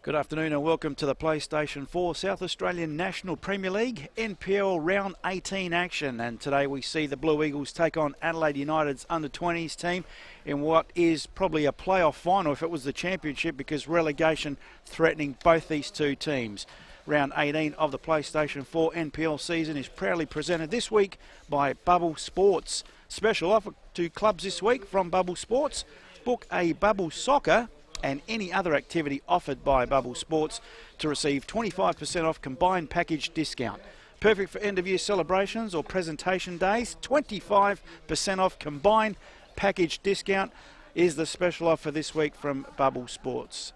Good afternoon and welcome to the Playstation4 South Australian National Premier League NPL Round 18 action. And today we see the Blue Eagles take on Adelaide United's under-20s team in what is probably a playoff final if it was the championship, because relegation threatening both these two teams. Round 18 of the PlayStation 4 NPL season is proudly presented this week by Bubble Sports. Special offer to clubs this week from Bubble Sports. Book a Bubble Soccer and any other activity offered by Bubble Sports to receive 25% off combined package discount. Perfect for end-of-year celebrations or presentation days. 25% off combined package discount is the special offer this week from Bubble Sports.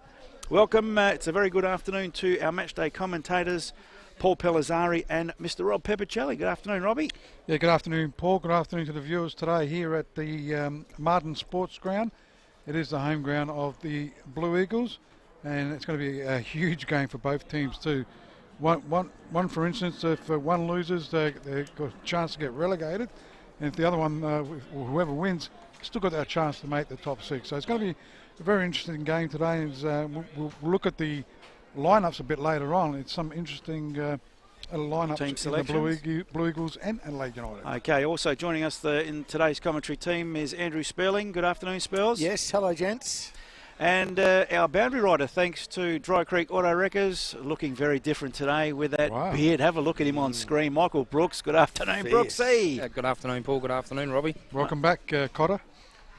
Welcome. It's a very good afternoon to our matchday commentators, Paul Pellizzari and Mr. Rob Peppicelli. Good afternoon, Robbie. Yeah, good afternoon, Paul. Good afternoon to the viewers today here at the Martin Sports Ground. It is the home ground of the Blue Eagles, and it's going to be a huge game for both teams too. One for instance, if one loses, they've got a chance to get relegated, and if the other one, whoever wins, still got that chance to make the top six. So it's going to be a very interesting game today. We'll look at the lineups a bit later on. It's some interesting lineups team in the Blue Eagles and Adelaide United. Okay, also joining us in today's commentary team is Andrew Sperling. Good afternoon, Spells. Yes, hello gents. And our boundary rider, thanks to Dry Creek Auto Wreckers, looking very different today with that beard. Have a look at him on screen. Michael Brooks. Good afternoon, Brooksy. Good afternoon, Paul. Good afternoon, Robbie. Welcome back, Cotter.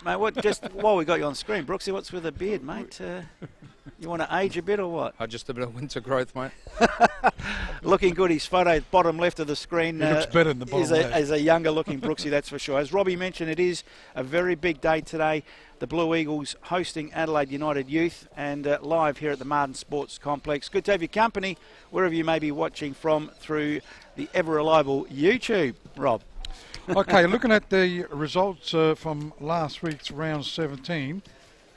Mate, what? Just while we got you on screen, Brooksy, what's with the beard, mate? You want to age a bit or what? Just a bit of winter growth, mate. Looking good. His photo, bottom left of the screen, He looks better in the bottom left. As a younger looking Brooksy, that's for sure. As Robbie mentioned, it is a very big day today. The Blue Eagles hosting Adelaide United Youth, and live here at the Martin Sports Complex. Good to have your company wherever you may be watching from through the ever-reliable YouTube. Rob. Okay, looking at the results from last week's round 17,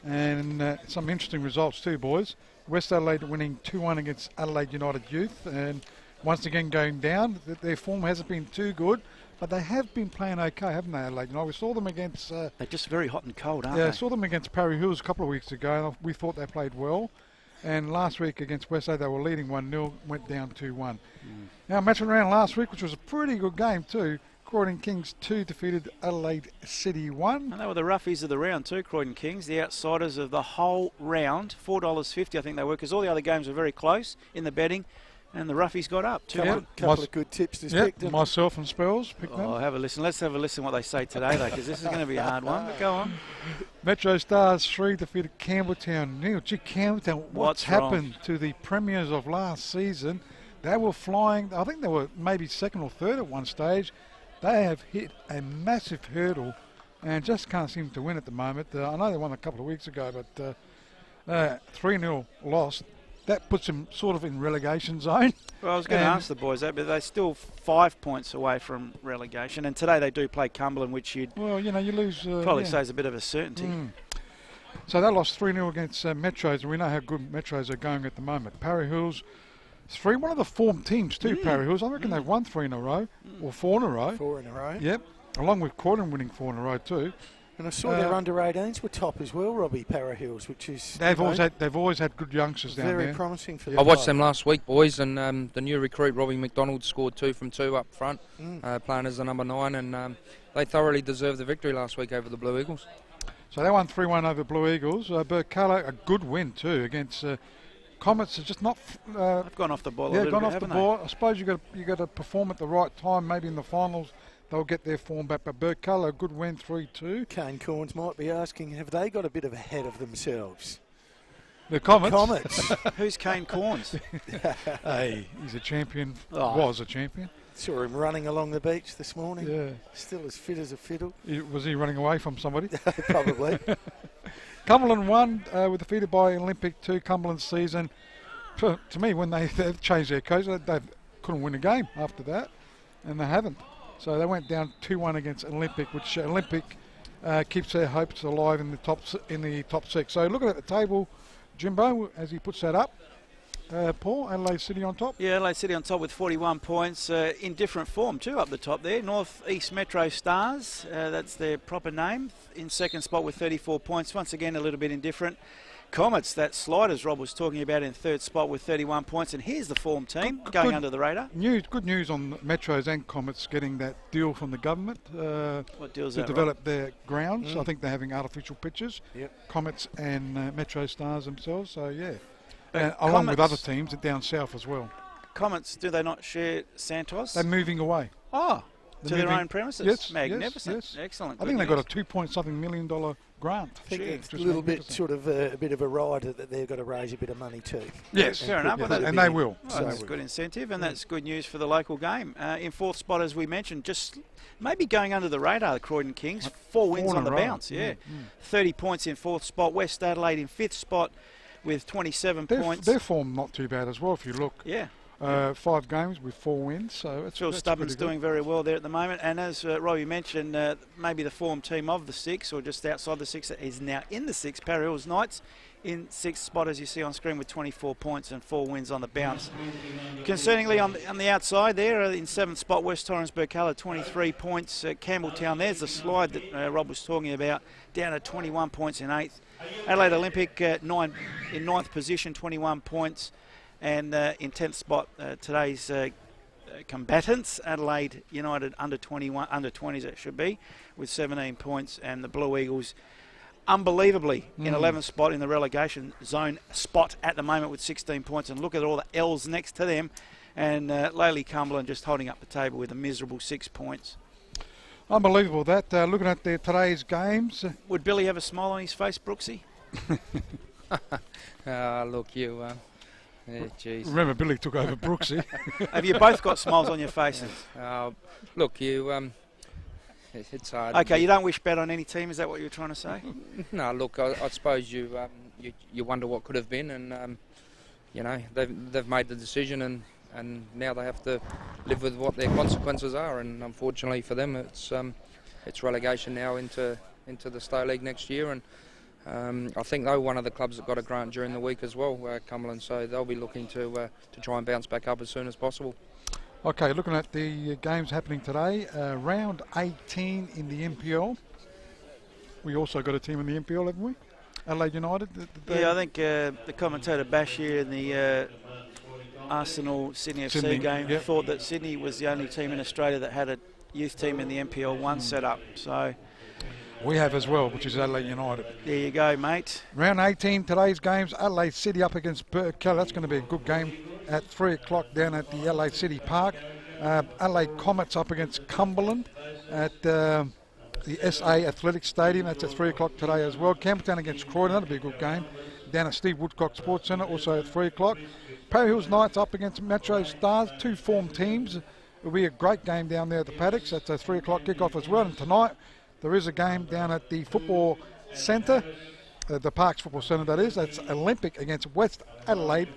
and some interesting results too, boys. West Adelaide winning 2-1 against Adelaide United Youth, and once again going down. Their form hasn't been too good, but they have been playing okay, haven't they, Adelaide? We saw them against... They're just very hot and cold, aren't they? Yeah, I saw them against Parry Hills a couple of weeks ago, and we thought they played well. And last week against West Adelaide, they were leading 1-0, went down 2-1. Now, matching around last week, which was a pretty good game too. Croydon Kings 2 defeated Adelaide City 1. And they were the roughies of the round too, Croydon Kings, the outsiders of the whole round. $4.50 I think they were, because all the other games were very close in the betting, and the roughies got up. Couple of good tips this week. Myself and Spells picked them. Have a listen. Let's have a listen what they say today, though, because this is going to be a hard one. But go on. Metro Stars 3 defeated Campbelltown 0. Gee, Campbelltown, what's happened to the premiers of last season? They were flying. I think they were maybe second or third at one stage. They have hit a massive hurdle and just can't seem to win at the moment. I know they won a couple of weeks ago, but 3-0 loss. That puts them sort of in relegation zone. Well, I was going to ask the boys that, but they're still 5 points away from relegation. And today they do play Cumberland, which you lose. Probably say is a bit of a certainty. So they lost 3-0 against Metros, and we know how good Metros are going at the moment. Parry Hills. One of the form teams too, Parry Hills. I reckon they've won 3 in a row, or 4 in a row. 4 in a row. Yep, along with Croydon winning 4 in a row too. And I saw their under-18s were top as well, Robbie, Parry Hills, which is... They've always had good youngsters down there. Very promising for them. I watched them last week, boys, and the new recruit, Robbie McDonald, scored 2 from 2 up front, playing as the number 9, and they thoroughly deserved the victory last week over the Blue Eagles. So they won 3-1 over Blue Eagles. Burkala, a good win too against... Comets are just not... They've gone off the ball a little bit, gone off the ball. I suppose you got to perform at the right time. Maybe in the finals they'll get their form back. But Burkala, a good win, 3-2. Kane Corns might be asking, have they got a bit of a head of themselves? The Comets? Comets. Who's Kane Corns? Hey, he's a champion. Was a champion. Saw him running along the beach this morning. Yeah. Still as fit as a fiddle. Was he running away from somebody? Probably. Cumberland won, were defeated by Olympic 2. Cumberland's season, to me, when they've changed their coach, they couldn't win a game after that, and they haven't. So they went down 2-1 against Olympic, which Olympic keeps their hopes alive in the top 6. So looking at the table, Jimbo, as he puts that up, Paul, Adelaide City on top? Yeah, Adelaide City on top with 41 points, in different form too up the top there. North East Metro Stars, that's their proper name, in second spot with 34 points. Once again, a little bit indifferent. Comets, that Sliders Rob was talking about, in third spot with 31 points. And here's the form team going under the radar. Good news on Metros and Comets getting that deal from the government What deal's to that, develop Rob? their grounds. I think they're having artificial pitches. Yep. Comets and Metro Stars themselves. So yeah, But along with Comets- other teams down south as well. Comets, do they not share Santos? They're moving away. to They're their moving- own premises? Yes, Magnificent. yes, yes. Excellent. I think Good they got a news. $2-point-something million grant. I think Gee, it's a just little bit magnificent. sort of a bit of a rider that they've got to raise a bit of money too. Yes, Fair enough. put Well, a and bit they in. will. Well, that's So- good incentive, and that's good news for the local game. In fourth spot, as we mentioned, just maybe going under the radar, the Croydon Kings. 4 wins in on a the row. bounce, 30 points in fourth spot. West Adelaide in fifth spot with 27 points. Their form not too bad as well if you look. Yeah, 5 games with 4 wins, so it's Phil that's Stubborn's pretty good. doing very well there at the moment. And as Robbie mentioned, maybe the form team of the 6 or just outside the 6 is now in the 6, Para Hills Knights, in 6th spot, as you see on screen, with 24 points and 4 wins on the bounce. Concerningly, on the outside there, in 7th spot, West Torrens Burkalla, 23 points. Campbelltown, there's the slide that Rob was talking about, down at 21 points in 8th. Adelaide Olympic in 9th position, 21 points. And in 10th spot, today's combatants, Adelaide United under 20s it should be, with 17 points. And the Blue Eagles, unbelievably, in 11th spot in the relegation zone spot at the moment with 16 points. And look at all the L's next to them. And Laley Cumberland just holding up the table with a miserable 6 points. Unbelievable that. Looking at today's games. Would Billy have a smile on his face, Brooksy? Look, you. Jeez. Remember, Billy took over Brooksy. Have you both got smiles on your faces? Look, you. It's hard. Okay, you don't wish bad on any team, is that what you're trying to say? No, look, I suppose you wonder what could have been, and they've made the decision, and now they have to live with what their consequences are. And unfortunately for them, it's relegation now into the State League next year. And I think they were one of the clubs that got a grant during the week as well, Cumberland. So they'll be looking to try and bounce back up as soon as possible. Okay, looking at the games happening today, round 18 in the NPL. We also got a team in the NPL, haven't we? Adelaide United. Yeah, I think the commentator Bashir in the Arsenal Sydney FC Sydney, game yep. thought that Sydney was the only team in Australia that had a youth team in the NPL 1 set up. So We have as well, which is Adelaide United. there you go, mate. Round 18, today's games, Adelaide City up against Burkalla. That's going to be a good game at 3 o'clock down at the Adelaide City Park. Adelaide Comets up against Cumberland at the SA Athletic Stadium. That's at 3 o'clock today as well. Campbelltown against Croydon, that'll be a good game. Down at Steve Woodcock Sports Centre, also at 3 o'clock. Para Hills Knights up against Metro Stars, 2 form teams. It'll be a great game down there at the Paddocks. That's a 3 o'clock kickoff as well. And tonight, there is a game down at the football centre, the Parks Football Centre that is. That's Olympic against West Adelaide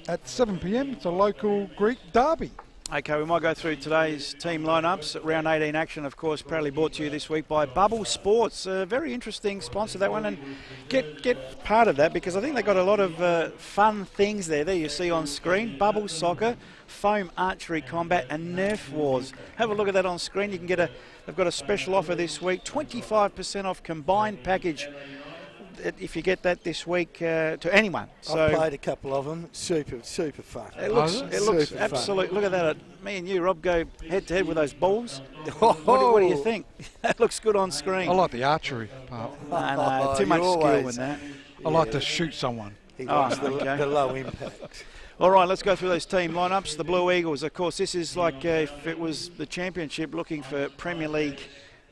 at 7 p.m. It's a local Greek derby. Okay, we might go through today's team lineups. Round 18 action, of course, proudly brought to you this week by Bubble Sports. A very interesting sponsor, that one, and get part of that because I think they've got a lot of fun things there. There you see on screen, Bubble Soccer, Foam Archery Combat and Nerf Wars. Have a look at that on screen. You can get they've got a special offer this week, 25% off combined package if you get that this week to anyone. So I've played a couple of them. Super fun. it looks Super fun. absolute. Look at that. Me and you, Rob, go head to head with those balls. What do you think? That looks good on screen. I like the archery part. No, too much You skill always- in that. I like to shoot someone. He Oh, likes okay. the low impact. All right, let's go through those team lineups. The Blue Eagles, of course, this is like if it was the championship looking for Premier League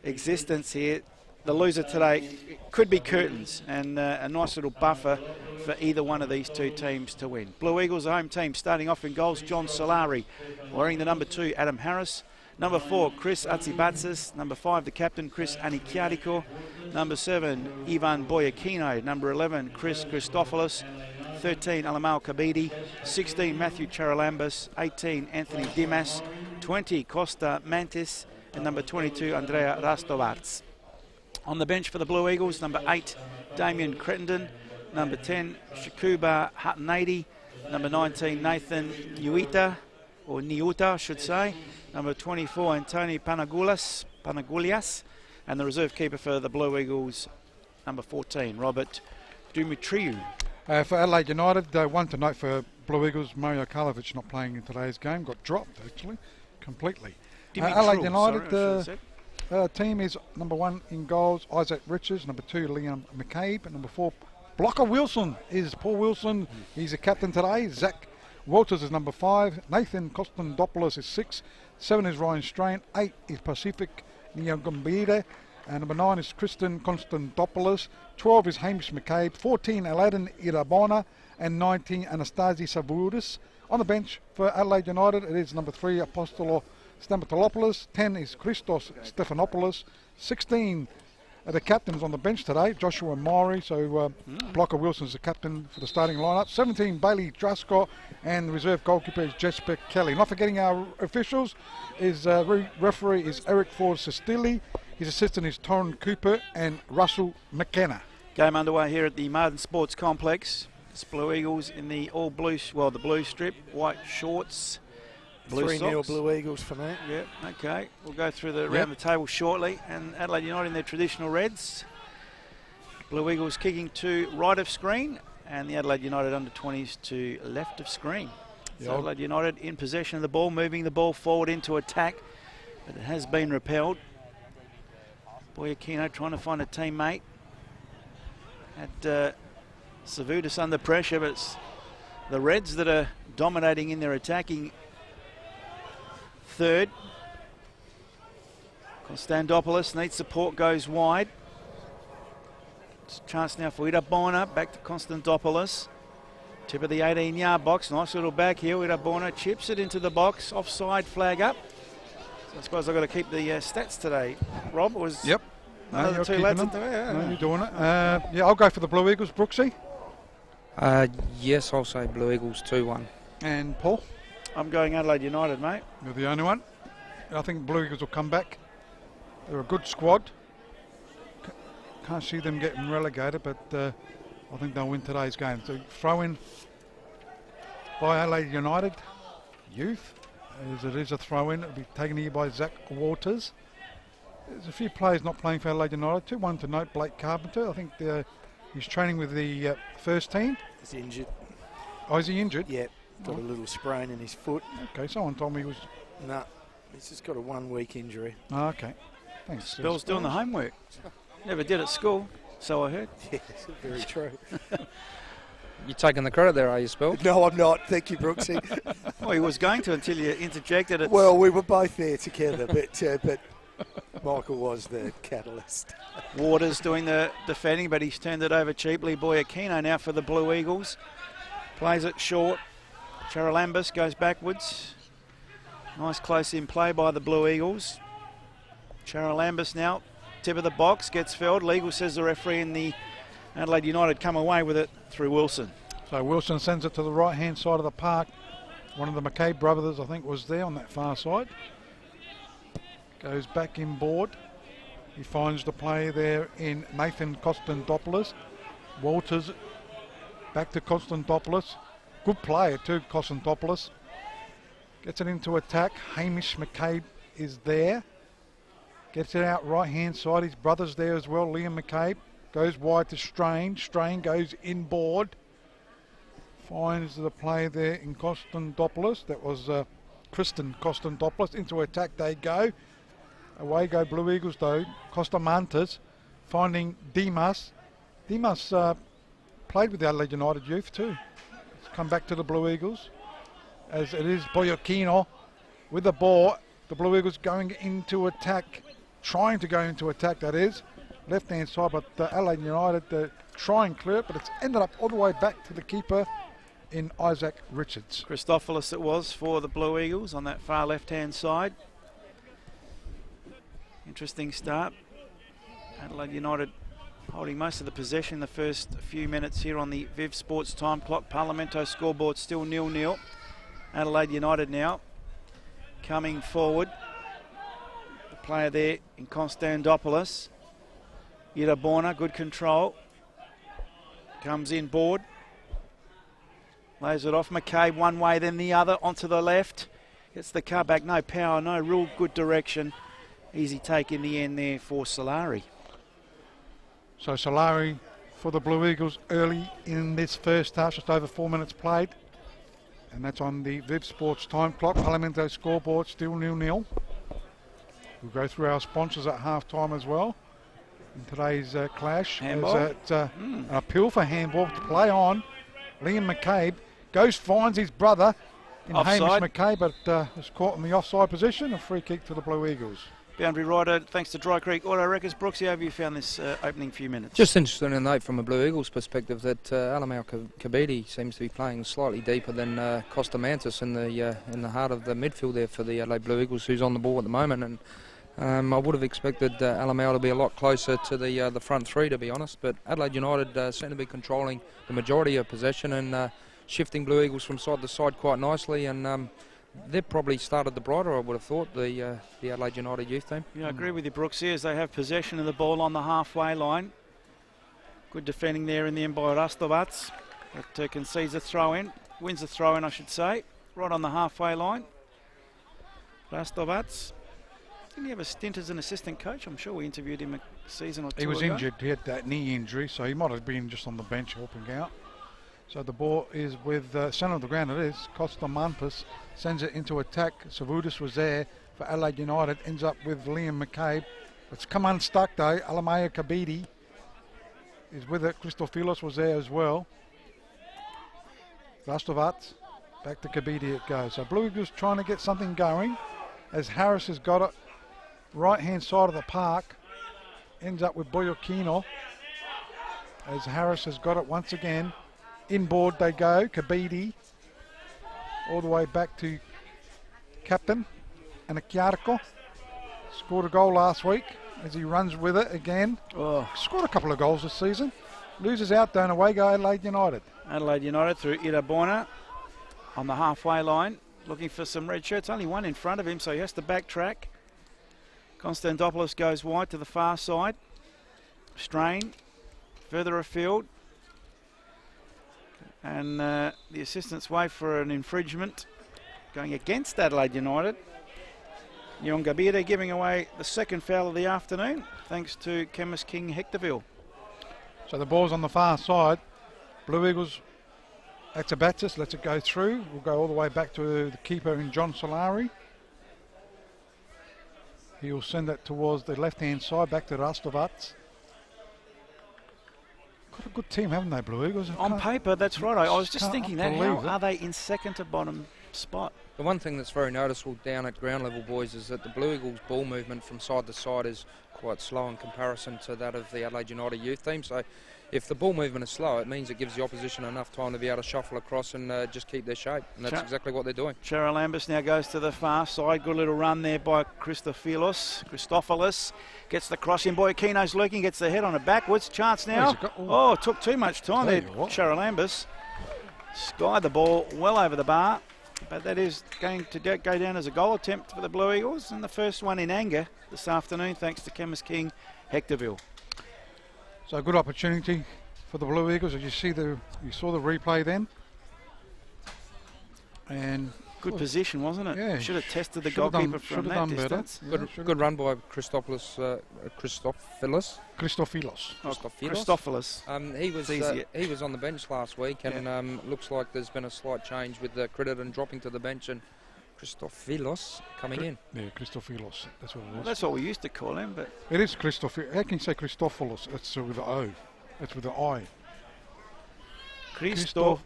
existence here. The loser today could be curtains and a nice little buffer for either one of these two teams to win. Blue Eagles, the home team, starting off in goals, John Solari. Wearing the number 2, Adam Harris. Number 4, Chris Atsibatsis. Number 5, the captain, Chris Anikiadiko. Number 7, Ivan Boyakino. Number 11, Chris Christopoulos. 13, Alamao Kabidi. 16, Matthew Charalambas. 18, Anthony Dimas. 20, Costa Mantis. And number 22, Andrea Rastovats. On the bench for the Blue Eagles, number 8, Damien Crittenden. Number 10, Shakuba Huttanady. Number 19, Nathan Niuta, or Niuta, I should say. Number 24, Antoni Panagulias. And the reserve keeper for the Blue Eagles, number 14, Robert Dumitriou. For Adelaide United, one to note for Blue Eagles, Mario Karlovic not playing in today's game, got dropped actually, completely. Adelaide United team is number 1 in goals, Isaac Richards, number 2, Liam McCabe, and number 4, Blocker Wilson is Paul Wilson. He's a captain today. Zach Walters is number 5, Nathan Kostandopoulos is 6, 7 is Ryan Strain, 8 is Pacific Nyangambire, and number 9 is Kristen Konstantopoulos, 12 is Hamish McCabe, 14 Aladdin Irabona, and 19 Anastasi Savouris. On the bench for Adelaide United, it is number 3 Apostolo Stamatolopoulos, 10 is Christos Stephanopoulos, 16 are the captains on the bench today, Joshua Maury, so Blocker Wilson's the captain for the starting lineup, 17 Bailey Drascott, and the reserve goalkeeper is Jesper Kelly. Not forgetting our officials, is referee is Eric Ford Sestili, his assistant is Torrin Cooper and Russell McKenna. Game underway here at the Martin Sports Complex. It's Blue Eagles in the all blue, well, the blue strip, white shorts, blue 3-0 socks. Blue Eagles for me. Yep, okay. We'll go through around the table shortly. And Adelaide United in their traditional reds. Blue Eagles kicking to right of screen, and the Adelaide United under-20s to left of screen. So Adelaide United in possession of the ball, moving the ball forward into attack, but it has been repelled. Boyakino trying to find a teammate. Had Savudis under pressure, but it's the Reds that are dominating in their attacking third. Konstantopoulos needs support, goes wide. It's a chance now for Irabona, back to Konstantopoulos. Tip of the 18-yard box, nice little back heel. Irabona chips it into the box, offside flag up. So I suppose I've got to keep the stats today. Rob, was another 2 lads at the No, you're doing it. Yeah, I'll go for the Blue Eagles, Brooksy. Yes, I'll say Blue Eagles 2-1. And Paul? I'm going Adelaide United, mate. You're the only one. I think Blue Eagles will come back. They're a good squad. Can't see them getting relegated, but I think they'll win today's game. So throw in by Adelaide United youth, as it is a throw in. It'll be taken here by Zach Walters. There's a few players not playing for Adelaide United. One to note, Blake Carpenter. I think he's training with the first team. He's injured. Oh, is he injured? Yeah, got a little sprain in his foot. Okay, someone told me he was... No, he's just got a 1-week injury. Oh, okay. Thanks. Bill's doing the homework. Never did at school, so I heard. Yes, very true. You're taking the credit there, are you, Spill? No, I'm not. Thank you, Brooksy. Well, he was going to until you interjected it. Well, we were both there together, but Michael was the catalyst. Waters doing the defending, but he's turned it over cheaply. Boyakino now for the Blue Eagles. Plays it short. Charalambus goes backwards. Nice close in play by the Blue Eagles. Charalambus now, tip of the box, gets felled. Legal, says the referee, and the Adelaide United come away with it through Wilson. So Wilson sends it to the right-hand side of the park. One of the McCabe brothers, I think, was there on that far side. Goes back inboard. He finds the play there in Nathan Konstantopoulos. Walters back to Konstantopoulos. Good player too, Konstantopoulos. Gets it into attack. Hamish McCabe is there. Gets it out right-hand side. His brother's there as well, Liam McCabe. Goes wide to Strain. Strain goes inboard. Finds the play there in Konstantopoulos. That was Kristen Konstantopoulos. Into attack they go. Away go Blue Eagles though. Costamantas finding Dimas. Dimas played with the Adelaide United youth too. It's come back to the Blue Eagles. As it is Boyakino with the ball. The Blue Eagles going into attack. Trying to go into attack, that is. Left-hand side, but Adelaide United try and clear it, but it's ended up all the way back to the keeper in Isaac Richards. Christopoulos it was for the Blue Eagles on that far left-hand side. Interesting start. Adelaide United holding most of the possession the first few minutes here on the Viv Sports time clock. Parlamento scoreboard still 0-0. Adelaide United now coming forward. The player there in Konstantopoulos. Irabona, good control. Comes in board. Lays it off. McCabe one way, then the other, onto the left. Gets the car back. No power, no real good direction. Easy take in the end there for Solari. So Solari for the Blue Eagles early in this first half, just over 4 minutes played. And that's on the Viv Sports time clock. Parlamento scoreboard still 0-0. We'll go through our sponsors at half time as well. In today's clash, Handball. an appeal for handball to play on. Liam McCabe finds his brother in Offside. Hamish McCabe, but is caught in the offside position. A free kick to the Blue Eagles. Boundary rider, thanks to Dry Creek Auto Wreckers. Brooksy, how have you found this opening few minutes? Just interesting to note from a Blue Eagles perspective that Alamau Kabidi seems to be playing slightly deeper than Costa Mantis in the heart of the midfield there for the Adelaide Blue Eagles, who's on the ball at the moment. And I would have expected Alamau to be a lot closer to the front three, to be honest. But Adelaide United seem to be controlling the majority of possession and shifting Blue Eagles from side to side quite nicely. And they've probably started the brighter, I would have thought, the Adelaide United youth team. Yeah, I agree with you, Brooksy, as they have possession of the ball on the halfway line. Good defending there in the end by Rastovac. But concedes a throw in. Wins the throw in, I should say. Right on the halfway line. Rastovac. Didn't he have a stint as an assistant coach? I'm sure we interviewed him a season or two ago. He was injured. He had that knee injury, so he might have been just on the bench helping out. So the ball is with centre of the ground. It is Costa Mantis sends it into attack. Savudis was there for Adelaide United. Ends up with Liam McCabe. It's come unstuck though. Alamaya Kabidi is with it. Christofilos was there as well. Rastovac. Back to Kabidi it goes. So Blue Eagles trying to get something going as Harris has got it right hand side of the park. Ends up with Boyokino as Harris has got it once again. Inboard they go, Kabidi, all the way back to captain Anakiarko. Scored a goal last week as he runs with it again. Oh. Scored a couple of goals this season. Loses out though, and away go Adelaide United. Adelaide United through Irabona on the halfway line, looking for some red shirts. Only one in front of him, so he has to backtrack. Konstantopoulos goes wide to the far side. Strain, further afield. And the assistants wait for an infringement going against Adelaide United. Nyongabira giving away the second foul of the afternoon, thanks to Chemist King Hectorville. So the ball's on the far side. Blue Eagles, Atabatis lets it go through. We'll go all the way back to the keeper in John Solari. He'll send it towards the left-hand side, back to Rastovac. Got a good team, haven't they, Blue Eagles? On paper, that's right. I was just Can't thinking that. believe How it. are they in second to bottom spot? The one thing that's very noticeable down at ground level, boys, is that the Blue Eagles ball movement from side to side is quite slow in comparison to that of the Adelaide United youth team. So if the ball movement is slow, it means it gives the opposition enough time to be able to shuffle across and just keep their shape. And that's exactly what they're doing. Charalambus now goes to the far side. Good little run there by Christofilos. Gets the cross in. Boyakino's lurking, gets the head on it backwards. Chance now. Oh, took too much time there, Charalambus. Skied the ball well over the bar. But that is going to go down as a goal attempt for the Blue Eagles. And the first one in anger this afternoon, thanks to Chemist King Hectorville. So a good opportunity for the Blue Eagles. As you saw the replay then. And good position, wasn't it? Yeah, should have tested the goalkeeper from that distance. Yeah, good run by Christofilos. He was on the bench last week, and looks like there's been a slight change with Crittenden dropping to the bench and Christofilos coming in. Yeah, Christofilos. That's what it was. Well, that's what we used to call him, but it is Christofilos. How can you say Christofilos? It's with an O. It's with an I. Christofilos.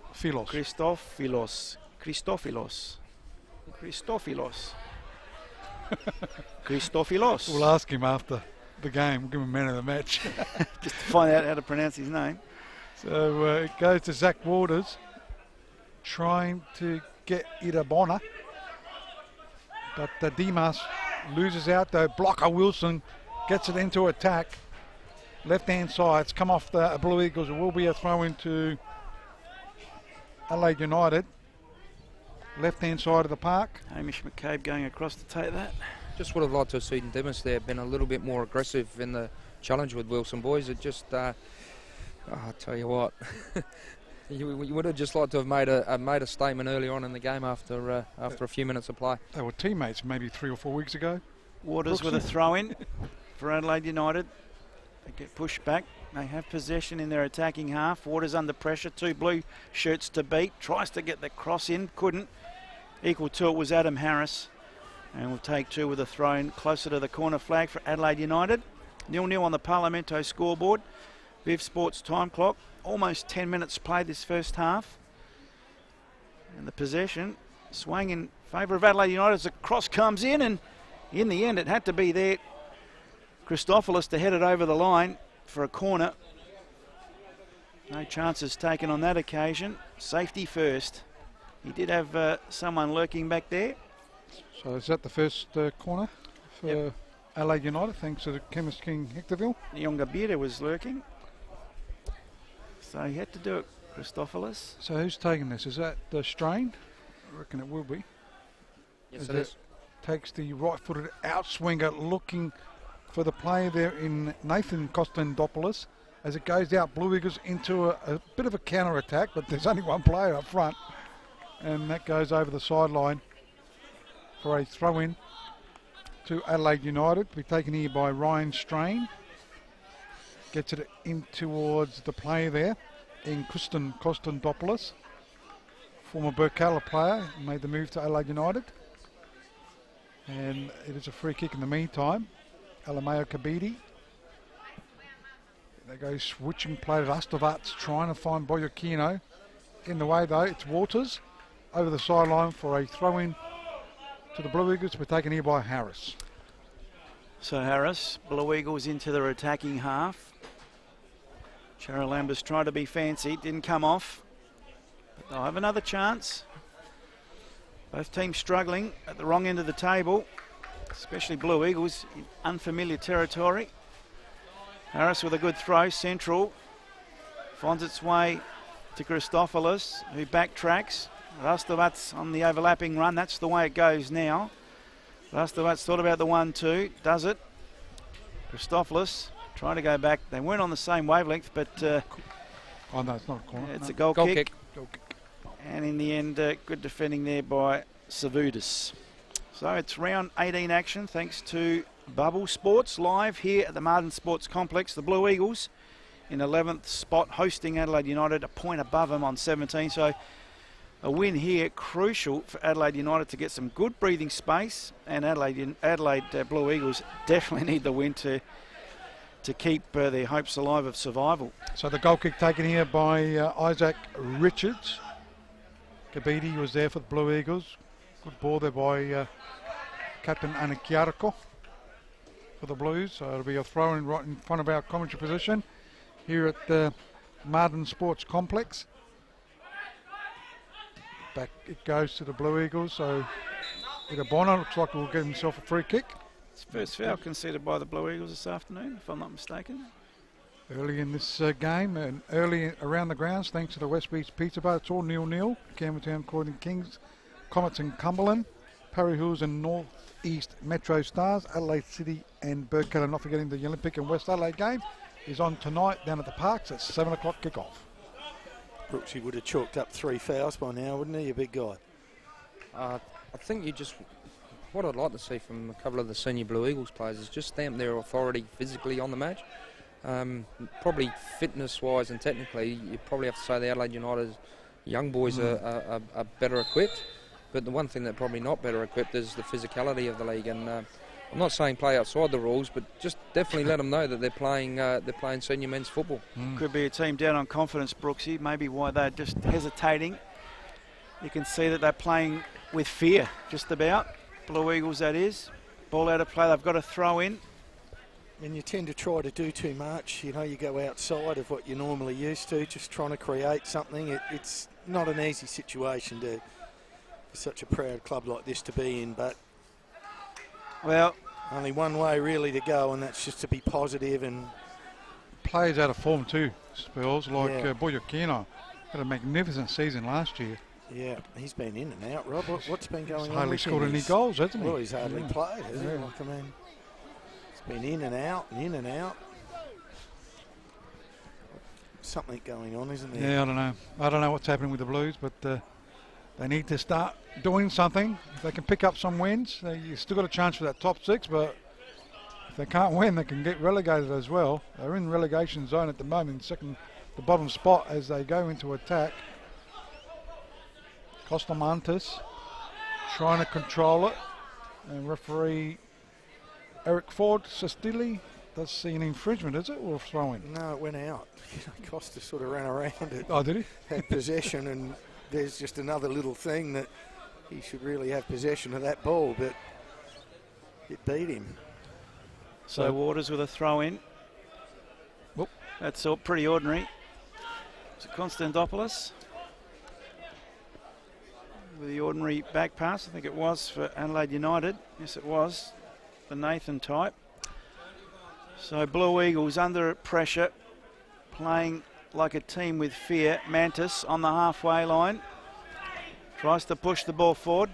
Christofilos. We'll ask him after the game. We'll give him man of the match. Just to find out how to pronounce his name. So it goes to Zach Waters, trying to get Irabona. But Dimas loses out though. Blocker Wilson gets it into attack. Left-hand side. It's come off the Blue Eagles. It will be a throw into Adelaide United. Left-hand side of the park. Hamish McCabe going across to take that. Just would have liked to have seen Dimas there, been a little bit more aggressive in the challenge with Wilson, boys. It just, I'll tell you what, you would have just liked to have made a statement early on in the game after a few minutes of play. They were teammates maybe 3 or 4 weeks ago. Waters with a throw in for Adelaide United. They get pushed back. They have possession in their attacking half. Waters under pressure. 2 blue shirts to beat. Tries to get the cross in. Couldn't. Equal to it was Adam Harris. And we'll take 2 with a throw in closer to the corner flag for Adelaide United. 0-0 on the Parlamento scoreboard. Viv Sports time clock. Almost 10 minutes played this first half. And the possession swung in favour of Adelaide United as the cross comes in, and in the end it had to be there. Christopoulos to head it over the line for a corner. No chances taken on that occasion. Safety first. He did have someone lurking back there. So is that the first corner for Adelaide United, thanks to the Chemist King Hectorville? Nyongabira was lurking. So he had to do it, Christopoulos. So who's taking this? Is that the Strain? I reckon it will be. Yes, it is. Takes the right-footed outswinger, looking for the play there in Nathan Kostendopoulos as it goes out. Blue Eagles into a bit of a counter-attack, but there's only one player up front, and that goes over the sideline for a throw-in to Adelaide United, to be taken here by Ryan Strain. Gets it in towards the play there in Kostendopoulos, former Burkalla player, made the move to Adelaide United. And it is a free kick in the meantime. Alameo Kabidi. They go switching play to Ustavats, trying to find Boyokino. In the way though, it's Waters over the sideline for a throw-in to the Blue Eagles, to be taken here by Harris. So Harris, Blue Eagles into their attacking half. Charalambas tried to be fancy, didn't come off. But they'll have another chance. Both teams struggling at the wrong end of the table, especially Blue Eagles in unfamiliar territory. Harris with a good throw, central. Finds its way to Christopoulos, who backtracks. Rastavats on the overlapping run, that's the way it goes now. Rastavats thought about the 1-2, does it. Christopoulos trying to go back. They weren't on the same wavelength, but Oh no, it's not a corner. it's no. a goal kick. Goal kick. And in the end, good defending there by Savudis. So it's round 18 action, thanks to Bubble Sports, live here at the Martin Sports Complex. The Blue Eagles in 11th spot, hosting Adelaide United, a point above them on 17. So a win here, crucial for Adelaide United to get some good breathing space. And Adelaide Blue Eagles definitely need the win to keep their hopes alive of survival. So the goal kick taken here by Isaac Richards. Kabidi was there for the Blue Eagles. Good ball there by Captain Anakiarako for the Blues. So it'll be a throw-in right in front of our commentary position here at the Martin Sports Complex. Back it goes to the Blue Eagles. So Bonner looks like he'll get himself a free kick. It's first foul conceded by the Blue Eagles this afternoon, if I'm not mistaken. Early in this game and early around the grounds, thanks to the West Beach Pizza Bar, it's all 0-0. Campbelltown, Croydon Kings, Comets and Cumberland, Parry Hills and North East Metro Stars, Adelaide City and Burkalla, not forgetting the Olympic and West Adelaide game, is on tonight down at the Parks at 7 o'clock kickoff. Brooksy would have chalked up 3 fouls by now, wouldn't he, you big guy? I think what I'd like to see from a couple of the senior Blue Eagles players is just stamp their authority physically on the match. Probably fitness-wise and technically, you probably have to say the Adelaide United young boys are better equipped. But the one thing they're probably not better equipped is the physicality of the league. And I'm not saying play outside the rules, but just definitely let them know that they're playing senior men's football. Could be a team down on confidence, Brooksy. Maybe why they're just hesitating. You can see that they're playing with fear, just about. Blue Eagles, that is. Ball out of play. They've got to throw in. And you tend to try to do too much. You know, you go outside of what you're normally used to, just trying to create something. It's not an easy situation for such a proud club like this to be in, but Well, only one way really to go, and that's just to be positive. And Players out of form too, spells, like Yeah. Boyokino. Had a magnificent season last year. yeah, he's been in and out, Rob. What's been going He's on? hardly with him? scored any He's- goals, hasn't he? Well, he's hardly Yeah. played, has he? Yeah. Like, I mean, he's been in and out and in and out. Something going on, isn't there? Yeah, I don't know. I don't know what's happening with the Blues, but they need to start doing something. If they can pick up some wins, you still got a chance for that top 6, but If they can't win, they can get relegated as well. They're in relegation zone at the moment, the bottom spot as they go into attack. Costamantis trying to control it, and referee Eric Ford Sestili does see an infringement, is it, or a throw-in? No, it went out. Costa sort of ran around it. Oh, did he? Had possession, and there's just another little thing that he should really have possession of that ball, but it beat him. So Waters with a throw-in. Whoop. That's all pretty ordinary. So Konstantopoulos with the ordinary back pass. I think it was for Adelaide United. Yes, it was. The Nathan type. So Blue Eagles under pressure, playing like a team with fear. Mantis on the halfway line. Tries to push the ball forward.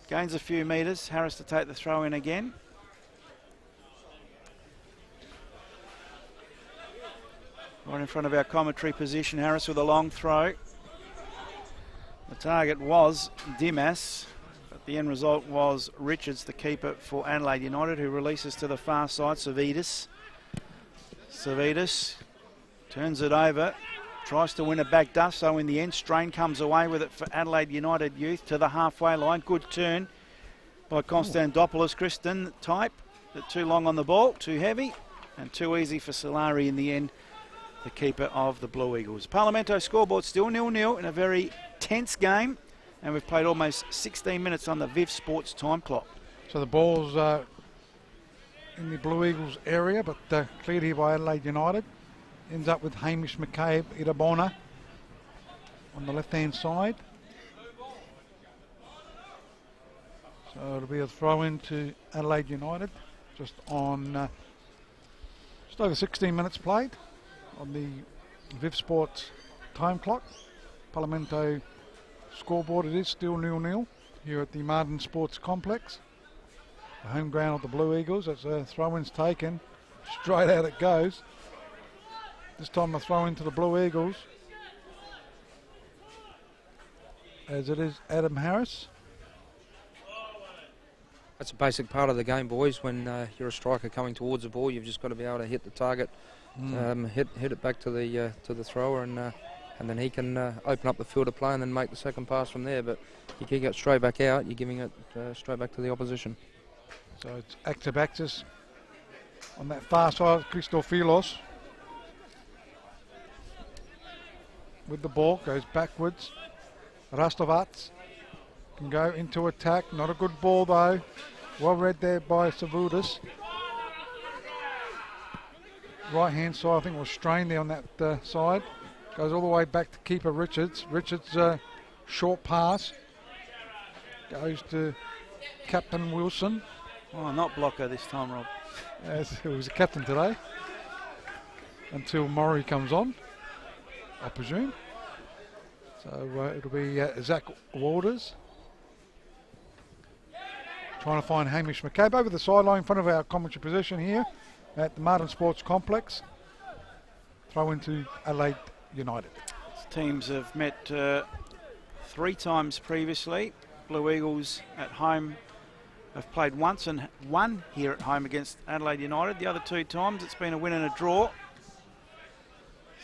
Gains a few metres. Harris to take the throw in again. Right in front of our commentary position, Harris with a long throw. The target was Dimas, but the end result was Richards, the keeper for Adelaide United, who releases to the far side, Savitas. Savitas turns it over, tries to win it back, does so in the end. Strain comes away with it for Adelaide United youth to the halfway line. Good turn by Konstantopoulos. Kristen type, but too long on the ball, too heavy, and too easy for Solari in the end, the keeper of the Blue Eagles. Parlamento scoreboard still 0-0 in a very tense game, and we've played almost 16 minutes on the Viv Sports time clock. So the ball's in the Blue Eagles area, but cleared here by Adelaide United. Ends up with Hamish McCabe Irabona on the left-hand side. So it'll be a throw-in to Adelaide United, just on just over 16 minutes played on the Viv Sports time clock. Parlamento scoreboard, it is still 0-0 here at the Martin Sports Complex, the home ground of the Blue Eagles. That's a throw-in's taken, straight out it goes. This time a throw-in to the Blue Eagles, as it is Adam Harris. That's a basic part of the game, boys. When you're a striker coming towards the ball, you've just got to be able to hit the target, hit it back to the thrower, and then he can open up the field of play and then make the second pass from there. But you kick it straight back out, you're giving it straight back to the opposition. So it's active access on that far side. Christophilos with the ball, goes backwards. Rastovats can go into attack. Not a good ball though. Well read there by Savudas. Right hand side, I think, was strained there on that side. Goes all the way back to keeper Richards. Richards short pass. Goes to Captain Wilson. Oh, not blocker this time, Rob. As he was a captain today. Until Murray comes on, I presume. So it'll be Zach Waters. Trying to find Hamish McCabe over the sideline in front of our commentary position here at the Martin Sports Complex. Throw into Adelaide United. Teams have met 3 times previously. Blue Eagles at home have played once and won here at home against Adelaide United. The other 2 times it's been a win and a draw.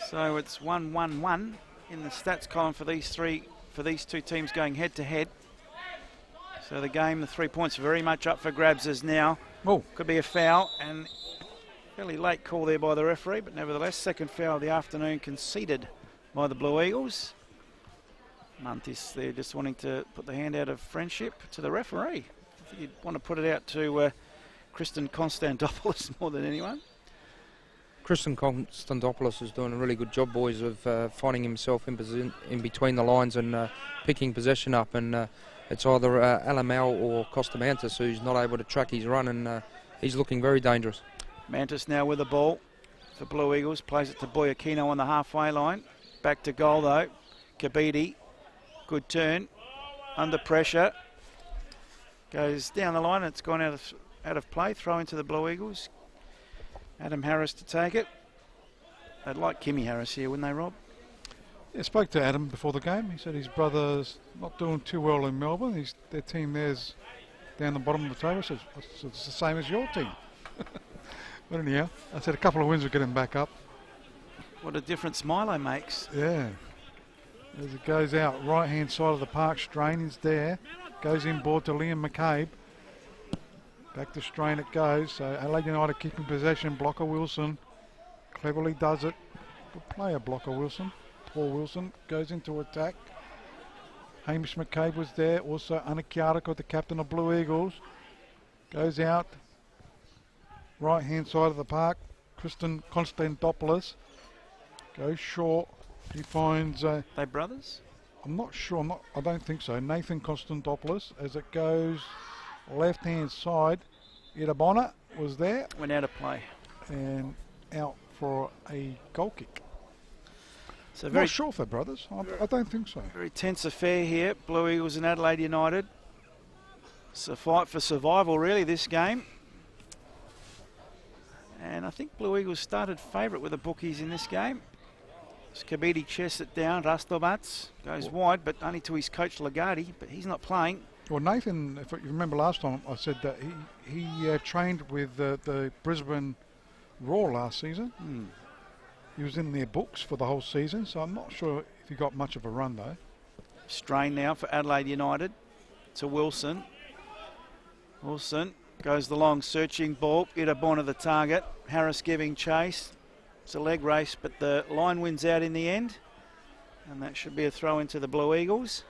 So it's 1-1-1 in the stats column for these 2 teams going head to head. So the game, the 3 points, are very much up for grabs as now. Oh, could be a foul, and fairly late call there by the referee, but nevertheless, second foul of the afternoon conceded by the Blue Eagles. Mantis there just wanting to put the hand out of friendship to the referee. I think you'd want to put it out to Kristen Konstantopoulos more than anyone. Kristen Konstantopoulos is doing a really good job, boys, of finding himself in between the lines and picking possession up, and it's either Alamau or Costamantis who's not able to track his run, and he's looking very dangerous. Mantis now with the ball for Blue Eagles, plays it to Boyakino on the halfway line. Back to goal though, Kabidi, good turn, under pressure, goes down the line, it's gone out of play, throw into the Blue Eagles. Adam Harris to take it. They'd like Kimmy Harris here, wouldn't they, Rob? I spoke to Adam before the game. He said his brother's not doing too well in Melbourne. Their team there's down the bottom of the table, so it's the same as your team. But anyhow, I said a couple of wins will get him back up. What a difference Milo makes. Yeah. As it goes out, right-hand side of the park, Strain is there. Goes inboard to Liam McCabe. Back to Strain it goes. So Adelaide United keeping possession. Blocker Wilson cleverly does it. Good player, Blocker Wilson. Paul Wilson goes into attack. Hamish McCabe was there. Also Anakiatiko, the captain of Blue Eagles. Goes out. Right-hand side of the park. Kristen Konstantopoulos goes short. He finds... They brothers? I'm not sure. I don't think so. Nathan Konstantopoulos as it goes left-hand side. Idabona was there. Went out of play. And out for a goal kick. So Not sure if they're brothers. I don't think so. Very tense affair here. Blue Eagles and Adelaide United. It's a fight for survival, really, this game. And I think Blue Eagles started favourite with the bookies in this game. Skabidi chests it down. Rastovats goes wide, but only to his coach Lagarde, but he's not playing. Well, Nathan, if you remember last time, I said that he trained with the Brisbane Roar last season. He was in their books for the whole season, so I'm not sure if he got much of a run, though. Strain now for Adelaide United to Wilson. Wilson goes the long searching ball. Idabona the target. Harris giving chase. It's a leg race, but the line wins out in the end. And that should be a throw into the Blue Eagles.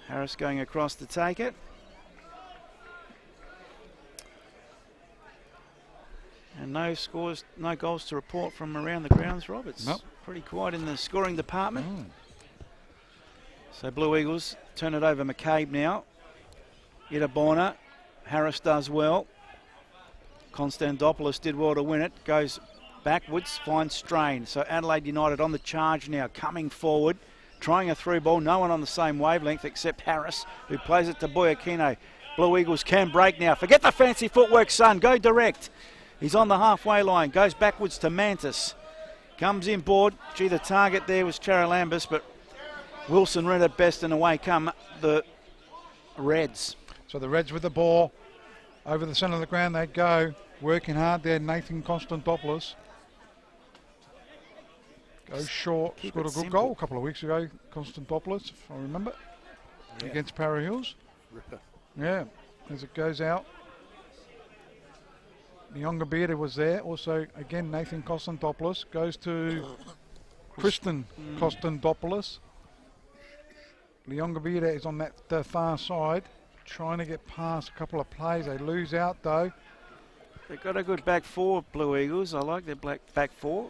Harris going across to take it. And no scores, no goals to report from around the grounds, Rob. It's pretty quiet in the scoring department. So Blue Eagles turn it over McCabe now. Idabona. Harris does well. Konstantopoulos did well to win it. Goes backwards, finds Strain. So Adelaide United on the charge now, coming forward, trying a through ball. No one on the same wavelength except Harris, who plays it to Boyakino. Blue Eagles can break now. Forget the fancy footwork, son. Go direct. He's on the halfway line. Goes backwards to Mantis. Comes in board. Gee, the target there was Charalambus, but Wilson read it best, and away come the Reds. So the Reds with the ball. Over the centre of the ground they go. Working hard there, Nathan Konstantopoulos. Goes short. Scored a good goal a couple of weeks ago, Konstantopoulos, if I remember, against Para Hills. Ripper. Yeah, as it goes out. Nyongabita was there. Also, again, Nathan Konstantopoulos goes to Kristen Konstantopoulos. Nyongabita is on that far side, trying to get past a couple of plays. They lose out, though. They've got a good back four, Blue Eagles. I like their back four.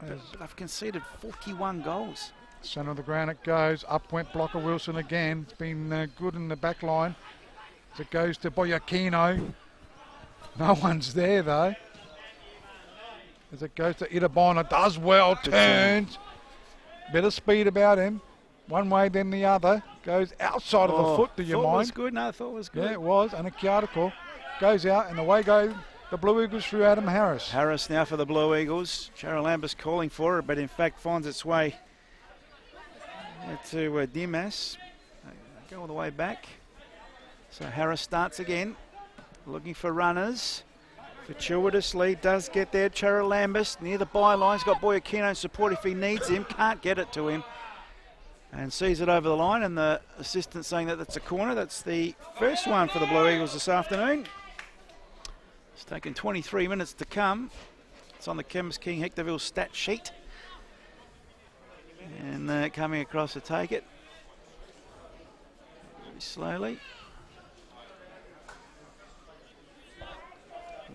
They've conceded 41 goals. Centre of the ground it goes. Up went Blocker Wilson again. It's been good in the back line. As it goes to Boyakino. No one's there, though. As it goes to Idabona. Does well. Turns. Bit of speed about him. One way, then the other. Goes outside of the foot, do you mind? Thought was good. No, thought was good. Yeah, it was. And a article goes out, and away go the Blue Eagles through Adam Harris. Harris now for the Blue Eagles. Charalambus calling for it, but in fact finds its way to Dimas. Go all the way back. So Harris starts again, looking for runners. Fortuitously does get there. Charalambus near the byline. He's got Boyakino in support if he needs him. Can't get it to him. And sees it over the line, and the assistant saying that that's a corner. That's the first one for the Blue Eagles this afternoon. It's taken 23 minutes to come. It's on the Chemist King Hectorville stat sheet. And coming across to take it. Very slowly.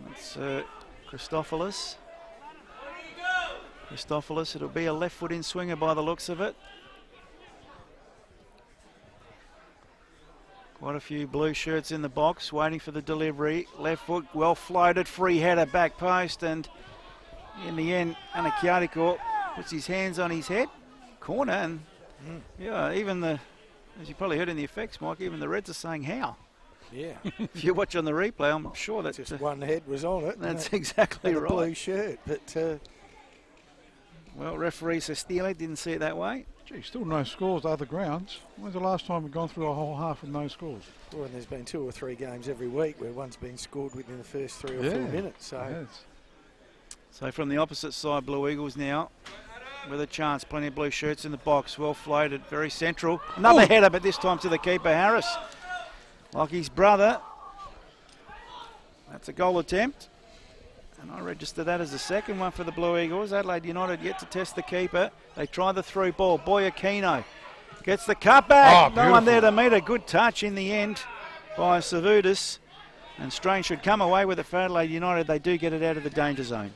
That's Christophilus. Christophilus, it'll be a left foot in swinger by the looks of it. Quite a few blue shirts in the box, waiting for the delivery. Left foot, well floated, free header, back post, and in the end, Anakiatiko puts his hands on his head. Corner, and yeah, even as you probably heard in the effects, Mike, even the Reds are saying how. Yeah. If you watch on the replay, I'm sure that's just one head was on it. That's exactly right. Blue shirt, but Well, referee Sestiele didn't see it that way. Gee, still no scores other grounds. When's the last time we've gone through a whole half with no scores? Well, and there's been 2 or 3 games every week where one's been scored within the first 3 or 4 minutes. So. Yes. So from the opposite side, Blue Eagles now with a chance. Plenty of blue shirts in the box. Well floated, very central. Another header, but this time to the keeper, Harris. Like his brother. That's a goal attempt. And I register that as the second one for the Blue Eagles. Adelaide United yet to test the keeper. They try the through ball. Boyakino gets the cutback. No one there to meet a good touch in the end by Savudis. And Strange should come away with it for Adelaide United. They do get it out of the danger zone.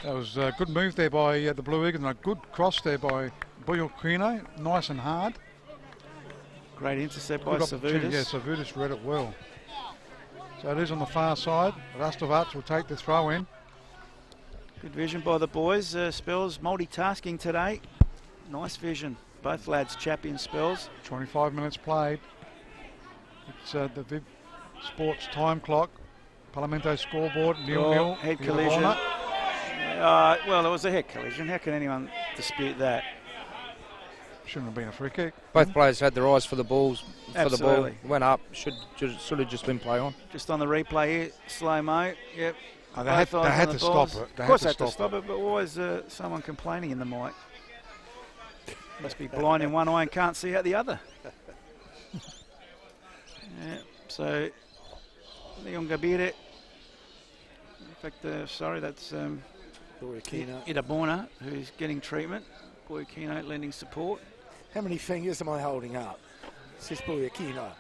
That was a good move there by the Blue Eagles and a good cross there by Boyakino. Nice and hard. Great intercept by Savudis. Yeah, Savudis read it well. So it is on the far side. Rastovac will take the throw in. Good vision by the boys. Spells multitasking today. Nice vision. Both lads champion spells. 25 minutes played. It's the Viv Sports time clock. Parlamento scoreboard, 0-0. Head collision. Well, it was a head collision. How can anyone dispute that? Shouldn't have been a free kick. Both players had their eyes for the balls. Absolutely. The ball went up. Should have just been play on. Just on the replay here, slow-mo. Yep. Oh, they had to stop it. Of course they had to stop it, but always someone complaining in the mic. Must be blind in one eye and can't see out the other. Yeah, so Leon Gabire. In fact, sorry, that's Idaborna who's getting treatment. Boyakino lending support. How many fingers am I holding up? Says Boyakino.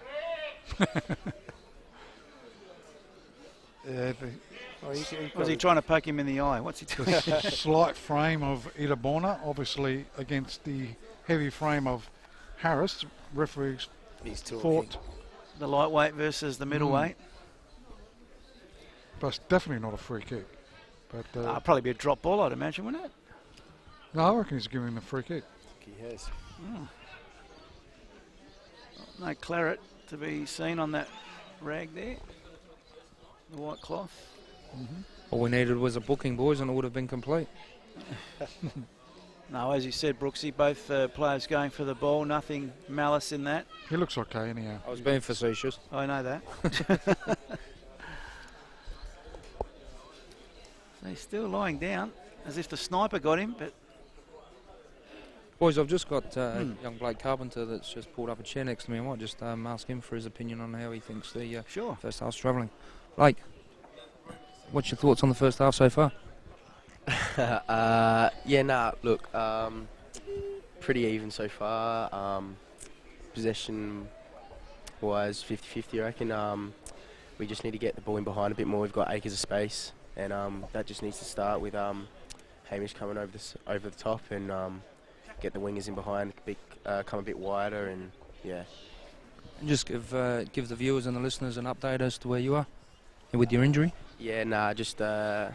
Was he trying to poke him in the eye? What's he doing? Slight frame of Idaborna, obviously against the heavy frame of Harris. Referees thought the lightweight versus the middleweight. But it's definitely not a free kick. But probably be a drop ball, I'd imagine, wouldn't it? No, I reckon he's giving him a free kick. I think he has. No claret to be seen on that rag there. The white cloth. All we needed was a booking, boys, and it would have been complete. No, as you said, Brooksy, both players going for the ball. Nothing malice in that. He looks okay anyhow. I was being facetious. I know that. So he's still lying down, as if the sniper got him, but... Boys, I've just got young Blake Carpenter that's just pulled up a chair next to me. I might just ask him for his opinion on how he thinks the first half's travelling. Blake, what's your thoughts on the first half so far? Look, pretty even so far. Possession-wise, 50-50, I reckon. We just need to get the ball in behind a bit more. We've got acres of space, and that just needs to start with Hamish coming over the top and get the wingers in behind, come a bit wider, and yeah. And just give the viewers and the listeners an update as to where you are with your injury. Yeah, just not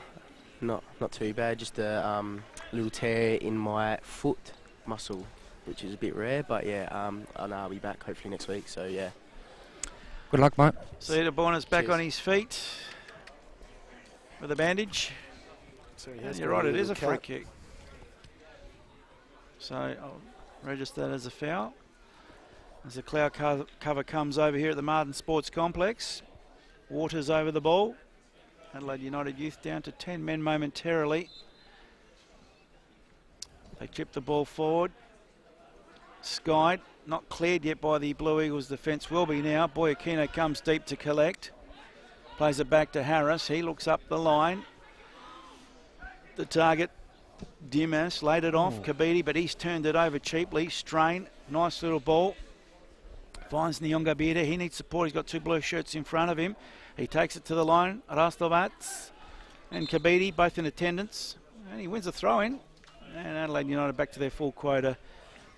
too bad. Just a little tear in my foot muscle, which is a bit rare. But yeah, I'll be back hopefully next week. So yeah. Good luck, mate. So Idaborna's back on his feet with a bandage. So you're right, it is a free kick. So I'll register that as a foul. As the cloud cover comes over here at the Martin Sports Complex. Waters over the ball. Adelaide United youth down to 10 men momentarily. They chip the ball forward. Skied, not cleared yet by the Blue Eagles defence, will be now. Boyakino comes deep to collect. Plays it back to Harris. He looks up the line. The target, Dimas, laid it off. Kabidi, but he's turned it over cheaply. Strain, nice little ball. Finds Nyonga Bida. He needs support. He's got 2 blue shirts in front of him. He takes it to the line. Rastovats and Kabidi, both in attendance. And he wins a throw-in. And Adelaide United back to their full quota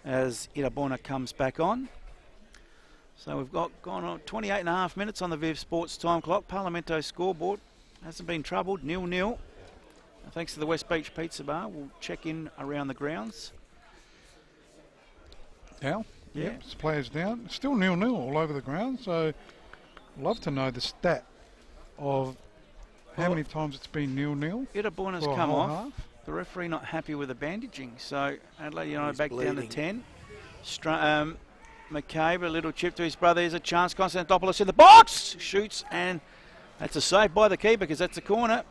as Idaborna comes back on. So we've gone on 28.5 minutes on the Viv Sports time clock. Parlamento scoreboard hasn't been troubled, 0-0. Thanks to the West Beach Pizza Bar. We'll check in around the grounds. Now? Yeah. Yep, players down. Still 0-0 all over the ground, so love to know the stat of how many times it's been 0-0. Idaborna's come off. The referee not happy with the bandaging, so Adelaide United He's back down to bleeding. 10. McCabe, a little chip to his brother. There's a chance. Konstantopoulos in the box. Shoots, and that's a save by the keeper because that's a corner.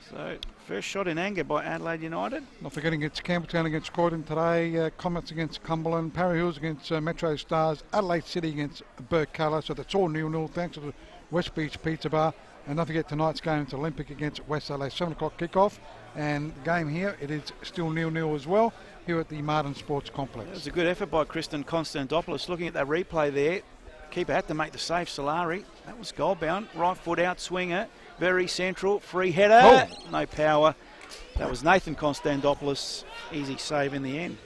So, first shot in anger by Adelaide United. Not forgetting it's Campbelltown against Croydon today, Comets against Cumberland, Parry Hills against Metro Stars, Adelaide City against Burkalla. So that's all 0-0 thanks to the West Beach Pizza Bar. And don't forget tonight's game, it's Olympic against West Adelaide, 7 o'clock kickoff. And the game here, it is still 0-0 as well, here at the Martin Sports Complex. It was a good effort by Kristen Konstantopoulos. Looking at that replay there, keeper had to make the save, Solari. That was goal bound. Right foot out, swinger. Very central, free header. Oh. No power. That was Nathan Konstantopoulos. Easy save in the end.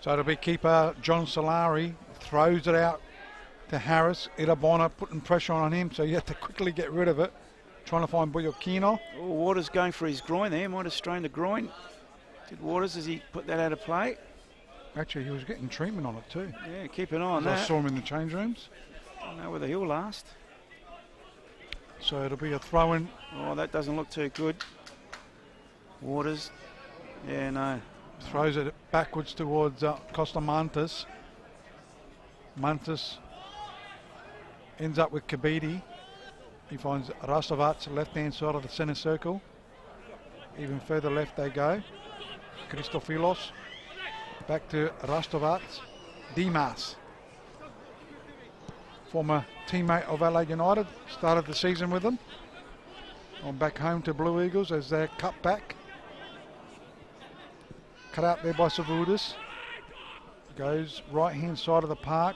So it'll be keeper John Solari, throws it out to Harris. Irabona putting pressure on him, so you have to quickly get rid of it. Trying to find Boyokino. Oh, Waters going for his groin there. Might have strained the groin. Did Waters as he put that out of play? Actually, he was getting treatment on it too. Yeah, keep an eye on that. I saw him in the change rooms. I don't know whether he'll last. So it'll be a throw-in. Oh, that doesn't look too good. Waters. Yeah, no. Throws it backwards towards Costa Mantas. Mantas ends up with Kabidi. He finds Rastavats left-hand side of the centre circle. Even further left they go. Christofilos. Back to Rastavats. Dimas. Former teammate of Adelaide United. Started the season with them. On back home to Blue Eagles as they're cut back. Cut out there by Savudis. Goes right-hand side of the park.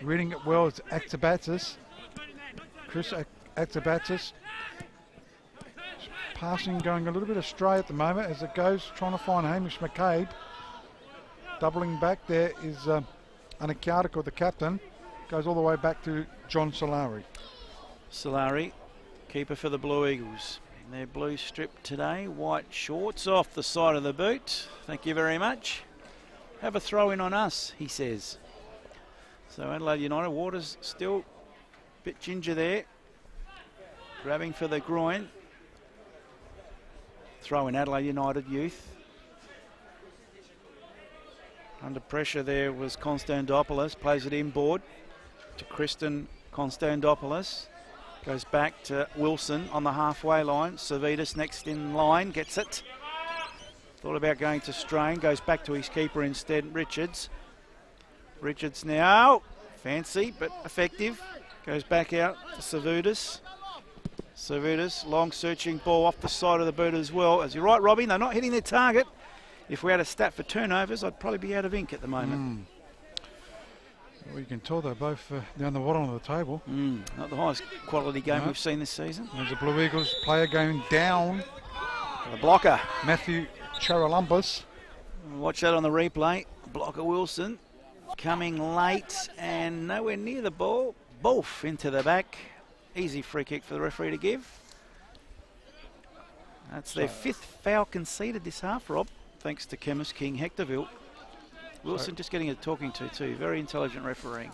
Reading it well, it's Aktabatis. Chris Aktabatis. Passing going a little bit astray at the moment as it goes, trying to find Hamish McCabe. Doubling back there is Anakiatiko, the captain. Goes all the way back to John Solari. Solari, keeper for the Blue Eagles. In their blue strip today, white shorts off the side of the boot. Thank you very much. Have a throw in on us, he says. So Adelaide United, Waters still a bit ginger there. Grabbing for the groin. Throw in Adelaide United youth. Under pressure there was Konstantopoulos. Plays it inboard to Kristen Konstantopoulos. Goes back to Wilson on the halfway line. Servidis next in line, gets it. Thought about going to Strain, goes back to his keeper instead, Richards. Richards now, fancy but effective. Goes back out to Servidis. Servidis, long searching ball off the side of the boot as well. As you're right, Robbie, they're not hitting their target. If we had a stat for turnovers, I'd probably be out of ink at the moment. Well, you can tell they're both down the bottom of the table. Not the highest quality game we've seen this season. There's a Blue Eagles player going down. The blocker. Matthew Charalumbus. Watch that on the replay. Blocker Wilson coming late and nowhere near the ball. Boof into the back. Easy free kick for the referee to give. That's their fifth foul conceded this half, Rob, thanks to Chemist King Hectorville. Wilson just getting a talking to too. Very intelligent refereeing.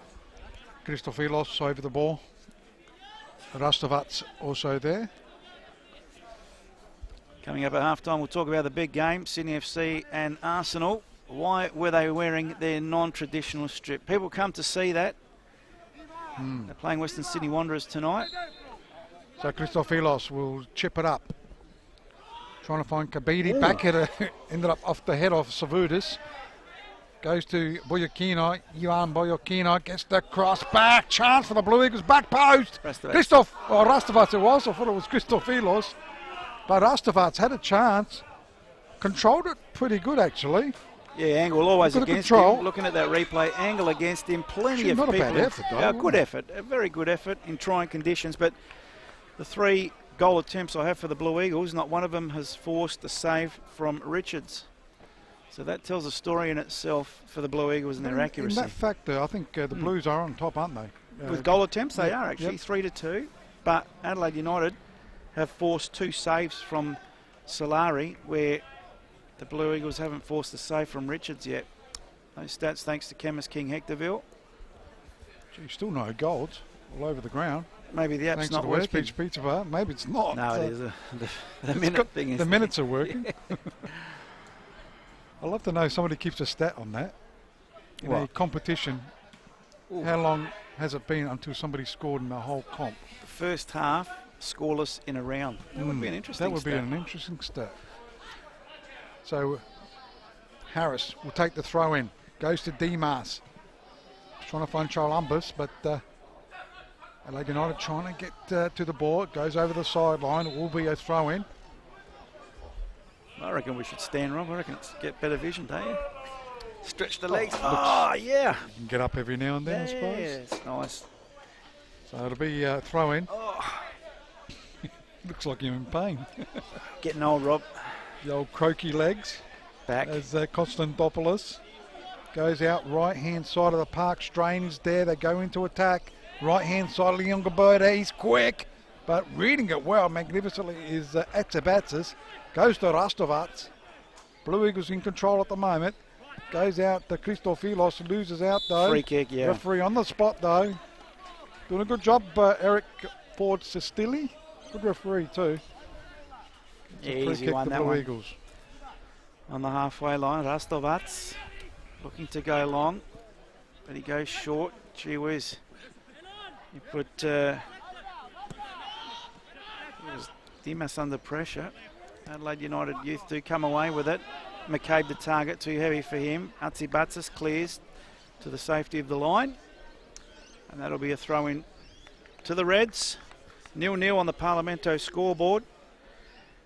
Christofilos over the ball. Rastavats also there. Coming up at half-time, we'll talk about the big game, Sydney FC and Arsenal. Why were they wearing their non-traditional strip? People come to see that. They're playing Western Sydney Wanderers tonight. So Christofilos will chip it up. Trying to find Kabidi. Back header ended up off the head of Savudis. Goes to Boyokino. Ivan Boyokino gets the cross back. Chance for the Blue Eagles. Back post. Rastavats it was. I thought it was Christofilos. But Rastavats had a chance. Controlled it pretty good actually. Yeah, Angle always against control. him. Looking at that replay, Angle against him. Plenty of not people. A bad effort, though, good effort. A very good effort in trying conditions. But the 3 goal attempts I have for the Blue Eagles, not one of them has forced a save from Richards. So that tells a story in itself for the Blue Eagles and their accuracy. In that factor, I think the Blues are on top, aren't they? With goal attempts, they are actually 3-2. But Adelaide United have forced 2 saves from Solari, where the Blue Eagles haven't forced a save from Richards yet. Those stats thanks to Chemist King Hectorville. Still no goals all over the ground. Maybe the app's Thanks not to the West working. Beach Pizza Bar. Maybe it's not. No, it is. The minute got- thing is The minutes are working. I'd love to know if somebody keeps a stat on that. In a What? competition, Ooh. how long has it been until somebody scored in the whole comp? The first half scoreless in a round. That would be an interesting That would be stat. an interesting stat. So Harris will take the throw in. Goes to Dimas. Trying to find Charlumbus, but Adelaide United trying to get to the ball. It goes over the sideline. It will be a throw in. I reckon we should stand, Rob. I reckon it's get better vision, don't you? Stretch the legs. Oh, yeah. You can get up every now and then, I suppose. Yes, nice. So it'll be a throw in. Oh, Looks like you're in pain. getting old, Rob. The old croaky legs. Back. As Konstantopoulos goes out right-hand side of the park. Strain is there. They go into attack. Right-hand side of Leon Gabota. He's quick, but reading it well magnificently is Atsabatsis. Goes to Rastovac. Blue Eagles in control at the moment. Goes out to Christofilos. Loses out though. Free kick, yeah. Referee on the spot though. Doing a good job, Eric Ford Sestili. Good referee too. It's a free Easy kick one, for that Blue one. Eagles. On the halfway line, Rastovac looking to go long, but he goes short. Gee whiz. You put Dimas under pressure. Adelaide United youth do come away with it. McCabe the target, too heavy for him. Atsibatsis clears to the safety of the line. And that'll be a throw in to the Reds. 0-0 on the Parlamento scoreboard.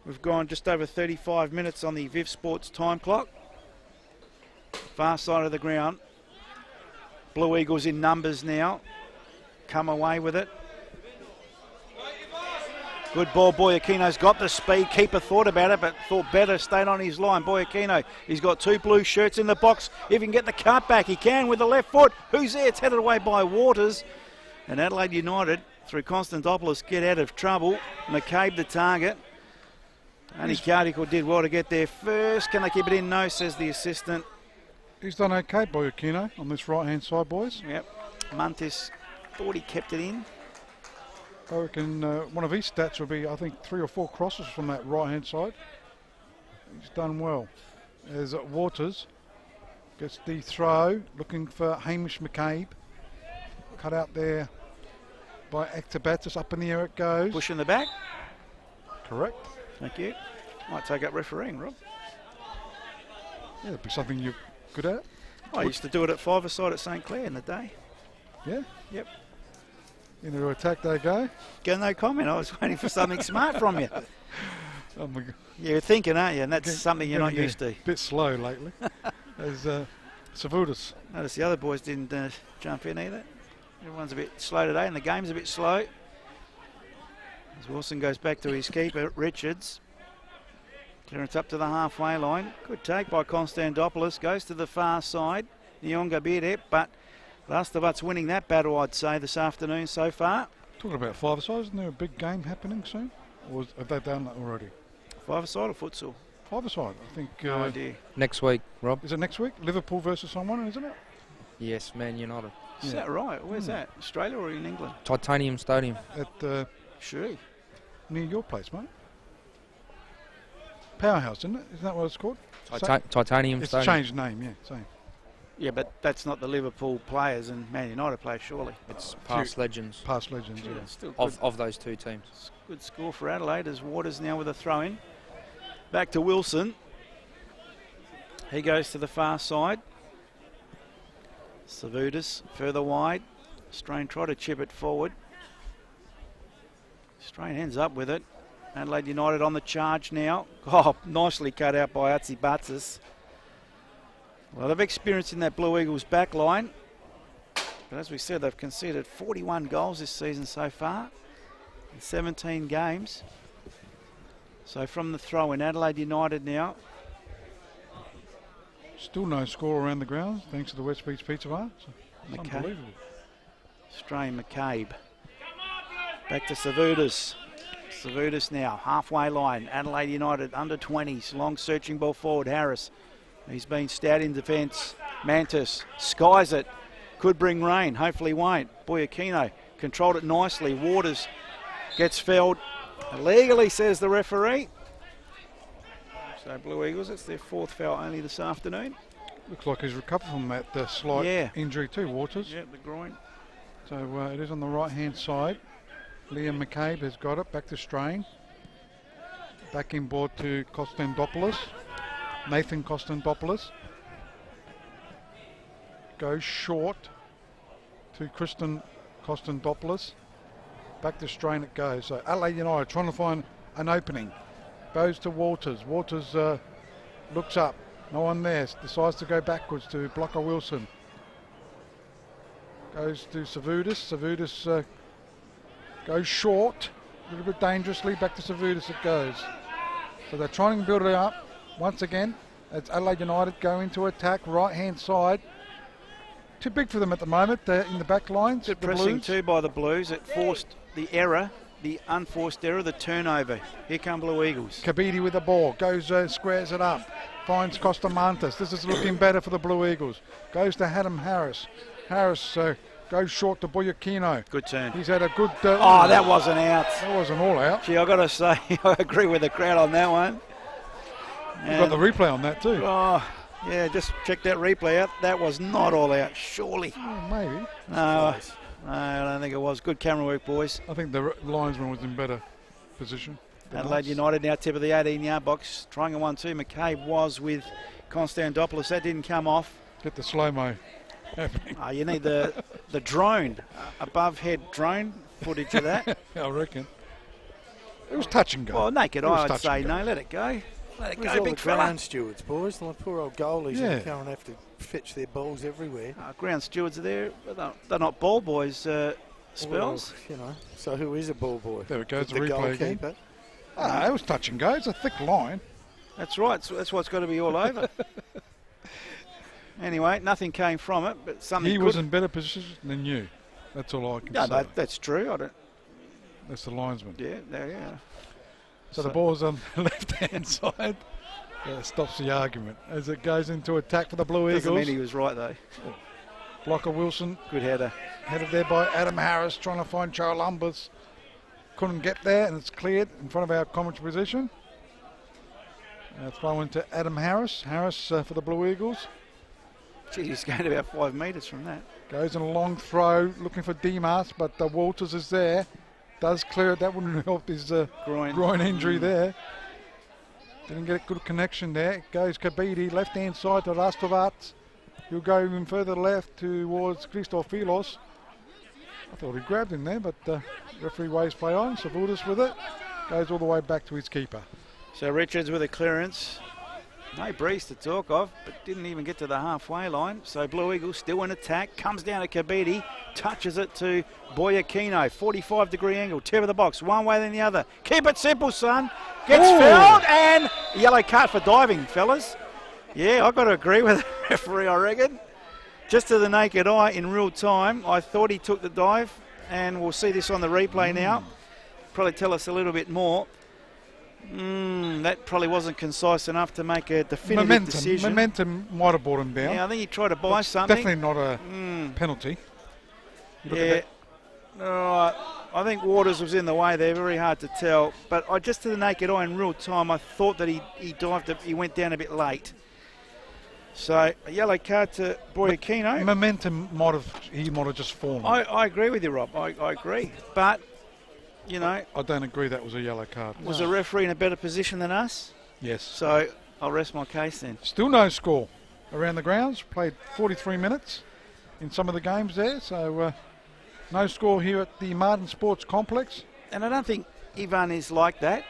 We've gone just over 35 minutes on the Viv Sports time clock. Far side of the ground. Blue Eagles in numbers now. Come away with it. Good ball. Boyakino's got the speed. Keeper thought about it, but thought better. Stayed on his line. Boyakino, he's got two blue shirts in the box. If he can get the cart back, he can with the left foot. Who's there? It's headed away by Waters. And Adelaide United, through Konstantopoulos, get out of trouble. McCabe the target. Only Cardical did well to get there first. Can they keep it in? No, says the assistant. He's done okay, Boyakino, on this right-hand side, boys. Yep. Muntis thought he kept it in. I reckon one of his stats will be, I think, 3 or 4 crosses from that right-hand side. He's done well. As Waters gets the throw, looking for Hamish McCabe. Cut out there by Actabatis. Up in the air it goes. Push in the back. Correct. Thank you. Might take up refereeing, Rob. Yeah, that'd be something you're good at. I used to do it at five-a-side at St Clair in the day. Yeah. Yep. Into attack they go. Go, no comment. I was waiting for something smart from you. Oh my God. You're thinking, aren't you? And that's something you're not Getting used to. a bit slow lately. As Savudis. Notice the other boys didn't jump in either. Everyone's a bit slow today, and the game's a bit slow. As Wilson goes back to his keeper, Richards. Clearance up to the halfway line. Good take by Konstantopoulos. Goes to the far side. Nyonga Bidep, but Rastovat's winning that battle, I'd say, this afternoon so far. Talking about five-a-side, isn't there a big game happening soon? Or have they done that already? Five-a-side or futsal? Five-a-side, I think. No idea. Next week, Rob. Is it next week? Liverpool versus someone, isn't it? Yes, Man United. Is that right? Where's that? Australia or in England? Titanium Stadium. At Sure. near your place, mate. Powerhouse, isn't it? Isn't that what it's called? Titanium It's Stadium. changed name, yeah, same. Yeah, but that's not the Liverpool players and Man United players, surely. It's past legends Past legends, yeah. Yeah, still good. of those two teams. Good score for Adelaide as Waters now with a throw-in. Back to Wilson. He goes to the far side. Savudis further wide. Strain try to chip it forward. Strain ends up with it. Adelaide United on the charge now. Oh, nicely cut out by Atsibatsis. A lot of experience in that Blue Eagles back line. But as we said, they've conceded 41 goals this season so far in 17 games. So from the throw in, Adelaide United now. Still no score around the grounds, thanks to the West Beach Pizza Bar. It's McCabe. unbelievable. Strain McCabe. Back to Savudis. Savudis now, halfway line. Adelaide United under 20s. Long searching ball forward. Harris. He's been stout in defence. Mantis skies it. Could bring rain. Hopefully won't. Boyakino controlled it nicely. Waters gets fouled illegally, says the referee. So Blue Eagles, it's their 4th foul only this afternoon. Looks like he's recovered from that slight injury too, Waters. Yeah, the groin. So it is on the right-hand side. Liam McCabe has got it, back to Strain. Back inboard to Kostendopoulos. Nathan Kostendopoulos. Goes short to Kristen Kostendopoulos. Back to Strain it goes. So Adelaide United trying to find an opening. Goes to Waters. Waters looks up. No one there. Decides to go backwards to Blocker Wilson. Goes to Savudis. Savudis goes short. A little bit dangerously. Back to Savudis it goes. So they're trying to build it up. Once again, it's Adelaide United going to attack. Right-hand side. Too big for them at the moment. They're in the back lines. Good pressing too by the Blues. It forced the error, the unforced error, the turnover. Here come Blue Eagles. Kabidi with the ball. Goes, squares it up. Finds Costamantas. This is looking better for the Blue Eagles. Goes to Adam Harris. Harris goes short to Boyakino. Good turn. He's had a good... oh, that wasn't out. That wasn't all out. Gee, I've got to say, I agree with the crowd on that one. You've got the replay on that too. Oh, yeah, just check that replay out. That was not all out, surely. Oh, maybe. No, I don't think it was. Good camera work, boys. I think the linesman was in better position. Adelaide United now tip of the 18-yard box. Trying a 1-2. McCabe was with Konstantopoulos. That didn't come off. Get the slow-mo happening. You need the drone, above-head drone footage of that. I reckon. It was touch and go. Well, naked eye, I'd say no. Let it go. Let it Where's go, all big the fella. ground stewards, boys? The poor old goalies that go and have to fetch their balls everywhere. Ground stewards are there, but they're not ball boys, Spells. Well, so who is a ball boy? There it goes, the replay goalkeeper. again. It was touch and go. It's a thick line. That's right. So that's what's got to be all over. Anyway, nothing came from it, but something. He good. was in better position than you. That's all I can say. No, that's true. I don't. That's the linesman. Yeah, yeah. So the ball's on the left-hand side. That stops the argument as it goes into attack for the Blue Eagles. Doesn't mean he was right though. Blocker Wilson. Good header. Headed there by Adam Harris, trying to find Charlumbus. Couldn't get there, and it's cleared in front of our commentary position. Throw into Adam Harris. Harris for the Blue Eagles. Gee, he's going about 5 metres from that. Goes in a long throw, looking for Dimas, but Walters is there. Does clear it. That wouldn't help his groin injury there. Didn't get a good connection there. It goes Kabidi, left-hand side to Rastovats. He'll go even further left towards Christofilos. I thought he grabbed him there, but referee waves play on. Savudis with it. Goes all the way back to his keeper. So Richards with a clearance. No breeze to talk of, but didn't even get to the halfway line. So Blue Eagles still in attack. Comes down to Kabidi. Touches it to Boyakino. 45-degree angle. Tip of the box. One way then the other. Keep it simple, son. Gets fouled and yellow card for diving, fellas. Yeah, I've got to agree with the referee, I reckon. Just to the naked eye in real time, I thought he took the dive, and we'll see this on the replay now. Probably tell us a little bit more. That probably wasn't concise enough to make a definitive decision. Momentum might have brought him down. Yeah, I think he tried to buy something. Definitely not a penalty. Yeah. I think Waters was in the way there, very hard to tell. But just to the naked eye in real time, I thought that he dived, he went down a bit late. So a yellow card to Boyakino. Momentum he might have just fallen. I agree with you, Rob. I agree. But, you know. I don't agree that was a yellow card. Was the referee in a better position than us? Yes. So I'll rest my case then. Still no score around the grounds. Played 43 minutes in some of the games there. So no score here at the Martin Sports Complex. And I don't think Ivan is like that,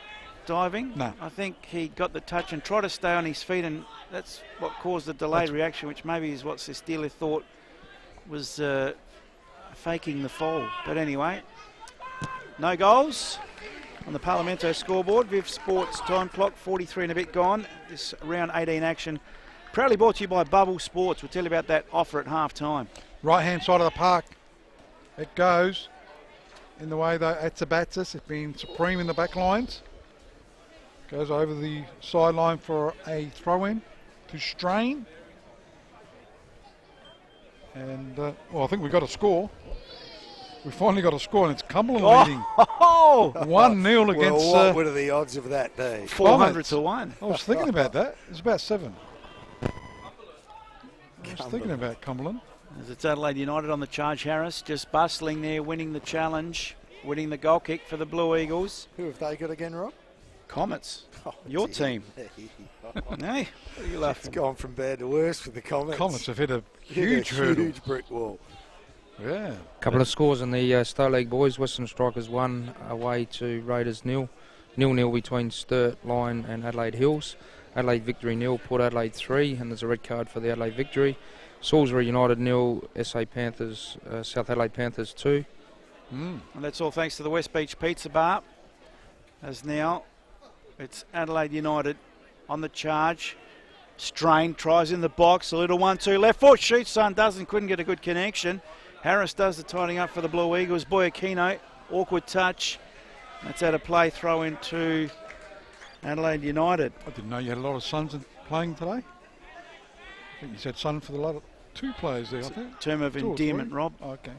diving. No. I think he got the touch and tried to stay on his feet, and that's what caused the delayed reaction, which maybe is what Sestila thought was faking the fall. But anyway, no goals on the Parlamento scoreboard. Viv Sports time clock, 43 and a bit gone. This round 18 action proudly brought to you by Bubble Sports. We'll tell you about that offer at half time. Right-hand side of the park. It goes in the way though Atsabatsis has been supreme in the back lines. Goes over the sideline for a throw-in to Strain. And, I think we've got a score. We finally got a score, and it's Cumberland leading Oh, 1-0 against. Well, what are the odds of that be? 400 to 1. I was thinking about that. It's about 7. I was thinking about Cumberland. As it's Adelaide United on the charge, Harris just bustling there, winning the challenge, winning the goal kick for the Blue Eagles. Who have they got again, Rob? Comets, Oh, your dear. team. Hey, what are you laughing? It's gone from bad to worse with the Comets. Comets have hit a Hit huge a hurdle. huge brick wall. Yeah. Couple of scores in the Star League boys. Western Strikers 1 away to Raiders 0. 0-0 between Sturt, Lyne and Adelaide Hills. Adelaide Victory 0, Port Adelaide 3, and there's a red card for the Adelaide Victory. Salisbury United 0, SA Panthers, South Adelaide Panthers 2. And that's all thanks to the West Beach Pizza Bar. As now it's Adelaide United on the charge. Strain tries in the box, a little 1-2 left foot, shoots, son doesn't, couldn't get a good connection. Harris does the tidying up for the Blue Eagles. Boyakino, awkward touch. That's out of play, throw into Adelaide United. I didn't know you had a lot of sons playing today. I think you said son for the lot of 2 players there, I think. Term of 2 or endearment, 3. Rob. Okay.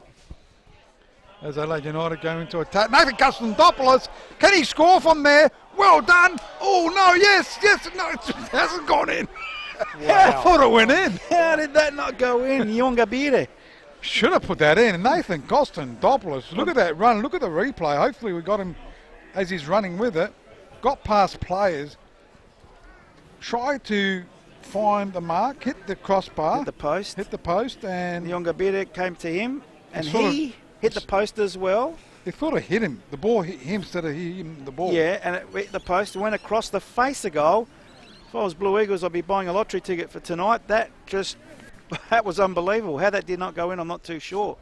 As Adelaide United go into attack. Nathan Custandopoulos, can he score from there? Well done. Oh, no, yes, no, it hasn't gone in. I thought it went in. How did that not go in? Yongabire. Should have put that in. Nathan Costandopoulos, look at that run. Look at the replay. Hopefully we got him as he's running with it. Got past players. Tried to find the mark. Hit the crossbar. Hit the post. Hit the post. And Yongabire came to him. And sort he hit the post as well. he thought it hit him. The ball hit him instead of him, the ball. Yeah, and it hit the post and went across the face of goal. If I was Blue Eagles, I'd be buying a lottery ticket for tonight. That was unbelievable. How that did not go in, I'm not too sure.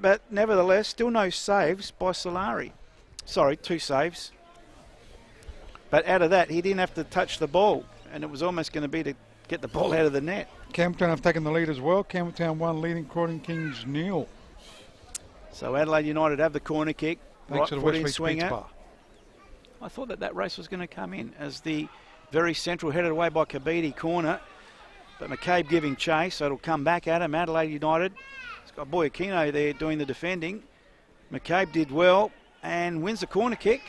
But nevertheless, still no saves by Solari. Sorry, 2 saves. But out of that, he didn't have to touch the ball, and it was almost going to be to get the ball out of the net. Campbelltown have taken the lead as well. Campbelltown 1 leading Croydon Kings 0. So Adelaide United have the corner kick. Thanks to the foot West in Beach swinger. Pizza Bar. I thought that race was going to come in as the very central headed away by Kabidi corner. But McCabe giving chase, so it'll come back at him. Adelaide United. It's got Boyakino there doing the defending. McCabe did well and wins the corner kick.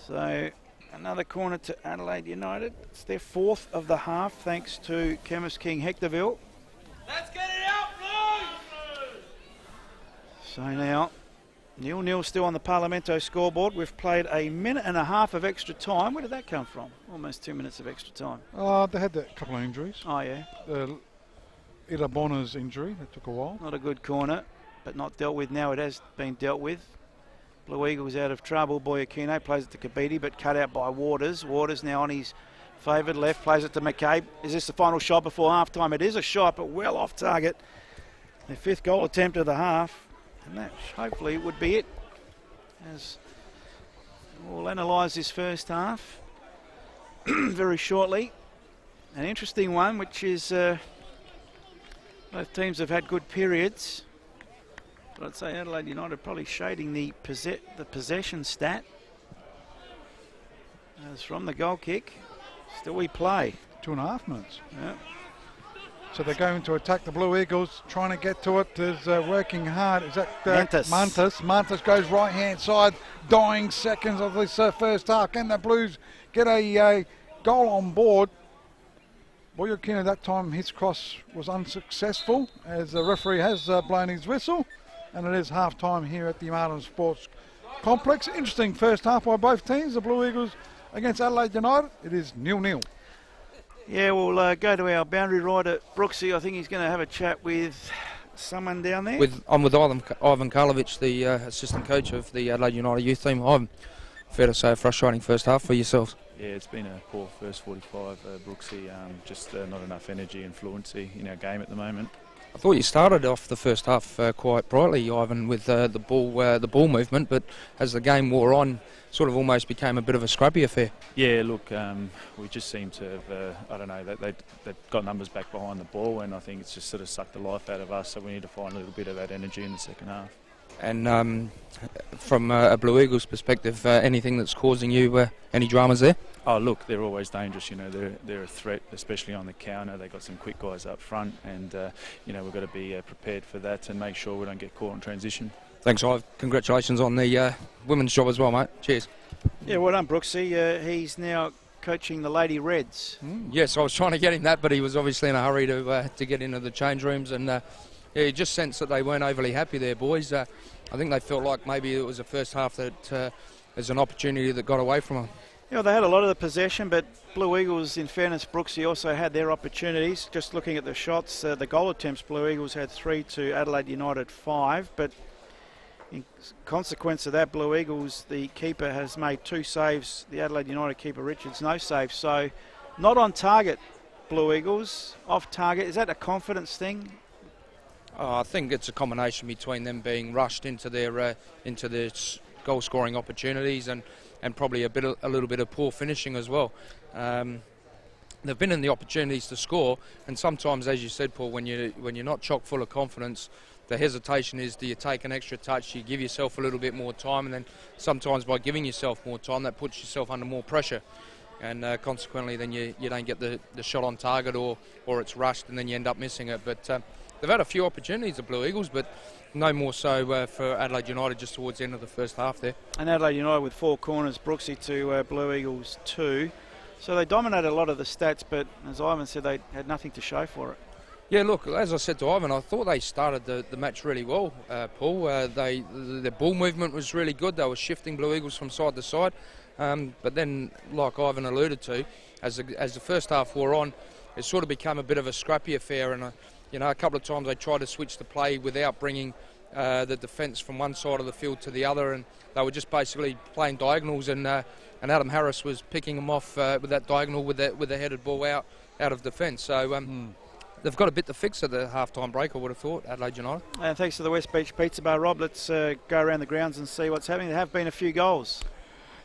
So another corner to Adelaide United. It's their 4th of the half thanks to Chemist King Hectorville. Let's get it out, Blues! So now 0-0 still on the Parlamento scoreboard. We've played a minute and a half of extra time. Where did that come from? Almost 2 minutes of extra time. They had a couple of injuries. Oh, yeah. Irabona's injury, that took a while. Not a good corner, but not dealt with now. It has been dealt with. Blue Eagles out of trouble. Boyakino plays it to Kabidi, but cut out by Waters. Waters now on his favoured left, plays it to McCabe. Is this the final shot before half-time? It is a shot, but well off target. Their 5th goal attempt of the half. And that hopefully would be it. As we'll analyse this first half very shortly. An interesting one, which is both teams have had good periods. But I'd say Adelaide United probably shading the possession stat. As from the goal kick, still we play. 2.5 minutes. Yeah. So they're going to attack the Blue Eagles, trying to get to it. Is working hard. Is that Mantas? Mantas goes right-hand side, dying seconds of this first half. Can the Blues get a goal on board? Boyakino that time, his cross was unsuccessful, as the referee has blown his whistle. And it is half-time here at the Martin Sports Complex. Interesting first half by both teams. The Blue Eagles against Adelaide United. It is 0-0. Yeah, we'll go to our boundary rider, Brooksy. I think he's going to have a chat with someone down there. I'm with Ivan Karlovic, the assistant coach of the Adelaide United youth team. Ivan, fair to say a frustrating first half for yourselves. Yeah, it's been a poor first 45, Brooksy. Just not enough energy and fluency in our game at the moment. I thought you started off the first half quite brightly, Ivan, with the ball movement, but as the game wore on, sort of almost became a bit of a scrubby affair. Yeah, look, we just seem to have, I don't know, they've got numbers back behind the ball, and I think it's just sort of sucked the life out of us, so we need to find a little bit of that energy in the second half. And from a Blue Eagles perspective, anything that's causing you any dramas there? Oh, look, they're always dangerous. You know, they're a threat, especially on the counter. They've got some quick guys up front, and you know, we've got to be prepared for that and make sure we don't get caught in transition. Thanks, Ive. Congratulations on the women's job as well, mate. Cheers. Yeah, well done, Brooksy. He's now coaching the Lady Reds. Yes, I was trying to get him that, but he was obviously in a hurry to get into the change rooms, and yeah, you just sensed that they weren't overly happy there, boys. I think they felt like maybe it was the first half that there's an opportunity that got away from them. Yeah, they had a lot of the possession, but Blue Eagles, in fairness, Brooksy also had their opportunities. Just looking at the shots, the goal attempts, Blue Eagles had 3 to Adelaide United 5, but in consequence of that, Blue Eagles, the keeper has made 2 saves. The Adelaide United keeper, Richards, no saves. So not on target, Blue Eagles, off target. Is that a confidence thing? Oh, I think it's a combination between them being rushed into their goal scoring opportunities and probably a little bit of poor finishing as well. They've been in the opportunities to score, and sometimes, as you said, Paul, when you're not chock full of confidence, the hesitation is, do you take an extra touch, you give yourself a little bit more time, and then sometimes by giving yourself more time, that puts yourself under more pressure, and consequently then you don't get the shot on target, or it's rushed and then you end up missing it. But they've had a few opportunities, the Blue Eagles, but no more so for Adelaide United just towards the end of the first half there. And Adelaide United with 4 corners, Brooksy to Blue Eagles 2. So they dominated a lot of the stats, but as Ivan said, they had nothing to show for it. Yeah, look, as I said to Ivan, I thought they started the match really well, Paul. The ball movement was really good. They were shifting Blue Eagles from side to side. But then, like Ivan alluded to, as the first half wore on, it sort of became a bit of a scrappy affair. And, a couple of times they tried to switch the play without bringing the defence from one side of the field to the other. And they were just basically playing diagonals. And Adam Harris was picking them off with that diagonal with the headed ball out of defence. So they've got a bit to fix at the half-time break, I would have thought, Adelaide United. And thanks to the West Beach Pizza Bar, Rob, let's go around the grounds and see what's happening. There have been a few goals.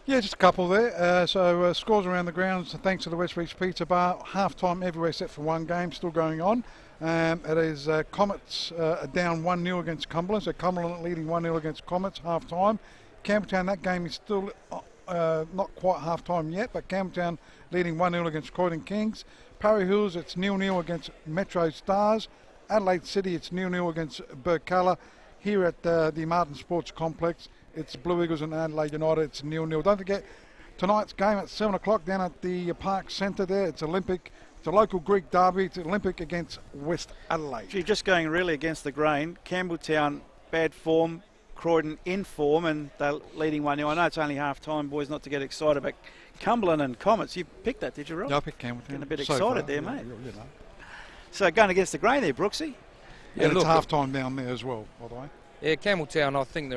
Yeah, just a couple there. So scores around the grounds, thanks to the West Beach Pizza Bar. Half-time everywhere except for one game, still going on. It is Comets down 1-0 against Cumberland. So Cumberland leading 1-0 against Comets, half-time. Campbelltown, that game is still not quite half-time yet, but Campbelltown leading 1-0 against Croydon Kings. Parry Hills, it's 0-0 against Metro Stars. Adelaide City, it's 0-0 against Burkalla. Here at the Martin Sports Complex, it's Blue Eagles and Adelaide United, it's 0-0. Don't forget, tonight's game at 7 o'clock down at the Park Centre there. It's Olympic. It's a local Greek derby. It's Olympic against West Adelaide. Gee, just going really against the grain. Campbelltown, bad form. Croydon in form, and they're leading 1-0. I know it's only half-time, boys, not to get excited, but Cumberland and Comets, you picked that, did you, Rob? Yeah, I picked Campbelltown. Getting a bit So excited far, there, yeah, mate. you know. So going against the grain there, Brooksy. Yeah, and it's half-time down there as well, by the way. Yeah, Campbelltown, I think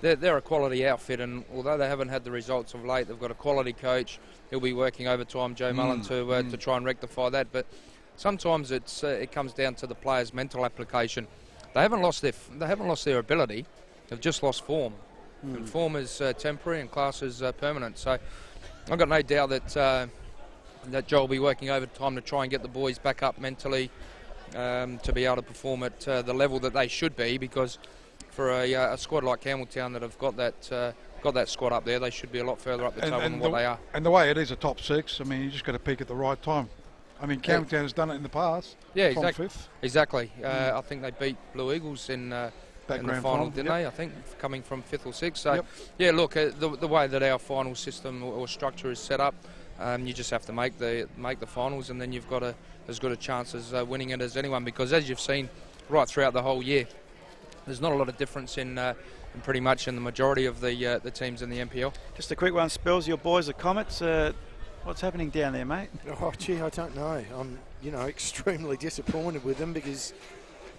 they're a quality outfit, and although they haven't had the results of late, they've got a quality coach. He'll be working overtime, Joe Mullen, to try and rectify that. But sometimes it comes down to the players' mental application. They haven't lost their ability. They've just lost form. And form is temporary and class is permanent. So I've got no doubt that Joe will be working overtime to try and get the boys back up mentally to be able to perform at the level that they should be, because for a squad like Campbelltown that have got that squad up there, they should be a lot further up the table than what they are. And the way it is a top 6, I mean, you just got to peak at the right time. I mean, Campbelltown has done it in the past. Yeah, from 5th. Exactly. I think they beat Blue Eagles in the final, didn't they? I think, coming from 5th or 6th. So, yeah, look, the way that our final system or structure is set up, you just have to make the finals, and then you've got as good a chance as winning it as anyone. Because as you've seen right throughout the whole year, there's not a lot of difference in pretty much in the majority of the teams in the NPL. Just a quick one, Spells. Your boys are Comets. What's happening down there, mate? Oh, gee, I don't know. I'm, extremely disappointed with them because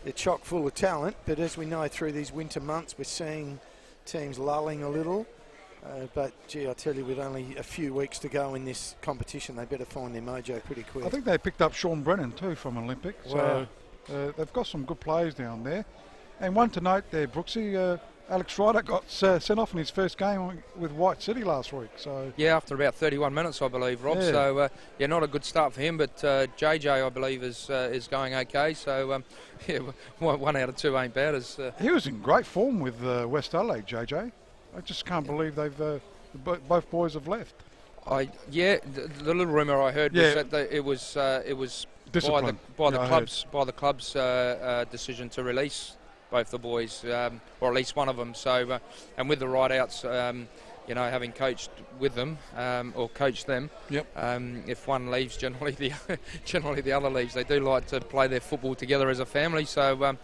they're chock full of talent. But as we know, through these winter months, we're seeing teams lulling a little. But, gee, I tell you, with only a few weeks to go in this competition, they better find their mojo pretty quick. I think they picked up Sean Brennan, too, from Olympic. Wow. So they've got some good players down there. And one to note there, Brooksy, Alex Ryder got sent off in his first game with White City last week. So yeah, after about 31 minutes, I believe, Rob. Yeah. So, not a good start for him, but JJ, I believe, is going okay. So, 1 out of 2 ain't bad. He was in great form with West Adelaide, JJ. I just can't believe they've both boys have left. The little rumour I heard was that it was Discipline. by the club's decision to release both the boys, or at least one of them. So, and with the ride-outs, having coached with them or coached them, if one leaves, generally the other leaves. They do like to play their football together as a family. So,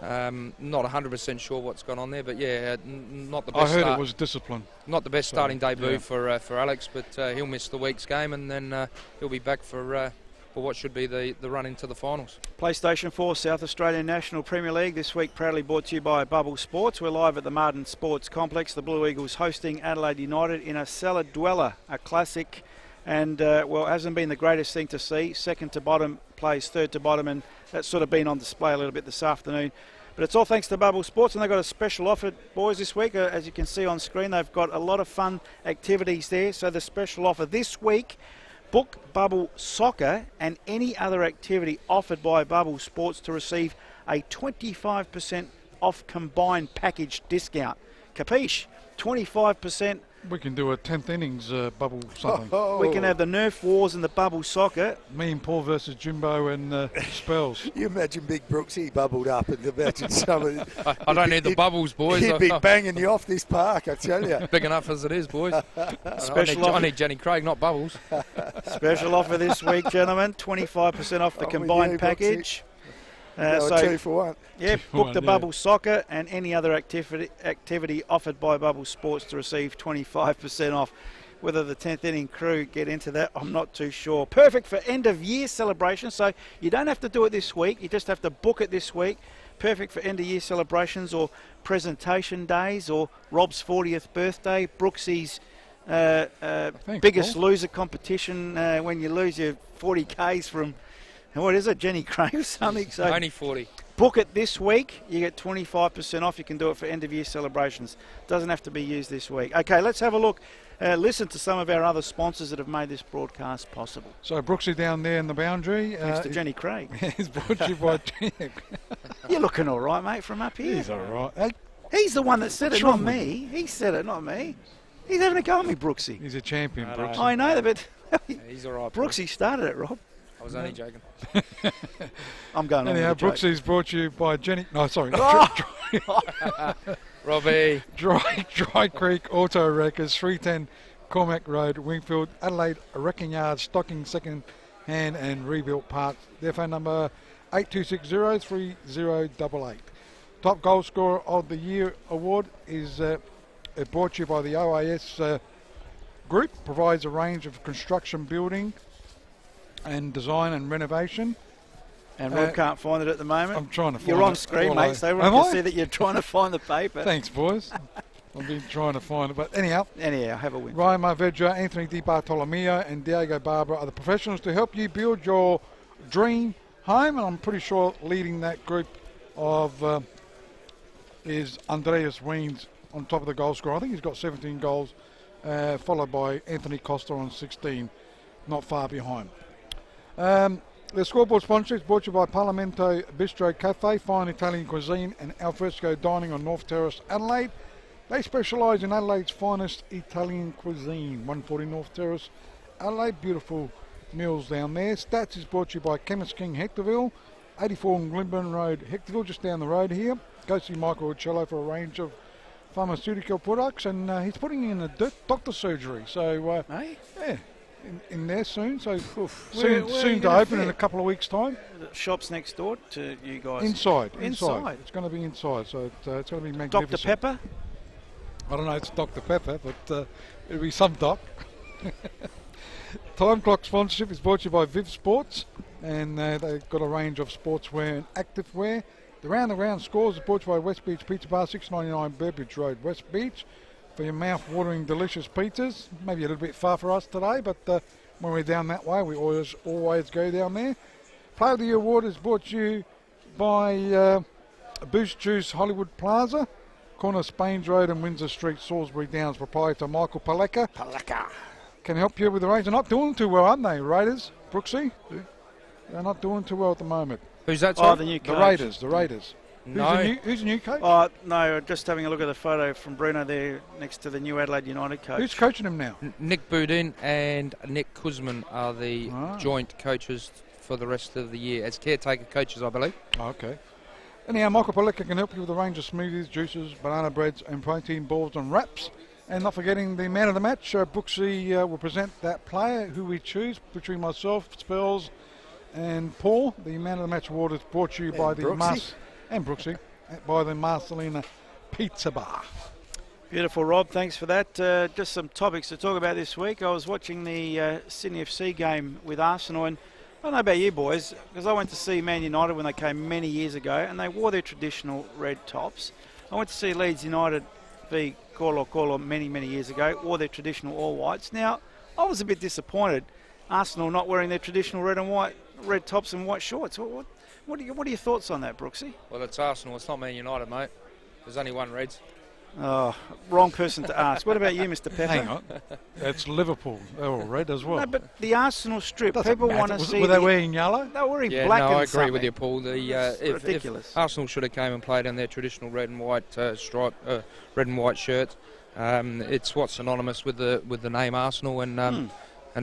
not 100% sure what's gone on there, but not the best. I heard it was discipline. Not the best starting debut for Alex, but he'll miss the week's game, and then he'll be back for what should be the run into the finals. PlayStation 4 South Australian National Premier League this week proudly brought to you by Bubble Sports. We're live at the Martin Sports Complex. The Blue Eagles hosting Adelaide United in a cellar dweller, a classic, and it hasn't been the greatest thing to see. Second to bottom plays third to bottom, and that's sort of been on display a little bit this afternoon. But it's all thanks to Bubble Sports, and they've got a special offer, boys, this week. As you can see on screen, they've got a lot of fun activities there. So the special offer this week, book Bubble Soccer and any other activity offered by Bubble Sports to receive a 25% off combined package discount. Capiche? 25%. We can do a 10th innings bubble something. We can have the Nerf Wars and the Bubble Soccer. Me and Paul versus Jimbo and Spells. You imagine Big Brooks, he bubbled up, and imagine some of the... I don't need the bubbles, boys. He'd be banging you off this park, I tell you. Big enough as it is, boys. I need Jenny Craig, not bubbles. Special offer this week, gentlemen. 25% off the combined package. So 2 for 1. Yeah, book the Bubble Soccer and any other activity offered by Bubble Sports to receive 25% off. Whether the 10th inning crew get into that, I'm not too sure. Perfect for end of year celebrations, so you don't have to do it this week, you just have to book it this week. Perfect for end of year celebrations or presentation days or Rob's 40th birthday, Brooksy's biggest loser competition when you lose your 40Ks from, what is it, Jenny Craig or something? So only 40. Book it this week. You get 25% off. You can do it for end-of-year celebrations. Doesn't have to be used this week. Okay, let's have a look. Listen to some of our other sponsors that have made this broadcast possible. So Brooksy down there in the boundary. Thanks to Jenny Craig. He's brought to you by You're looking all right, mate, from up here. He's all right. Hey, he's the one that said it, not me. He said it, not me. He's having a go at me, Brooksy. He's a champion, Brooksy. I know that, but he's all right. Brooksy started it, Rob. I was only joking. I'm going on. Anyhow, Brooksy's brought to you by Jenny. No, sorry. Robbie. Dry Creek Auto Wreckers, 310 Cormac Road, Wingfield, Adelaide Wrecking Yard, stocking second hand and rebuilt parts. Their phone number 8260-3088. Top goal scorer of the year award is brought to you by the OAS group. Provides a range of construction, building and design and renovation. And Rob can't find it at the moment. I'm trying to find it. You're on screen, mate, so everyone can see that you're trying to find the paper. Thanks, boys. I've been trying to find it, but anyhow, have a win. Ryan Marvedra, Anthony Di Bartolomeo and Diego Barber are the professionals to help you build your dream home, and I'm pretty sure leading that group of is Andreas Wiens on top of the goal scorer. I think he's got 17 goals, followed by Anthony Costa on 16, not far behind. The scoreboard sponsor is brought to you by Parlamento Bistro Cafe, fine Italian cuisine and alfresco dining on North Terrace, Adelaide. They specialise in Adelaide's finest Italian cuisine, 140 North Terrace, Adelaide. Beautiful meals down there. Stats is brought to you by Chemist King Hectorville, 84 Glimburn Road, Hectorville, just down the road here. Go see Michael Uccello for a range of pharmaceutical products, and he's putting in a doctor surgery. So, yeah. In there soon, so soon to open in a couple of weeks' time. The shop's next door to you guys. Inside. It's going to be inside, so it's going to be magnificent. Dr. Pepper? I don't know, it's Dr. Pepper, but it'll be some doc. Time Clock sponsorship is brought to you by Viv Sports, and they've got a range of sportswear and activewear. The Round the Round scores is brought to you by West Beach Pizza Bar, 699 Burbridge Road, West Beach. For your mouth-watering, delicious pizzas. Maybe a little bit far for us today, but when we're down that way, we always go down there. Player of the Year award is brought to you by Boost Juice Hollywood Plaza, corner Spains Road and Windsor Street, Salisbury Downs. Proprietor Michael Paleka. Can help you with the Raiders. They're not doing too well, aren't they, Raiders? Brooksy? They're not doing too well at the moment. Who's that? The new coach. The Raiders. No. Who's the new coach? Oh, no, just having a look at the photo from Bruno there next to the new Adelaide United coach. Who's coaching him now? Nick Boudin and Nick Kuzman are the Ah. joint coaches for the rest of the year as caretaker coaches, I believe. Oh, okay. Anyhow, Michael Palika can help you with a range of smoothies, juices, banana breads and protein balls and wraps. And not forgetting the man of the match, Brooksy will present that player who we choose between myself, Spells and Paul. The man of the match award is brought to you by the Brooksy by the Marcelina Pizza Bar. Beautiful, Rob. Thanks for that. Just some topics to talk about this week. I was watching the Sydney FC game with Arsenal, and I don't know about you boys, because I went to see Man United when they came many years ago, and they wore their traditional red tops. I went to see Leeds United v Colo many, many years ago, wore their traditional all whites. Now, I was a bit disappointed. Arsenal not wearing their traditional red tops and white shorts. What are your thoughts on that, Brooksy? Well, it's Arsenal. It's not Man United, mate. There's only one Reds. Oh, wrong person to ask. What about you, Mr. Pepper? Hang on. That's Liverpool. They're all red as well. No, but the Arsenal strip, Doesn't people matter. want to see... Were they wearing yellow? They were wearing Yeah, black no, and I agree something. with you, Paul. If ridiculous. Arsenal should have came and played in their traditional red and white red and white shirts. It's what's synonymous with the name Arsenal, and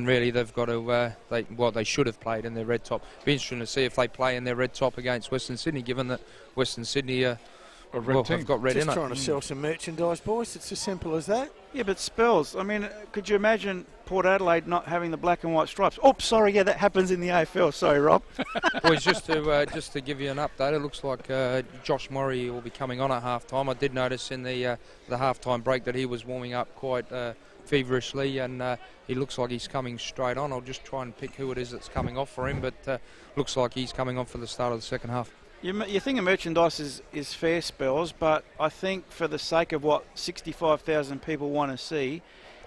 really they've got to. They should have played in their red top. Be interesting to see if they play in their red top against Western Sydney, given that Western Sydney have got red Just in it. trying to sell some merchandise, boys. It's as simple as that. Yeah, but Spells, I mean, could you imagine Port Adelaide not having the black and white stripes? Oh, sorry, yeah, that happens in the AFL. Sorry, Rob. Boys, just to give you an update, it looks like Josh Murray will be coming on at half-time. I did notice in the half-time break that he was warming up quite feverishly, and he looks like he's coming straight on. I'll just try and pick who it is that's coming off for him, but looks like he's coming on for the start of the second half. You think of merchandise is fair, Spells, but I think for the sake of what 65,000 people want to see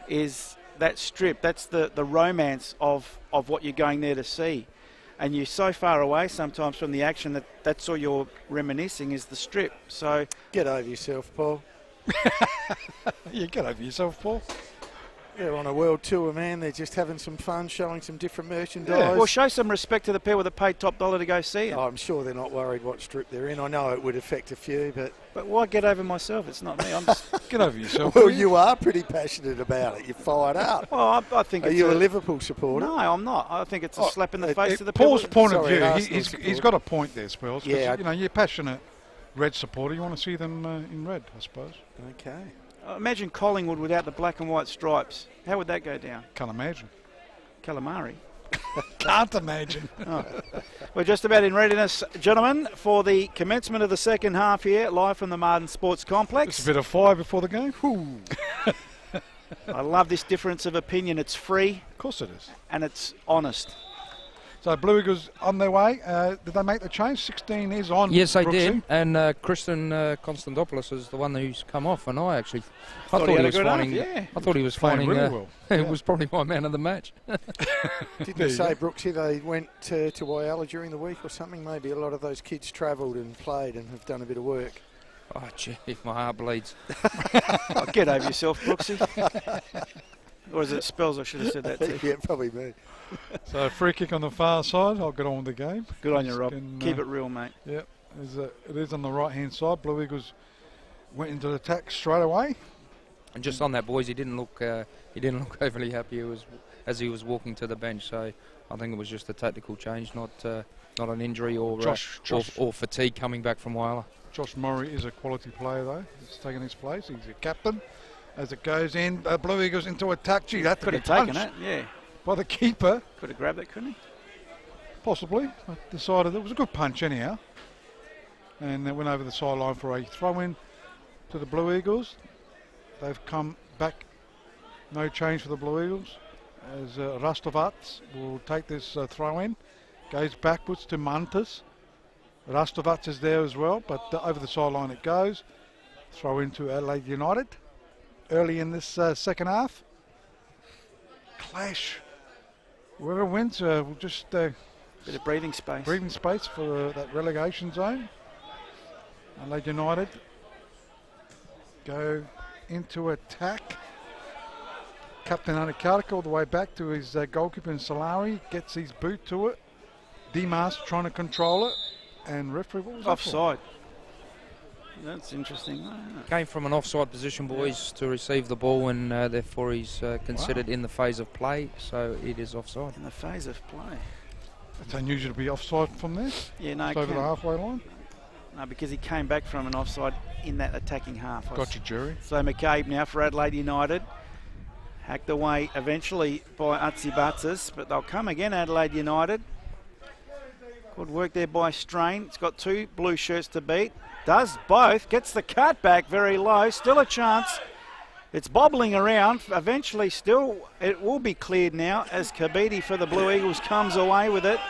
is that strip. That's the romance of what you're going there to see. And you're so far away sometimes from the action that's all you're reminiscing is the strip. So Get over yourself, Paul. You get over yourself, Paul. They're on a world tour, man. They're just having some fun, showing some different merchandise. yeah. Well, show some respect to the people that paid top dollar to go see it. Oh, I'm sure they're not worried what strip they're in. I know it would affect a few, but Why get over myself? It's not me. I'm just... Get over yourself. well, you are pretty passionate about it. You're fired up. Well, I think Are it's you a Liverpool supporter? No, I'm not. I think it's a slap in the face to the Paul's people. point of Sorry, view, Arsenal he's supporter. got a point there, Spells. 'Cause, Yeah. you know, you're a passionate red supporter. You want to see them in red, I suppose. Okay. Imagine Collingwood without the black and white stripes. How would that go down? Can't imagine. Calamari. Can't imagine. Oh. We're just about in readiness, gentlemen, for the commencement of the second half here, live from the Marden Sports It's Complex. a bit of fire before the game. Whew. I love this difference of opinion. It's free Of course it is. and it's honest. So Blue Eagles on their way. Did they make the change? 16 is on. Yes, they Brooksy. did, and Christian Konstantopoulos is the one who's come off, and I Thought he had a good half, yeah. I thought he was Playing finding. really well. It Yeah. was probably my man of the match. Didn't There you you say, go. Brooksy, they went to Whyalla during the week or something? Maybe a lot of those kids travelled and played and have done a bit of work. Oh, gee, my heart bleeds. Oh, get over yourself, Brooksy. Or is it Spells? I should have said that too. Yeah, probably me. So free kick on the far side. I'll get on with the game. Good on you, Just Rob. can, Keep it real, mate. Yep, it is on the right hand side. Blue Eagles went into the attack straight away. And just on that, boys, he didn't look overly happy as he was walking to the bench. So I think it was just a tactical change, not an injury or fatigue coming back from Whyalla. Josh Murray is a quality player though. He's taken his place. He's a captain. As it goes in, Blue Eagles into attack. Gee, that Could could have be taken punched it, yeah. by the keeper. Could have grabbed it, couldn't he? Possibly. I decided it was a good punch anyhow. And they went over the sideline for a throw-in to the Blue Eagles. They've come back. No change for the Blue Eagles. As Rastovats will take this throw-in. Goes backwards to Mantas. Rastovats is there as well, but over the sideline it goes. Throw into Adelaide United. Early in this second half. Clash. Whoever wins will just... Bit of breathing space. breathing space for that relegation zone. Adelaide United go into attack. Captain Anakarika all the way back to his goalkeeper in Solari, gets his boot to it. Dimas trying to control it, and referee, what was that for? Offside. That's interesting. Came from an offside position, boys, to receive the ball, and therefore he's considered in the phase of play, so it is offside. In the phase of play. It's unusual to be offside from there. Yeah, no, It's over the halfway line. No, because he came back from an offside in that attacking half. Got you, Jerry. So McCabe now for Adelaide United. Hacked away eventually by Atsibatsis, but they'll come again, Adelaide United. Good work there by Strain. It's got 2 blue shirts to beat. Does both. Gets the cut back very low. Still a chance. It's bobbling around. Eventually still it will be cleared now as Kabiti for the Blue Eagles comes away with it.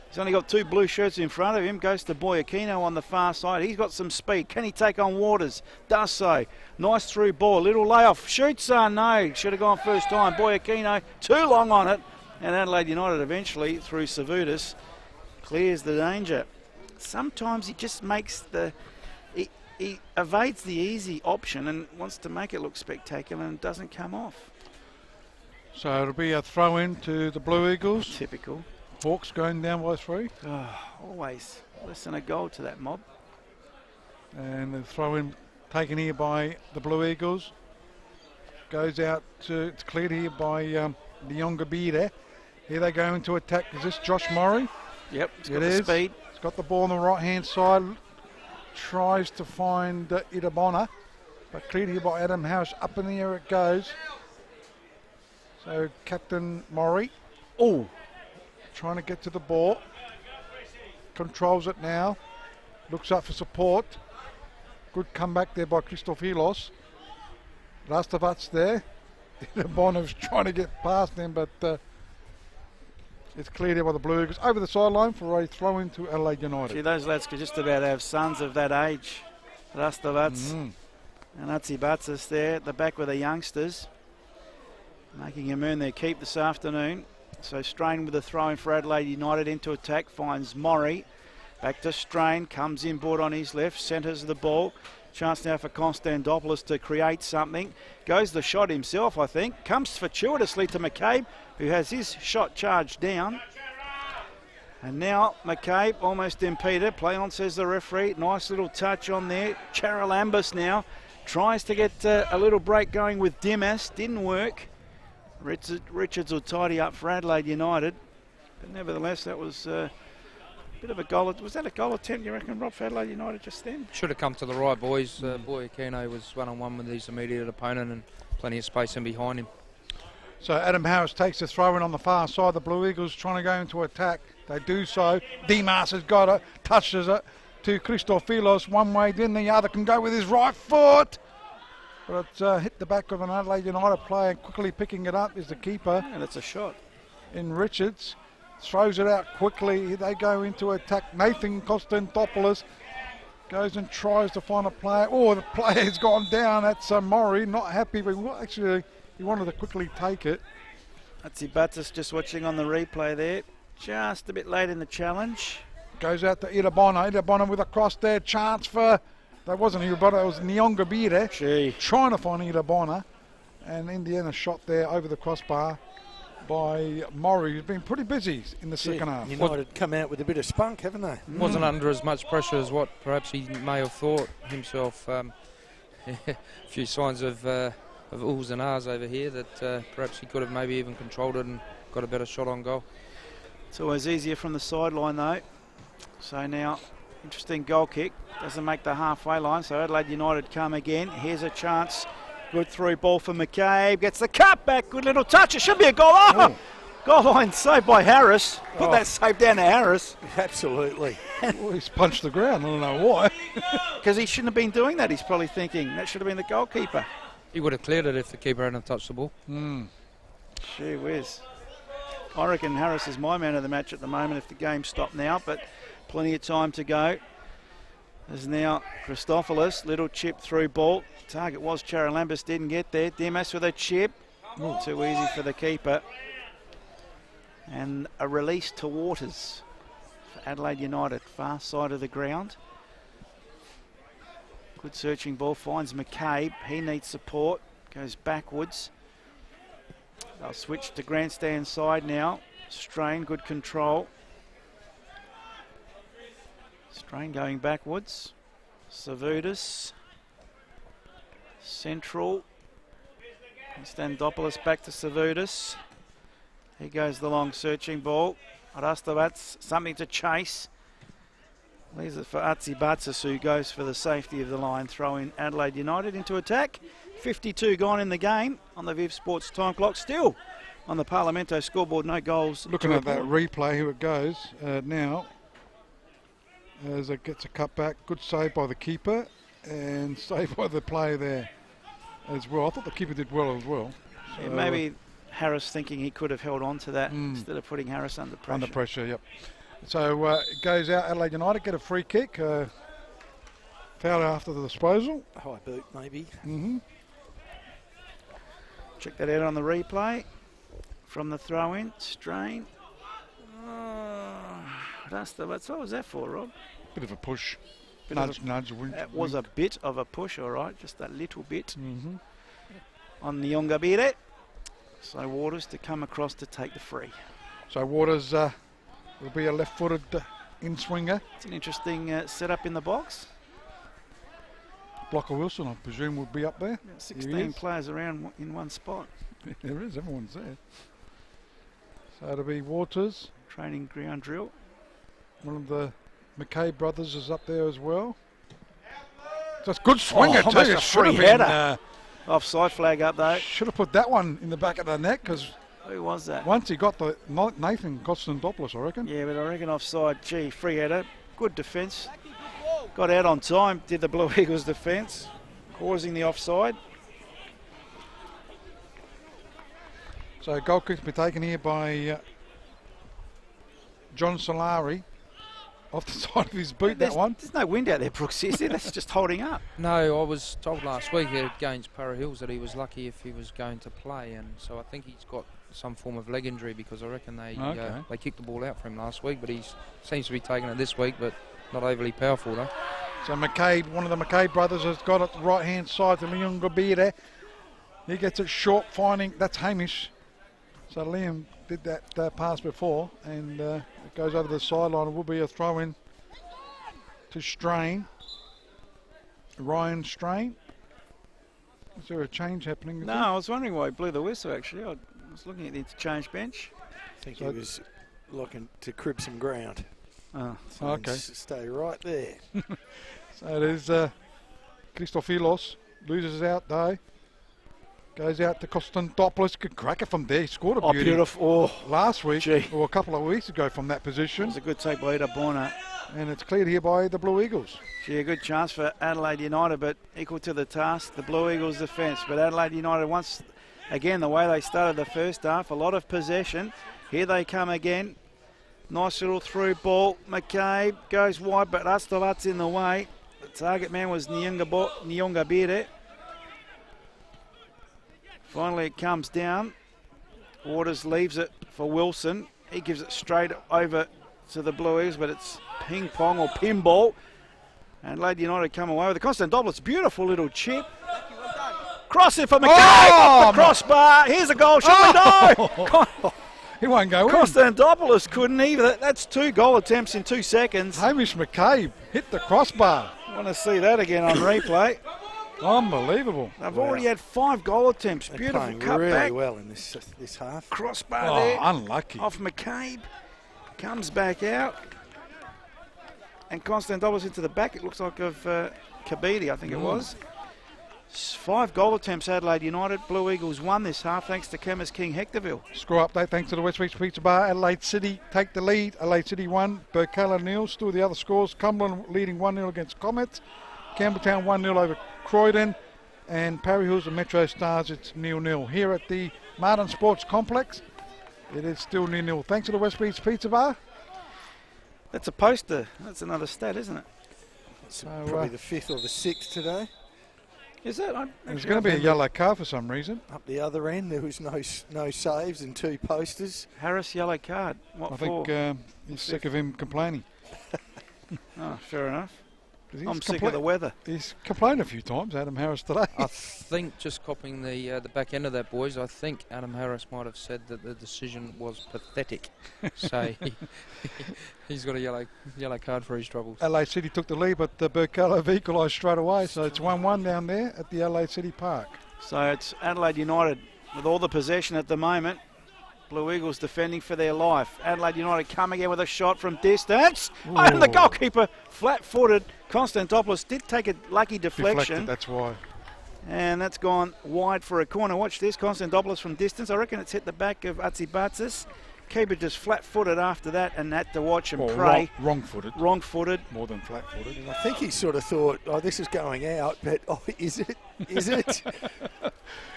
He's only got 2 blue shirts in front of him. Goes to Boyakino on the far side. He's got some speed. Can he take on Waters? Does so. Nice through ball. Little layoff. Shoots. No. Should have gone first time. Boyakino too long on it. And Adelaide United eventually through Savutis clears the danger. Sometimes he just makes he evades the easy option and wants to make it look spectacular and doesn't come off. So it'll be a throw in to the Blue Eagles. Typical. Hawks going down by 3. Always less than a goal to that mob. And the throw in taken here by the Blue Eagles. Goes out to, it's cleared here by the younger B there. Here they go into attack. Is this Josh Murray? Yep, it's got the speed. He's got the ball on the right hand side. Tries to find Itabona, but cleared here by Adam House. Up in the air it goes. So Captain Murray. Trying to get to the ball. Controls it now. Looks up for support. Good comeback there by Christofilos. Rastavats there. Itabonna's trying to get past him, but it's cleared here by the Blue Eagles. Over the sideline for a throw into Adelaide United. Gee, those lads could just about have sons of that age. Rastavats and Atsibatsis there at the back with the youngsters. Making him earn their keep this afternoon. So Strain with the throw in for Adelaide United into attack. Finds Maury. Back to Strain. Comes inboard on his left. Centres the ball. Chance now for Konstantopoulos to create something. Goes the shot himself, I think. Comes fortuitously to McCabe, who has his shot charged down. And now McCabe almost impeded. Play on, says the referee. Nice little touch on there. Charalambus now tries to get a little break going with Dimas. Didn't work. Richards will tidy up for Adelaide United. But nevertheless, that was a bit of a goal. Was that a goal attempt, you reckon, Rob, for Adelaide United just then? Should have come to the right, boys. Boyakino was one-on-one with his immediate opponent and plenty of space in behind him. So Adam Harris takes the throw in on the far side. The Blue Eagles trying to go into attack. They do so. Dimas has got it, touches it to Christofilos. One way, then the other can go with his right foot. But it's hit the back of an Adelaide United player. Quickly picking it up is the keeper. And it's a shot. In Richards. Throws it out quickly. They go into attack. Nathan Konstantopoulos goes and tries to find a player. Oh, the player's gone down. That's Maury. Not happy, but actually he wanted to quickly take it. Atsibatsis just watching on the replay there. Just a bit late in the challenge. Goes out to Itabona. Itabona with a cross there. Chance for... That wasn't Itabona, it was Nyonga there. Gee. Trying to find Itabona. And in the end, a shot there over the crossbar by Maury, who's been pretty busy in the second half. United come out with a bit of spunk, haven't they? Wasn't under as much pressure as what perhaps he may have thought himself. A few signs of oohs and ahs over here that perhaps he could have maybe even controlled it and got a better shot on goal. It's always easier from the sideline though. So now, interesting goal kick. Doesn't make the halfway line, so Adelaide United come again. Here's a chance. Good through ball for McCabe. Gets the cut back. Good little touch. It should be a goal. Oh! Goal line saved by Harris. Put that save down to Harris. Absolutely. Well, he's punched the ground. I don't know why. Because he shouldn't have been doing that. He's probably thinking that should have been the goalkeeper. He would have cleared it if the keeper hadn't touched the ball. Gee whiz. I reckon Harris is my man of the match at the moment if the game stopped now, but plenty of time to go. There's now Christofilos, little chip through ball. Target was Charalambus, didn't get there. Dimas with a chip. Too easy for the keeper. And a release to Waters for Adelaide United, far side of the ground. Good searching ball, finds McCabe. He needs support, goes backwards. They'll switch to grandstand side now. Strain, good control. Strain going backwards. Savudis. Central. Standopoulos back to Savudis. Here goes the long searching ball. Rastovats, something to chase. Leaves it for Atsibatsis, who goes for the safety of the line, throwing Adelaide United into attack. 52 gone in the game on the Viv Sports time clock. Still on the Parlamento scoreboard, no goals. Looking at that replay, here it goes now. As it gets a cut back, good save by the keeper and save by the player there as well. I thought the keeper did well as well. So Yeah, maybe Harris thinking he could have held on to that instead of putting Harris under pressure. Under pressure, yep. So it goes out. Adelaide United get a free kick. Foul after the disposal. High boot, maybe. Check that out on the replay. From the throw-in, Strain. Rastovats, what was that for, Rob? Bit of a push. Nudge. Wink, That was a bit of a push, all right, just a little bit on Nyongabire. So Waters to come across to take the free. So Waters will be a left-footed in-swinger. It's an interesting setup in the box. Blocker Wilson, I presume, would be up there. 16 players around in one spot. There is, everyone's there. So it'll be Waters. Training ground drill. One of the McKay brothers is up there as well. Just good swinger too. Almost a It should have free been, header. Offside flag up though. should have put that one in the back of the net because Who was that? once he got the Nathan Constantopoulos, I reckon. Yeah, but I reckon offside. Gee, free header. Good defence. Got out on time, did the Blue Eagles defence, causing the offside. So goal kick to be taken here by John Solari. Off the side of his boot, that one. There's no wind out there, Brooks, is there? That's just holding up. No, I was told last week against Para Hills that he was lucky if he was going to play, and so I think he's got some form of leg injury because I reckon they kicked the ball out for him last week, but he seems to be taking it this week, but not overly powerful though. So McCabe, one of the McCabe brothers, has got it right hand side to Myungabire. He gets it short, finding that's Hamish. So Liam did that pass before, and it goes over the sideline. It will be a throw in to Strain. Ryan Strain. Is there a change happening? No, I was wondering why he blew the whistle actually. I was looking at the interchange bench. I think he was looking to crib some ground. Oh, So okay. Stay right there. So it is Christofilos loses out though. Goes out to Constantopoulos. Good cracker from there. He scored a beauty beautiful. Oh, last week gee. or a couple of weeks ago from that It position. was a good take by Ida Bonner. And it's cleared here by the Blue Eagles. Gee, a good chance for Adelaide United, but equal to the task, the Blue Eagles defence. But Adelaide United, once again, the way they started the first half, a lot of possession. Here they come again. Nice little through ball. McCabe goes wide, but Rastovat's in the way. The target man was Nyongabire. Finally, it comes down. Waters leaves it for Wilson. He gives it straight over to the Blue Eagles, but it's ping pong or pinball. And Adelaide United come away with the Constantopoulos. Beautiful little chip. Crossing for McCabe off the crossbar. Here's a goal. Surely no. He won't go in. Constantopoulos couldn't either. That's 2 goal attempts in 2 seconds. Hamish McCabe hit the crossbar. Want to see that again on replay. Unbelievable. They've already had 5 goal attempts. They're Beautiful playing cut really back. well in this half. Crossbar Oh, there. unlucky. Off McCabe. Comes back out. And Constantopoulos into the back. It looks like of Kabidi, I think it was. 5 goal attempts, Adelaide United. Blue Eagles won this half thanks to Kemmers King Hectorville. Score update thanks to the West Beach Pizza Bar. Adelaide City take the lead. Adelaide City 1, Burkalla 0. Still the other scores. Cumberland leading 1-0 against Comets. Campbelltown 1-0 over Croydon. And Parry Hills and Metro Stars, it's 0-0. Here at the Martin Sports Complex, it is still 0-0. Thanks to the West Beach Pizza Bar. That's a poster. That's another stat, isn't it? It's probably the 5th or the 6th today. Is it? There's going to be a yellow card for some reason. Up the other end, there was no saves and 2 posters. Harris yellow card. What I for? think he's sick of him complaining. Oh, fair enough. I'm sick of the weather. He's complained a few times, Adam Harris, today. I think, just copying the back end of that, boys, I think Adam Harris might have said that the decision was pathetic. So he's got a yellow card for his troubles. Adelaide City took the lead, but Burkello have equalised straight away, so it's 1-1 down there at the Adelaide City Park. So it's Adelaide United with all the possession at the moment. Blue Eagles defending for their life. Adelaide United coming in with a shot from distance. Ooh. And the goalkeeper, flat-footed. Konstantopoulos did take a lucky deflection. Deflected, that's why. And that's gone wide for a corner. Watch this, Konstantopoulos from distance. I reckon it's hit the back of Atsibatsis. Keeper just flat-footed after that and had to watch him pray. Wrong-footed. Wrong-footed. More than flat-footed. I think he sort of thought, oh, this is going out, but, oh, is it? Is it?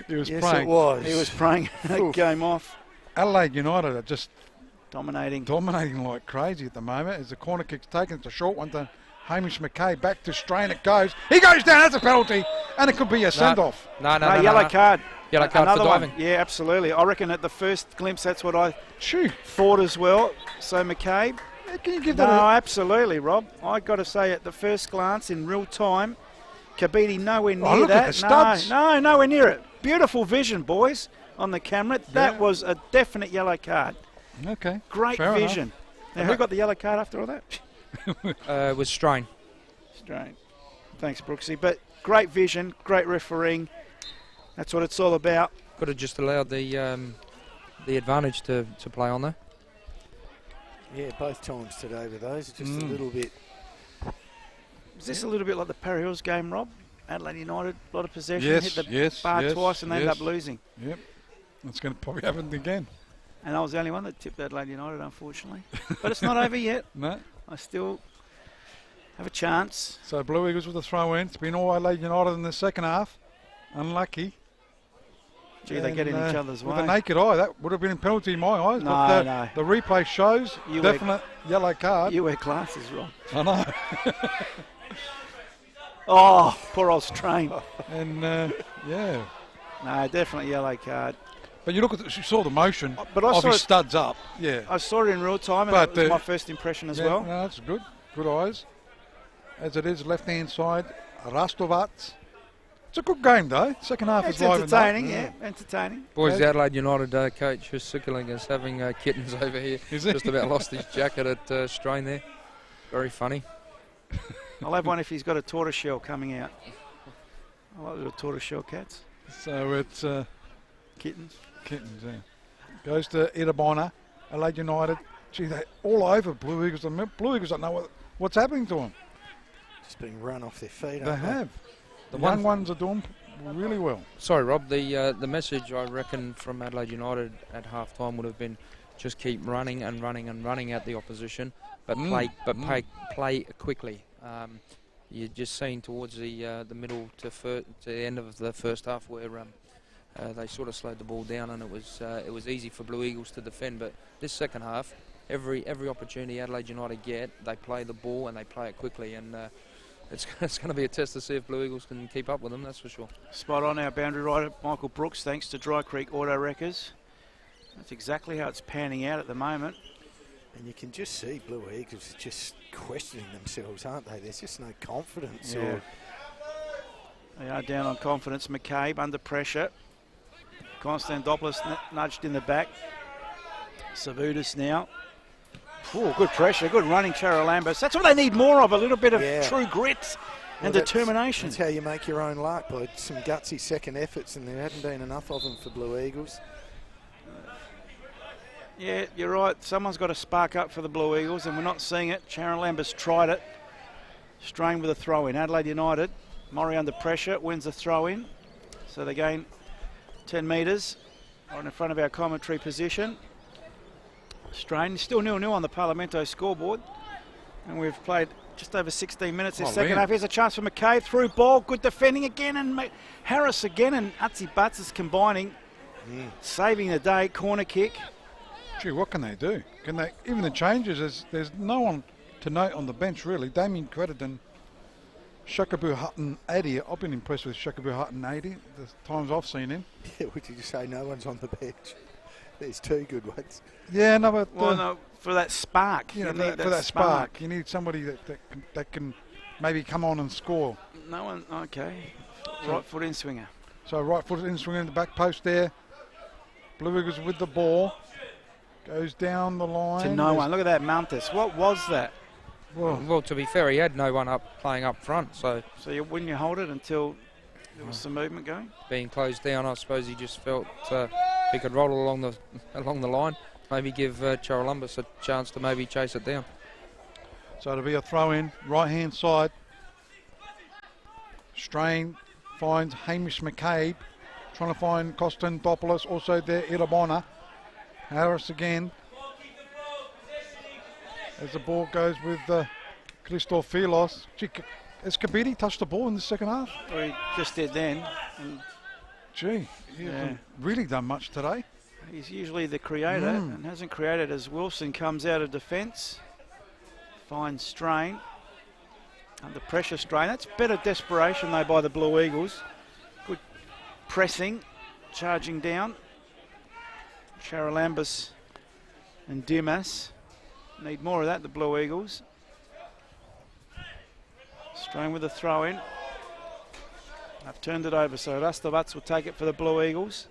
He was yes, praying. It was. He was praying that game off. Adelaide United are just Dominating like crazy at the moment. As the corner kick's taken, it's a short one to Hamish McKay. Back to Strain it goes. He goes down. That's a penalty. And it could be a send-off. No, yellow card. Yellow card Another for diving. one. Yeah, absolutely. I reckon at the first glimpse, that's what I thought as well. So McCabe. Can you give that No, absolutely, Rob. I got to say, at the first glance, in real time, Kabiti nowhere near look that. at the studs. No, nowhere near it. Beautiful vision, boys, on the camera. That was a definite yellow card. Okay. Great Fair vision. Now, who got the yellow card after all that? It was Strain. Strain. Thanks, Brooksy. But great vision, great refereeing. That's what it's all about. Could have just allowed the advantage to play on there. Yeah, both times today with those, just a little bit. Is this a little bit like the Parry Hills game, Rob? Adelaide United, a lot of possession, Yes, hit the yes, bar yes, twice and they yes. end up losing. Yep. That's going to probably happen again. And I was the only one that tipped Adelaide United, unfortunately. But it's not over yet. No. I still have a chance. So Blue Eagles with a throw in. It's been all Adelaide United in the second half. Unlucky. Gee, they get in each other's with way. a naked eye, that would have been a penalty in my eyes. No, but no. The replay shows definite yellow card. You wear glasses, Rob. I know. Oh, poor old Strain. And yeah. No, definitely yellow card. But you look at you saw the motion But I of saw his it- studs up. Yeah. I saw it in real time, and But, that was my first impression as well. No, that's good. Good eyes. As it is, left-hand side, Rastovac. It's a good game, though. Second half It's is live entertaining, enough. yeah, entertaining. Boys, Okay. the Adelaide United coach who's sickling is having kittens over here. Is he? Just about lost his jacket at Strain there. Very funny. I'll have one if he's got a tortoiseshell coming out. I like little tortoiseshell cats. So it's Kittens. kittens, yeah. Goes to Irabona, Adelaide United. Gee, they're all over Blue Eagles. The Blue Eagles don't know what's happening to them. Just being run off their feet. They aren't have. The one- young ones are doing really well. Sorry, Rob. The message I reckon from Adelaide United at half time would have been just keep running and running and running at the opposition, but play quickly. You're just seeing towards the middle to the end of the first half where they sort of slowed the ball down, and it was easy for Blue Eagles to defend. But this second half, every opportunity Adelaide United get, they play the ball and they play it quickly, and it's going to be a test to see if Blue Eagles can keep up with them. That's for sure. Spot on, our boundary rider, Michael Brooks, thanks to Dry Creek Auto Wreckers. That's exactly how it's panning out at the moment. And you can just see Blue Eagles just questioning themselves, aren't they? There's just no confidence. Yeah. They are down on confidence. McCabe under pressure. Konstantopoulos nudged in the back. Savudis now. Oh, good pressure, good running, Charalambos. That's what they need more of, a little bit of true grit and determination. That's how you make your own luck, by some gutsy second efforts, and there hadn't been enough of them for Blue Eagles. Yeah, you're right. Someone's got to spark up for the Blue Eagles, and we're not seeing it. Charalambos tried it. Strain with a throw-in. Adelaide United. Murray under pressure, wins the throw-in. So they gain 10 metres right in front of our commentary position. Strain still 0-0 on the Parlamento scoreboard. And we've played just over 16 minutes this second half. Here's a chance for McCabe. Through ball. Good defending again. And Harris again. And Atsibatsis combining. Saving the day. Corner kick. Gee, what can they do? Can they? Even the changes, there's no one to note on the bench, really. Damien Crediton, Shakabu Hutton 80. I've been impressed with Shakabu Hutton 80 the times I've seen him. Yeah, what did you say? No one's on the bench. There's two good ones. Yeah, no, but well, no, for that spark. You know, need for that spark, you need somebody that can maybe come on and score. No one, okay. Right foot in swinger. So right foot in swinger in the back post there. Blue Eagles with the ball. Goes down the line. To no one. Look at that, Mantis. What was that? Well, to be fair, he had no one playing up front, so Wouldn't you hold it until there was some movement going? being closed down, I suppose he just felt he could roll along the line, maybe give Charolumbus a chance to maybe chase it down. So it'll be a throw in, right hand side. Strain finds Hamish McCabe, trying to find Konstantopoulos, also there Irabona. Harris again. As the ball goes with Christophilos. Has Kabidi touched the ball in the second half? Well, he just did then. Gee, he hasn't really done much today. He's usually the creator and hasn't created as Wilson comes out of defence. Finds Strain. Under pressure Strain. That's better desperation though by the Blue Eagles. Good pressing, charging down. Charalambus and Dimas. Need more of that, the Blue Eagles. Strain with a throw in. I've turned it over, so Rastovats will take it for the Blue Eagles.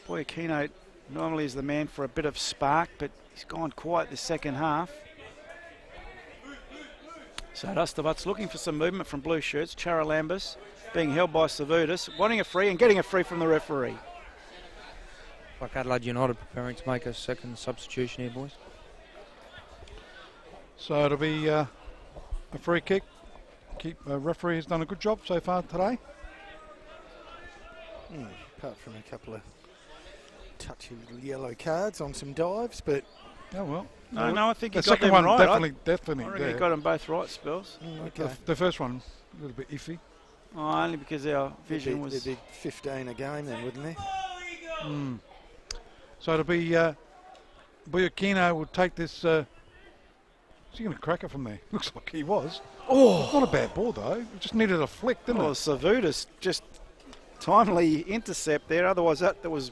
Boyakino normally is the man for a bit of spark, but he's gone quiet the second half. So Rastovats looking for some movement from blue shirts. Charalambus being held by Savutis, wanting a free and getting a free from the referee. Like Adelaide United preparing to make a second substitution here, boys. So it'll be a free kick. Referee has done a good job so far today. Apart from a couple of touchy little yellow cards on some dives, but Oh well. No, I think he the got second them one right. definitely. I reckon there. he got them both right, Spells. okay. The first one a little bit iffy. Oh, only because our vision was... There'd be 15 a game then, wouldn't there? So it'll be Boyakino will take this. Is he going to crack it from there? Looks like he was. Oh, not a bad ball though. It just needed a flick, didn't Well, it? Savutis just timely intercept there. Otherwise, that was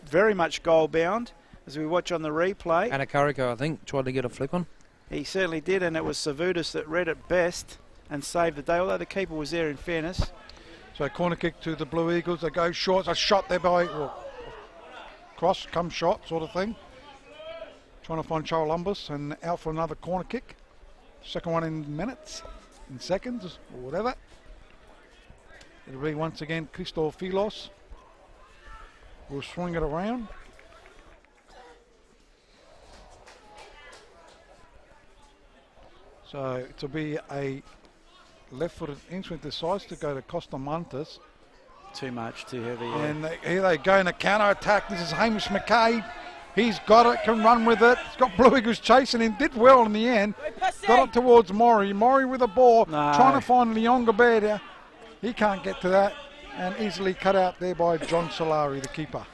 very much goal bound. As we watch on the replay, Anakariko, I think, tried to get a flick on. he certainly did, and it was Savutis that read it best and saved the day. Although the keeper was there, in fairness. So corner kick to the Blue Eagles. They go short. A shot there by cross, come shot sort of thing. Trying to find Charolumbus and out for another corner kick. Second one in minutes, in seconds, or whatever. It'll be once again Christophilos. We'll swing it around. So it'll be a left-footed inch decides to go to Costamontes. Too much, too heavy. And here they go in a counter-attack. This is Hamish McCabe. He's got it, can run with it. He's got Blue Eagles chasing him. Did well in the end. Got it towards Maury. Maury with the ball. No. Trying to find Leon Gabeda. He can't get to that. And easily cut out there by John Solari, the keeper.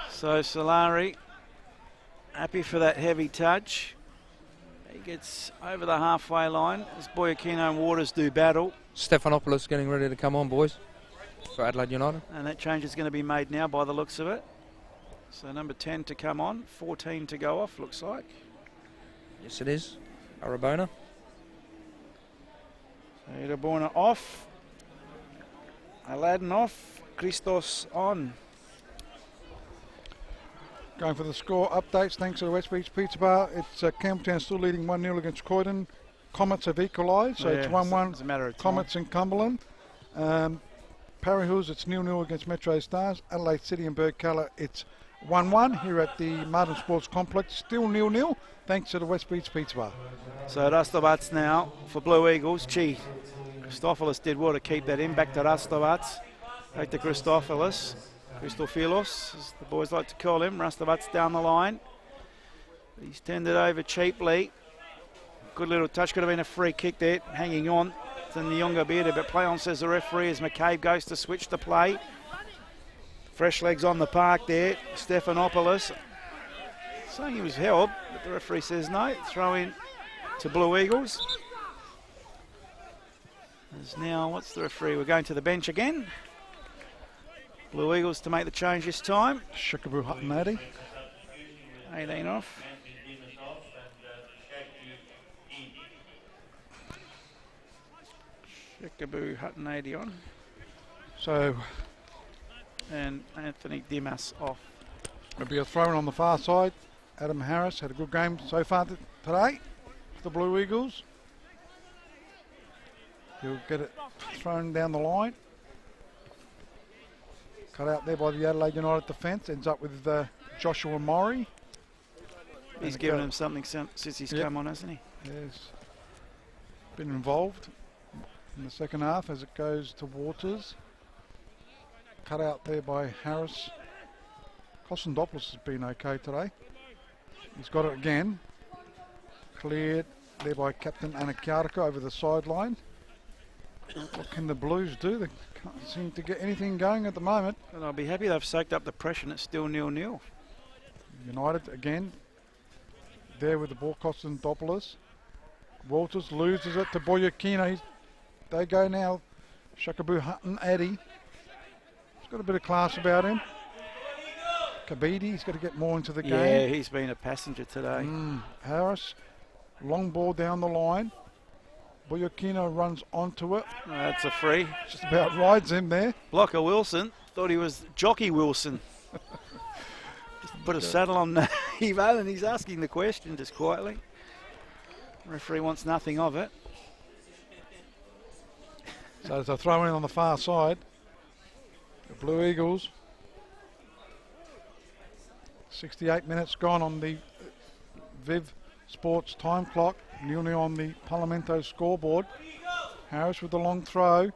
So Solari, happy for that heavy touch. He gets over the halfway line as Boyakino and Waters do battle. Stephanopoulos getting ready to come on, boys, for Adelaide United. And that change is going to be made now by the looks of it. So number 10 to come on, 14 to go off, looks like. Yes, it is. Arabona. Irabona off. Aladdin off. Christos on. Going for the score updates, thanks to the West Beach Pizza Bar. It's Campbelltown still leading 1-0 against Croydon. Comets have equalised, so it's 1-1. It's a matter of time. Comets and Cumberland. Parry Hills, it's 0-0 against Metro Stars. Adelaide City and Burkalla, it's 1-1 here at the Martin Sports Complex. Still 0-0, thanks to the West Beach Pizza Bar. So Rastovats now for Blue Eagles. Gee, Christopoulos did well to keep that in. Back to Rastovats. Back to Christopoulos. Christophilos, as the boys like to call him. Rastovats down the line. He's turned it over cheaply. Good little touch. Could have been a free kick there. Hanging on to Nyonga Bearder, but play on, says the referee, as McCabe goes to switch the play. Fresh legs on the park there. Stephanopoulos saying he was held, but the referee says no. Throw in to Blue Eagles. There's now, what's the referee? We're going to the bench again. Blue Eagles to make the change this time. Shikabu Huttonati. 18 off. Shekaboo Hutton 80 on. So And Anthony Dimas off. it'll be a throw-in on the far side. Adam Harris had a good game so far today for the Blue Eagles. He'll get it thrown down the line. Cut out there by the Adelaide United defence. Ends up with Joshua Murray. He's given him something since he's come on, hasn't he? Yes. Been involved in the second half as it goes to Waters. Cut out there by Harris. Kostendopoulos has been okay today. He's got it again. Cleared there by Captain Anakiarika over the sideline. What can the Blues do? They can't seem to get anything going at the moment. And I'll be happy they've soaked up the pressure and it's still 0-0. United again. There with the ball, Kostendopoulos. Walters loses it to Boyakino. They go now. Shekaboo Hutton, Addy. He's got a bit of class about him. Kabidi, he's got to get more into the game. Yeah, he's been a passenger today. Harris, long ball down the line. Boyakino runs onto it. That's a free. Just about rides him there. Blocker Wilson. Thought he was Jockey Wilson. Just put a saddle on Evo and he's asking the question just quietly. Referee wants nothing of it. So it's a throw in on the far side. The Blue Eagles. 68 minutes gone on the Viv Sports time clock. 0-0 on the Parlamento scoreboard. Harris with the long throw.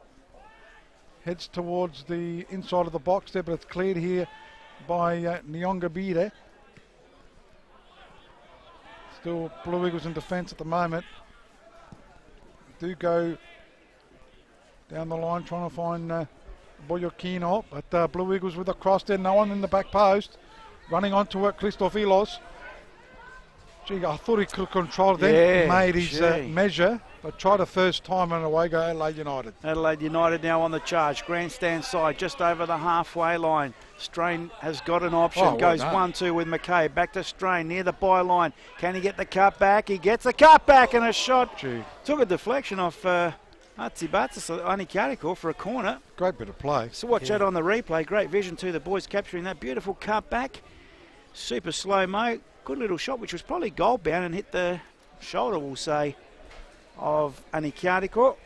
Heads towards the inside of the box there, but it's cleared here by Nyonga Bide. Still Blue Eagles in defence at the moment. Do go down the line trying to find Boyakino, but Blue Eagles with a cross there. No one in the back post. Running onto it, Christoph Ilos. Gee, I thought he could control it then. Made his measure, but tried a first time and away go Adelaide United. Adelaide United now on the charge. Grandstand side, just over the halfway line. Strain has got an option. Goes 1-2 with McKay. Back to Strain near the byline. Can he get the cut back? He gets a cut back and a shot. Gee. Took a deflection off Atsibatis Anikariko for a corner. Great bit of play. So watch that on the replay. Great vision too. The boys capturing that beautiful cut back. Super slow-mo. Good little shot, which was probably goal-bound and hit the shoulder, we'll say, of Anikariko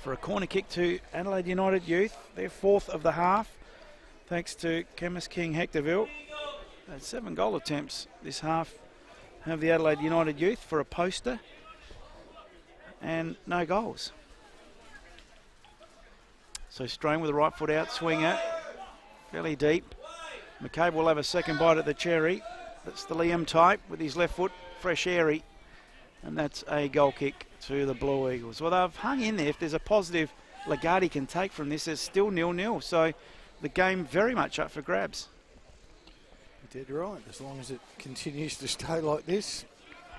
for a corner kick to Adelaide United youth. They're fourth of the half, thanks to Chemist King Hectorville. Had 7 goal attempts this half of the Adelaide United youth for a poster and no goals. So Strain with the right foot out, swinger, fairly deep. McCabe will have a second bite at the cherry. That's the Liam type with his left foot, fresh airy. And that's a goal kick to the Blue Eagles. Well, they've hung in there. If there's a positive Lagarde can take from this, it's still 0-0. So the game very much up for grabs. You're dead right. As long as it continues to stay like this,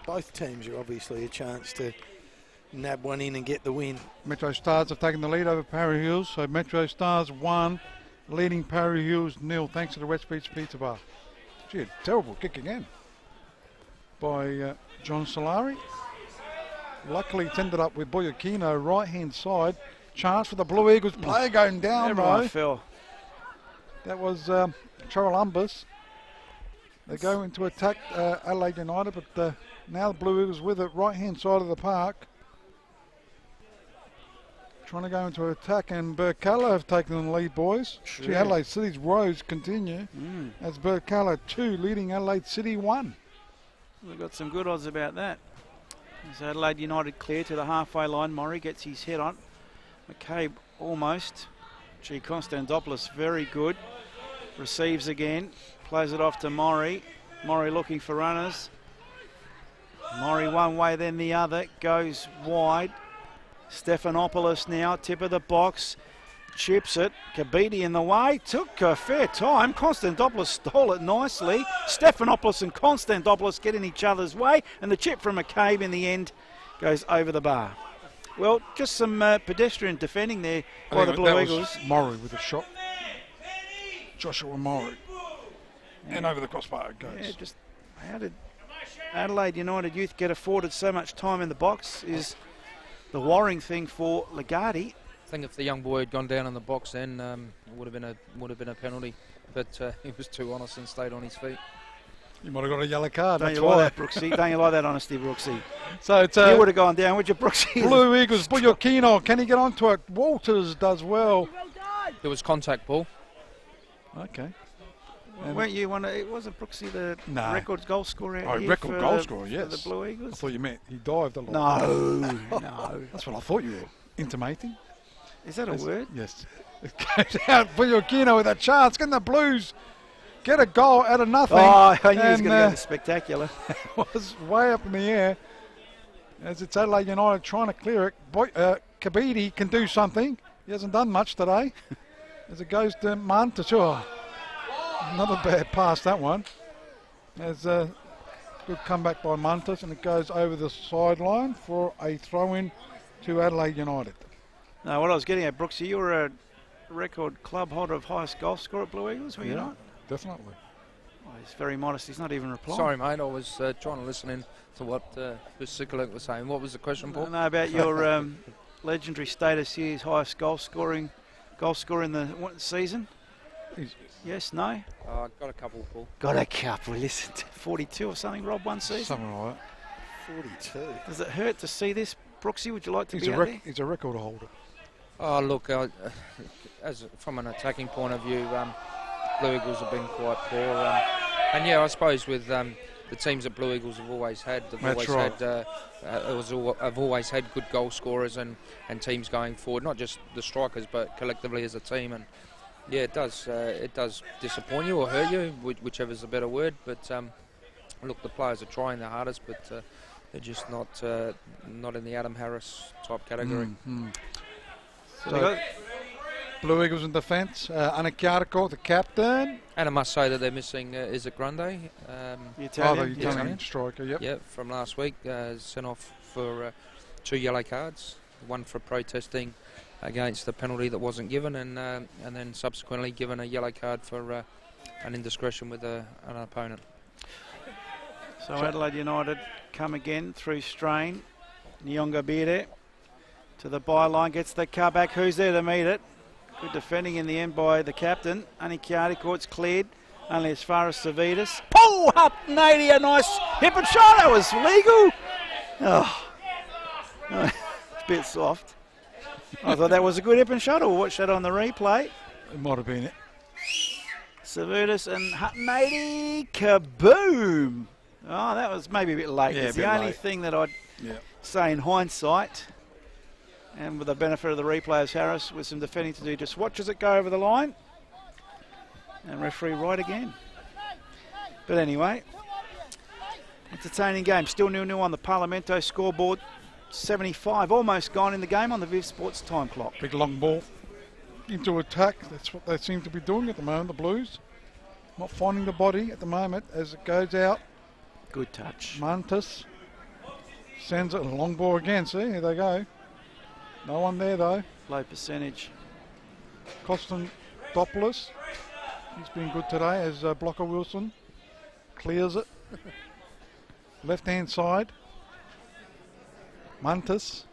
both teams are obviously a chance to nab one in and get the win. Metro Stars have taken the lead over Parry Hills. So Metro Stars 1, leading Parry Hills 0, thanks to the West Beach Pizza Bar. Gee, terrible kick again by John Solari. Luckily it's ended up with Boyakino, right-hand side. Chance for the Blue Eagles player going down, Everyone fell. That was Chorolumbus. They go into attack Adelaide United, but now the Blue Eagles with it, right-hand side of the park. Trying to go into attack, and Burkalla have taken the lead, boys. Sure. Gee, Adelaide City's woes continue as Burkalla 2 leading Adelaide City 1. We've got some good odds about that. As Adelaide United clear to the halfway line. Murray gets his head on. McCabe almost. Gee, Konstantopoulos very good. Receives again. Plays it off to Murray. Murray looking for runners. Murray one way then the other. Goes wide. Stephanopoulos now, tip of the box, chips it. Kabidi in the way, took a fair time. Konstantopoulos stole it nicely. Stephanopoulos and Konstantopoulos get in each other's way, and the chip from McCabe in the end goes over the bar. Well, just some pedestrian defending there by the Blue Eagles. Murray with a shot. Joshua Murray. And over the crossbar it goes. Yeah, just how did Adelaide United youth get afforded so much time in the box is The worrying thing for Lagarde. I think if the young boy had gone down in the box, then it would have been a penalty. But he was too honest and stayed on his feet. You might have got a yellow card. Don't That's you why. like that, Brooksy? Don't you like that honesty, Brooksy? So it's You would have gone down, would you, Brooksy? Blue Eagles. Buyokino. Can he get onto it? Walters does well. There was contact, Paul. Okay. Weren't you one? It wasn't Brooksy the No. record goal scorer out here record for goal the- scorer, for yes. the Blue I Eagles? thought you meant he dived a lot. No, no. That's what I thought you were intimating. Is that a word? Yes. It goes out Buyokino with a chance. Can the Blues get a goal out of nothing? Oh, I knew he was And, going to go to spectacular. was way up in the air. As it's Adelaide United trying to clear it. Kabidi can do something. He hasn't done much today. As it goes to Mantas. Oh, another bad pass, that one. As a good comeback by Mantas, and it goes over the sideline for a throw-in to Adelaide United. No, what I was getting at, Brooksy, you were a record club holder of highest goal score at Blue Eagles, were you not? Definitely. Oh, he's very modest. He's not even replying. Sorry, mate. I was trying to listen in to what Sikalik was saying. What was the question, Paul? No, about your legendary status here, his highest goal scorer in the season. Yes, no? I got a couple, Paul. Got a couple. Listen, 42 or something, Rob, one season. Something like that. 42. Does it hurt to see this, Brooksy? Would you like to He's be a, out there? he's a record holder. Oh, look, as from an attacking point of view, Blue Eagles have been quite poor. And yeah, I suppose with the teams that Blue Eagles have always had, have always had good goal scorers and teams going forward, not just the strikers, but collectively as a team. And yeah, it does disappoint you or hurt you, whichever's the better word. But look, the players are trying their hardest, but they're just not in the Adam Harris type category. Mm-hmm. So Blue Eagles in defence. Anakiariko, the captain. And I must say that they're missing Isaac Grande. the The Italian. Italian striker, yep. Yeah, from last week, sent off for 2 yellow cards, one for protesting against the penalty that wasn't given, and then subsequently given a yellow card for an indiscretion with an opponent. So Adelaide United come again through strain. Nyonga Bire to the byline, gets the car back. Who's there to meet it? Good defending in the end by the captain. Anikiariko, it's cleared. Only as far as Savitas. Oh, up Nady, a nice hip and shot. That was legal. Oh, it's a bit soft. I thought that was a good hip and shot. We'll watch that on the replay. It might have been it. Savitas and Nady, kaboom. Oh, that was maybe a bit late. Yeah, It's a the bit only late. thing that I'd say in hindsight. And with the benefit of the replay as Harris with some defending to do, just watch as it go over the line. And referee right again. But anyway, entertaining game. Still 0-0 on the Parlamento scoreboard. 75 almost gone in the game on the Viv Sports time clock. Big long ball into attack. That's what they seem to be doing at the moment, the Blues. Not finding the body at the moment as it goes out. Good touch. Mantas sends it a long ball again. See, here they go. No one there though. Low percentage. Konstantopoulos. He's been good today as Blocker Wilson clears it. Left hand side. Mantas.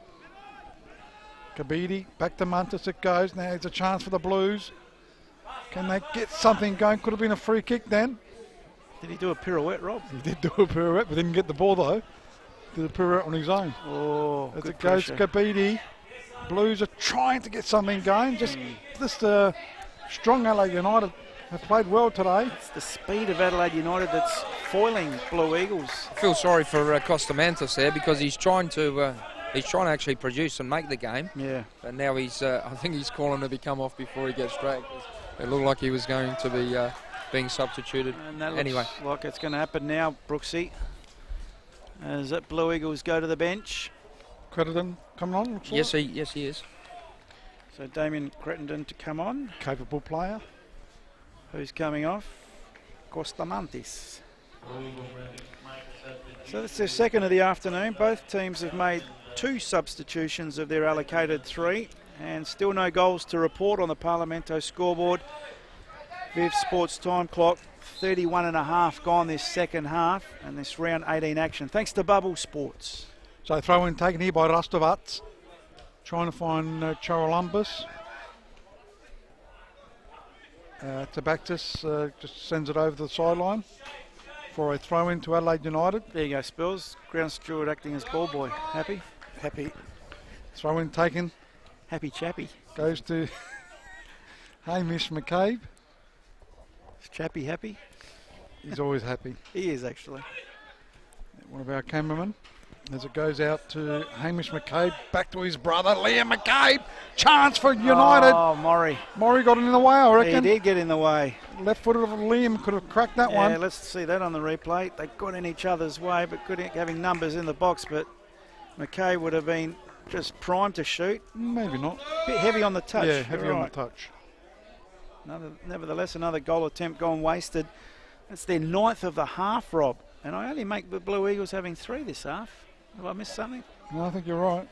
Kabidi. Back to Mantas it goes. Now it's a chance for the Blues. Can they get something going? Could have been a free kick then. Did he do a pirouette, Rob? He did do a pirouette but didn't get the ball though. Did a pirouette on his own. Oh, As good it goes pressure. Kabidi. Blues are trying to get something going. Just strong Adelaide United have played well today. It's the speed of Adelaide United that's foiling Blue Eagles. I feel sorry for Costamantis there because he's trying to actually produce and make the game. Yeah. But now I think he's calling to be come off before he gets dragged. It looked like he was going to be being substituted. And that Anyway. looks like it's going to happen now, Brooksy. As that Blue Eagles go to the bench. Crittenden coming on. Looks like. Yes, he is. So Damien Crittenden to come on. Capable player. Who's coming off? Costamantis. So that's their second of the afternoon. Both teams have made 2 substitutions of their allocated 3. And still no goals to report on the Parlamento scoreboard. Viv Sports time clock. 31 and a half gone this second half. And this round 18 action. Thanks to Bubble Sports. So throw in taken here by Rastovac. trying to find Charolumbus. Tabactus just sends it over the sideline for a throw in to Adelaide United. There you go, Spills. Ground steward acting as ball boy. Happy? Happy. Throw in taken. Happy chappy. Goes to Hamish McCabe. Is Chappy happy? He's always happy. He is, actually. One of our cameramen. As it goes out to Hamish McCabe, back to his brother, Liam McCabe. Chance for United. Oh, Maury. Maury got in the way, I reckon. He did get in the way. Left-footed of Liam could have cracked that one. Yeah, let's see that on the replay. They got in each other's way, but good at having numbers in the box. But McCabe would have been just primed to shoot. Maybe not. Bit heavy on the touch. Yeah, heavy You're on right. the touch. Nevertheless, another goal attempt gone wasted. That's their 9th of the half, Rob. And I only make the Blue Eagles having 3 this half. Have I missed something? No, I think you're right.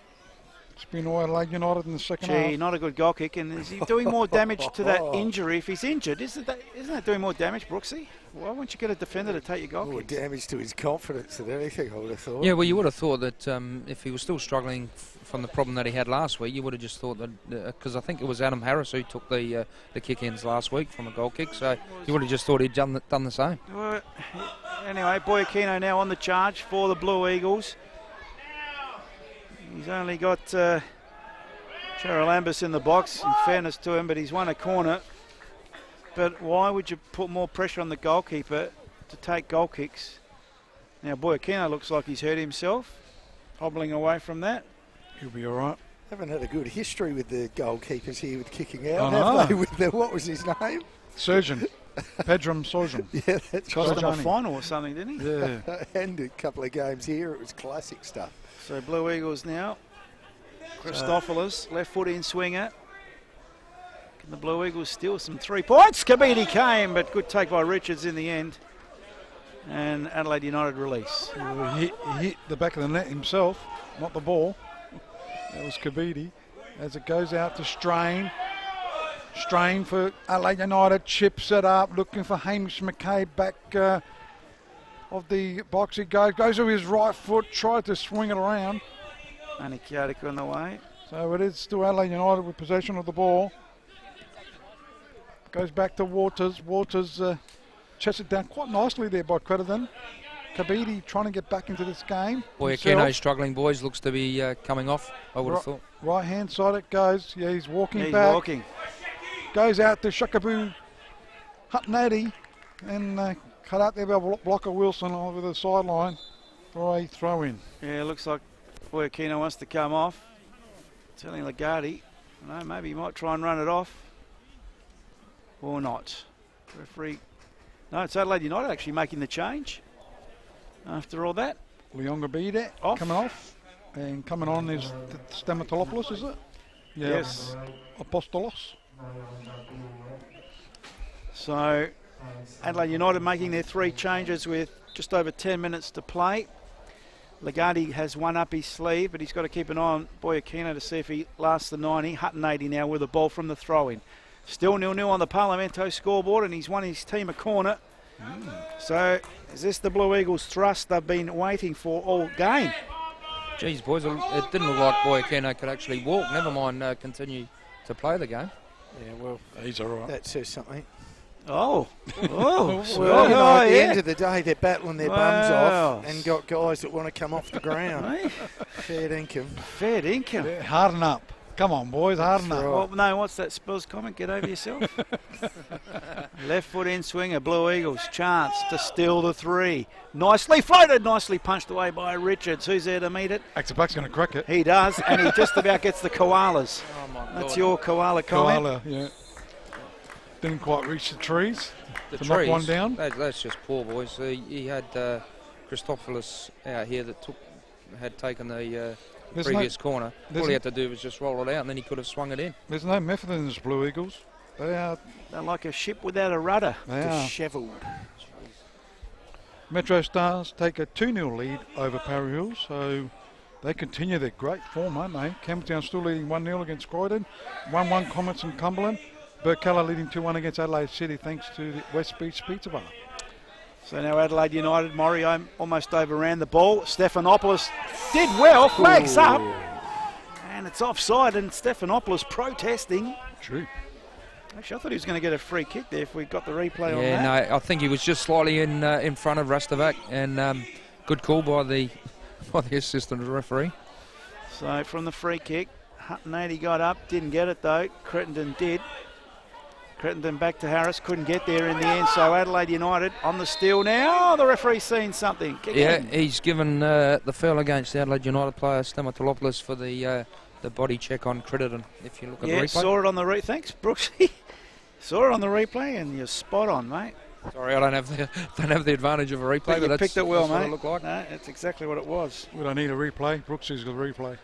It's been away Adelaide United in the second Gee, half. not a good goal kick. And is he doing more damage to that injury if he's injured? Isn't that doing more damage, Brooksy? Why won't you get a defender to take your goal More kicks? damage to his confidence than anything, I would have thought. Yeah, well, you would have thought that if he was still struggling from the problem that he had last week, you would have just thought that, because I think it was Adam Harris who took the kick-ins last week from a goal kick, so you would have just thought he'd done the same. Well, anyway, Boyakino now on the charge for the Blue Eagles. He's only got Charalambus in the box, in fairness to him, but he's won a corner. But why would you put more pressure on the goalkeeper to take goal kicks? Now, Boyakino looks like he's hurt himself, hobbling away from that. He'll be all right. Haven't had a good history with the goalkeepers here with kicking out, I know. have they? With what was his name? Surgeon. Pedram Surgeon. Yeah, that's Cost him a Johnny. final or something, didn't he? Yeah. and a couple of games here, it was classic stuff. So Blue Eagles now. Christopoulos, left foot in swinger. Can the Blue Eagles steal some 3 points? Kabidi came, but good take by Richards in the end. And Adelaide United release. He hit the back of the net himself, not the ball. That was Kabidi. As it goes out to Strain. Strain for Adelaide United, chips it up, looking for Hamish McCabe back of the box. He goes to his right foot, tried to swing it around. Only Kyotika in the way. So it is still Adelaide United with possession of the ball. Goes back to Waters. Waters chests it down quite nicely there by Crediton. Kabidi trying to get back into this game. Boyakino struggling, boys, looks to be coming off, I would have thought. Right hand side it goes. Yeah, he's walking He's back. walking. Goes out to Shakabu Hutnady and cut out there by Blocker Wilson over the sideline for a throw in. Yeah, it looks like Boyakino wants to come off. Telling Lagarde, no, maybe he might try and run it off. Or not. Referee. No, it's Adelaide United actually making the change. After all that. Leonga Bede coming off. And coming on is Stamatolopoulos, is it? Yeah. Yes. Apostolos. So Adelaide United making their 3 changes with just over 10 minutes to play. Lagarde has one up his sleeve, but he's got to keep an eye on Boyakino to see if he lasts the 90. Hutton 80 now with a ball from the throw-in. Still 0-0 on the Parlamento scoreboard, and he's won his team a corner. So is this the Blue Eagles' thrust they've been waiting for all game? Geez, boys, it didn't look like Boyakino could actually walk, never mind continue to play the game. Yeah, well, he's all right. that says something. Oh, Well, well, you know, at the yeah. end of the day, they're battling their bums off and got guys that want to come off the ground. Hey, Fair dinkum. fair dinkum. Yeah, harden up. Come on, boys, harden That's up. right. Well, no, what's that Spurs comment? Get over yourself. Left foot in swinger, Blue Eagles. Chance to steal the 3. Nicely floated, nicely punched away by Richards. Who's there to meet it? Axabak's going to crack it. He does, and he just about gets the koalas. Oh my That's God. your koala comment. Koala, yeah. Didn't quite reach the trees. The to knock trees, one down. That's just poor, boys. He had Christopoulos out here that had taken the There's previous corner. there's All he no- had to do was just roll it out, and then he could have swung it in. There's no method in this Blue Eagles. They are. They're like a ship without a rudder. They are. Dishevelled. Metro Stars take a 2-0 lead over Parry Hill, so they continue their great form, aren't they? Campbelltown still leading 1-0 against Croydon, 1-1 Comets and Cumberland. Burkella leading 2-1 against Adelaide City thanks to the West Beach Pizza Bar. So now Adelaide United, almost overran the ball. Stephanopoulos did well, flags up. And And it's offside, and Stephanopoulos protesting. True. Actually, I thought he was going to get a free kick there if we got the replay on that. Yeah, no, I think he was just slightly in front of Rastovac, and good call by the assistant referee. So from the free kick, Hutton 80 got up, didn't get it though. Crittenden did. Crittenden back to Harris, couldn't get there in the end. So Adelaide United on the steal now. The referee's seen something. Kick in. He's given the foul against the Adelaide United player Stamatolopoulos for the body check on Crittenden. If you look at the replay. Saw it on the thanks, Brooksy. Saw it on the replay, and you're spot on, mate. Sorry, I don't have the advantage of a replay, But you that's, picked it well, that's what mate. it looked like. No, that's exactly what it was. We don't need a replay. Brooksy's got a replay.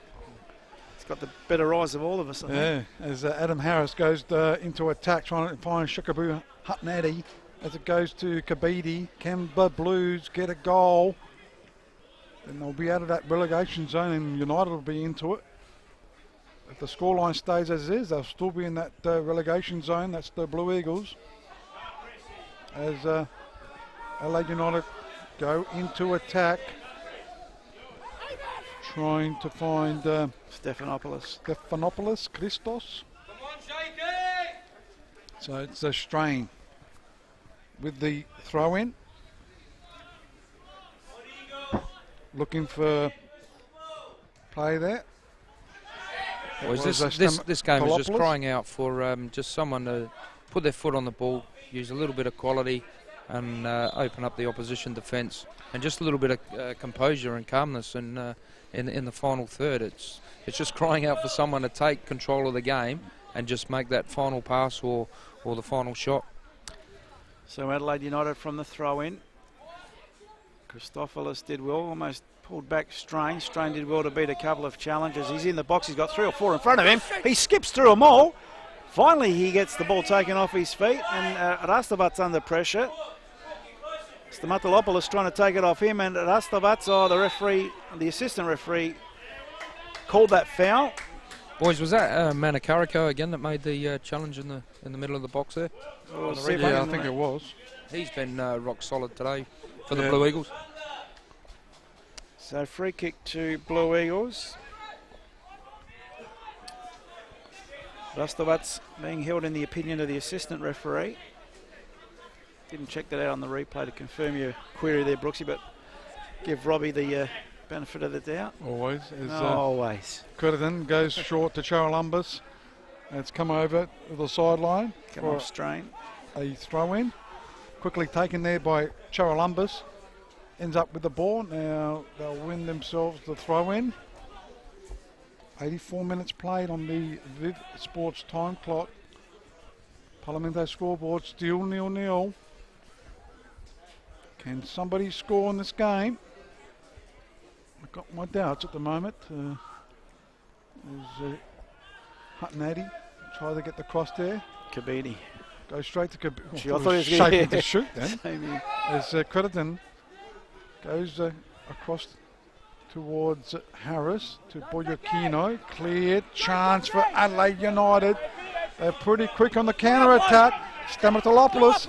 It's got the better eyes of all of us, I think. Yeah, as Adam Harris goes into attack, trying to find Shikabu Hutnadi as it goes to Kabidi. Kemba Blues get a goal. Then they'll be out of that relegation zone, and United will be into it. If the scoreline stays as is, they'll still be in that relegation zone. That's the Blue Eagles. As Adelaide United go into attack, trying to find Stephanopoulos. Christos. Come on, Shaky! So it's a strain with the throw in. Looking for play there. Boys, this game is just crying out for just someone to put their foot on the ball, use a little bit of quality, and open up the opposition defence, and just a little bit of composure and calmness. And in the final third, it's just crying out for someone to take control of the game and just make that final pass or the final shot. So Adelaide United from the throw in. Christopoulos did well, almost pulled back Strain. Strain did well to beat a couple of challenges. He's in the box, he's got 3 or 4 in front of him. He skips through them all. Finally, he gets the ball taken off his feet, and Rastovat's under pressure. Stamatolopoulos trying to take it off him, and Rastovat's, the assistant referee, called that foul. Boys, was that Manakariko again that made the challenge in the middle of the box there? Yeah, I think it was. He's been rock solid today for the Blue Eagles. So free kick to Blue Eagles. Rastovat's being held in the opinion of the assistant referee. Didn't check that out on the replay to confirm your query there, Brooksy, but give Robbie the benefit of the doubt. Always. Always. Crittenden goes short to Charolumbus. It's come over to the sideline. Come on, Strain. A throw in. Quickly taken there by Charolumbus. Ends up with the ball. Now they'll win themselves the throw in. 84 minutes played on the Viv Sports time clock. Parlamento scoreboard still 0-0. Can somebody score in this game? I've got my doubts at the moment. There's Hutton try to get the cross there. Kabidi. Go straight to Kabidi. I thought he was shaking to shoot then. Same As Crittenden goes across towards Harris to Boyakino. Cleared chance for Adelaide United. They're pretty quick on the counter attack. Stamatolopoulos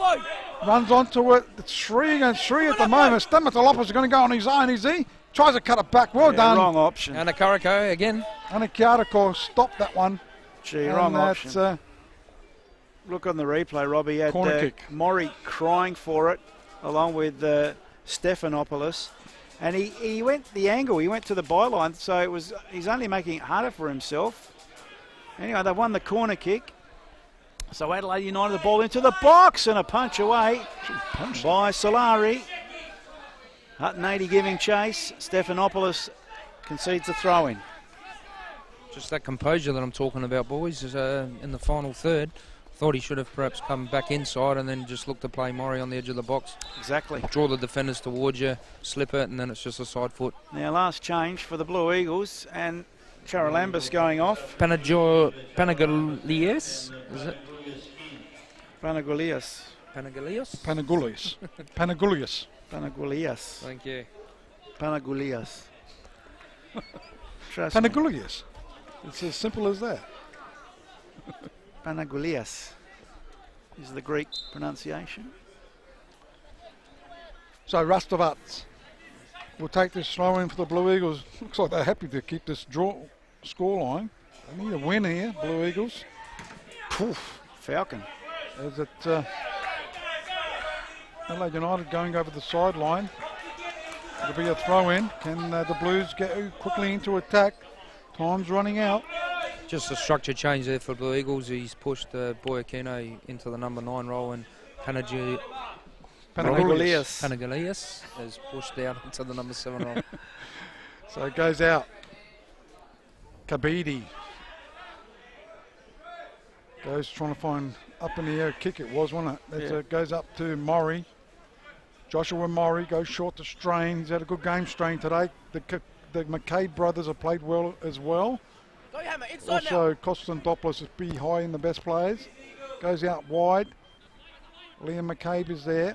runs onto it. It's 3 against 3 at the moment. Stamatolopoulos is going to go on his own, is he? Tries to cut it back. Well done. Wrong option. And Akariko again. Anakariko stopped that one. Gee, wrong option. Look on the replay, Robbie. Had corner kick. Maury crying for it, along with Stephanopoulos. And he went the angle. He went to the byline, so he's only making it harder for himself. Anyway, they've won the corner kick. So Adelaide United the ball into the box and a punch away by Solari. Hutton 80 giving chase. Stephanopoulos concedes a throw-in. Just that composure that I'm talking about, boys, is in the final third. Thought he should have perhaps come back inside and then just looked to play Maury on the edge of the box. Exactly. Draw the defenders towards you, slip it, and then it's just a side foot. Now last change for the Blue Eagles, and Charalambus going off. Panagolias, is it? Panagolias. Panagolias. Thank you. Panagolias. Panagolias. It's as simple as that. Panagolias is the Greek pronunciation. So Rastovat's will take this throw in for the Blue Eagles. Looks like they're happy to keep this draw scoreline. They need a win here, Blue Eagles. Poof, Falcon. As it Adelaide United going over the sideline. It'll be a throw-in. Can the Blues get quickly into attack? Time's running out. Just a structure change there for Blue Eagles. He's pushed Boyakino into the number 9 role, and Panagoulias has pushed down into the number 7 role. So it goes out. Kabidi goes trying to find up in the air kick. It was, wasn't it? It goes up to Maury. Joshua Maury goes short to Strain. He's had a good game, Strain, today. The McCabe brothers have played well as well. Also, Konstantopoulos is pretty high in the best players. Goes out wide. Liam McCabe is there.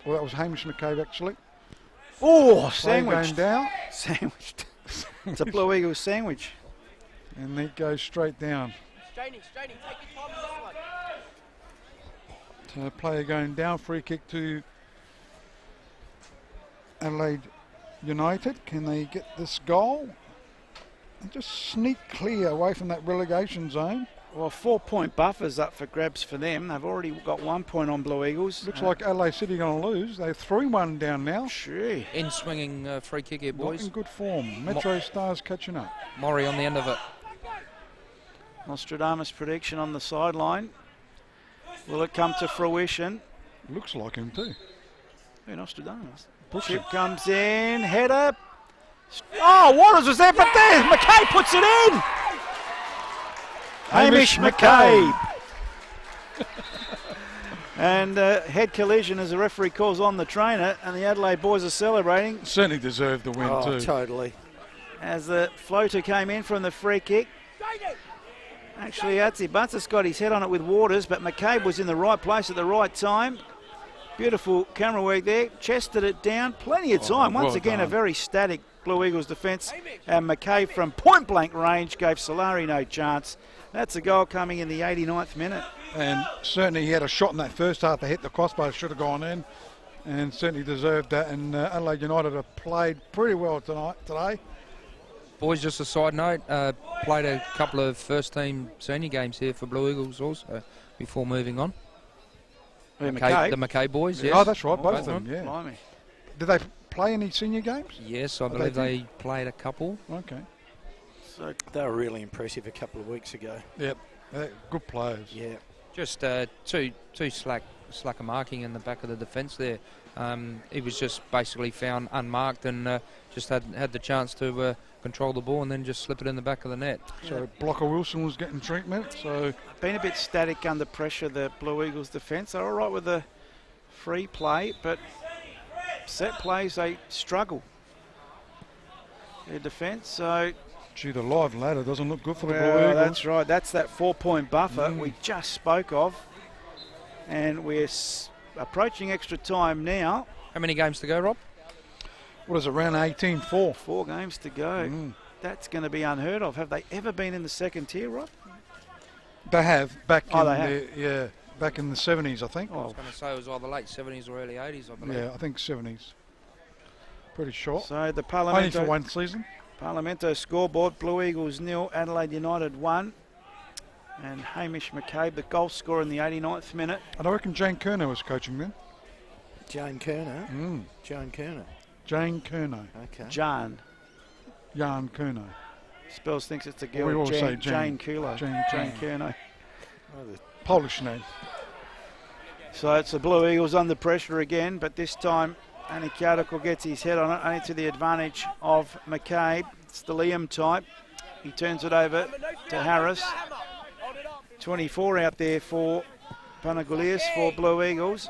Well, that was Hamish McCabe, actually. Oh, sandwiched. Going down. Sandwiched. It's a Blue Eagles sandwich. And it goes straight down. Straining, take your time. So player going down, free kick to Adelaide United. Can they get this goal? And just sneak clear away from that relegation zone. Well, 4-point buffers up for grabs for them. They've already got 1 point on Blue Eagles. Looks like Adelaide City going to lose. They're 3-1 down now. Gee. In swinging free kick here, boys. Not in good form. Metro Stars catching up. Maury on the end of it. Nostradamus prediction on the sideline. Will it come to fruition? Looks like him too. Hey, Nostradamus. Chip comes in, header. Oh, Waters was there, but there, McCabe puts it in. Hamish McCabe. And head collision as the referee calls on the trainer, and the Adelaide boys are celebrating. Certainly deserved the win too. Totally. As the floater came in from the free kick. Actually, Atzi Butts got his head on it with Waters, but McCabe was in the right place at the right time. Beautiful camera work there. Chested it down. Plenty of time. Once again, done. a very static Blue Eagles defence. And McCabe from point-blank range gave Solari no chance. That's a goal coming in the 89th minute. And certainly he had a shot in that first half to hit the crossbar. Should have gone in. And certainly deserved that. And Adelaide United have played pretty well today. Boys, just a side note, played a couple of first-team senior games here for Blue Eagles also before moving on. McCabe. The McCabe boys, yes. Oh, that's right, both of them, yeah. Blimey. Did they play any senior games? Yes, I believe they played a couple. Okay. So they were really impressive a couple of weeks ago. Yep, good players. Yeah. Just two slacker marking in the back of the defence there. He was just basically found unmarked and just had the chance to control the ball and then just slip it in the back of the net. So Blocker Wilson was getting treatment. So been a bit static under pressure, the Blue Eagles defence. They're all right with the free play, but set plays they struggle. Their defence, so... Gee, the live ladder doesn't look good for the Blue Well, Eagles. that's right. That's that 4-point buffer we just spoke of. And we're approaching extra time now. How many games to go, Rob? What is it, round 18-4? 4 games to go. That's going to be unheard of. Have they ever been in the second tier, Rob? They have, back in back in the 70s, I think. I was going to say it was either late 70s or early 80s, I believe. Yeah, I think 70s. Pretty short. So the Only for one season. Parlamento scoreboard, Blue Eagles 0, Adelaide United 1. And Hamish McCabe, the goal scorer in the 89th minute. And I reckon Jane Kerner was coaching then. Jane Kerner? Jane Kerner. Jane Kerner. Okay. Jan Kerner. Spells thinks it's a girl. We all say Jane Kulo. Jane Kerner. Polish name. So it's the Blue Eagles under pressure again, but this time Annie Cowdical gets his head on it, only to the advantage of McCabe. It's the Liam type. He turns it over to Harris. 24 out there for Panagoulias for Blue Eagles.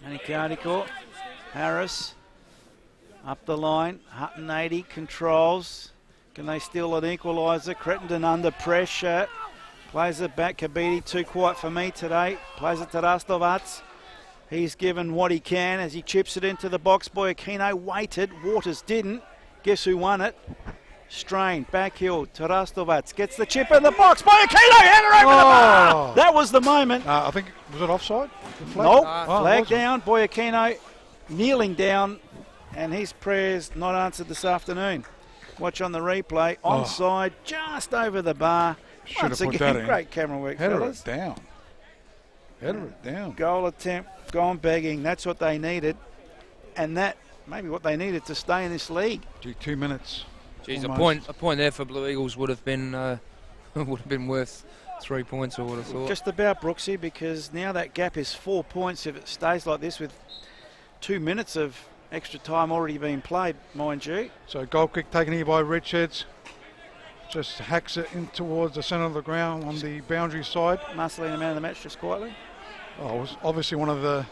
Annie Cowdical. Harris up the line. Hutton 80 controls. Can they steal an equaliser? Crittenden under pressure. Plays it back. Kabidi too quiet for me today. Plays it to Rastovac. He's given what he can as he chips it into the box. Boyakino waited. Waters didn't. Guess who won it? Strain. Backheel to Rastovac. Gets the chip in the box. Boyakino header over the bar. That was the moment. I think, was it offside? Nope. Flag down. Boyakino kneeling down. And his prayers not answered this afternoon. Watch on the replay. Onside, just over the bar. Should Once have put again, that in. great camera work, Header fellas. it down. Header it down. Goal attempt, gone begging. That's what they needed. And that maybe what they needed to stay in this league. 2 minutes. Geez, a almost. point there for Blue Eagles would have been worth 3 points, I would have thought. Just about, Brooksy, because now that gap is 4 points if it stays like this with 2 minutes of extra time already being played, mind you. So goal kick taken here by Richards. Just hacks it in towards the centre of the ground on the boundary side. Marcelino, man of the match, just quietly. Oh, it was obviously one of the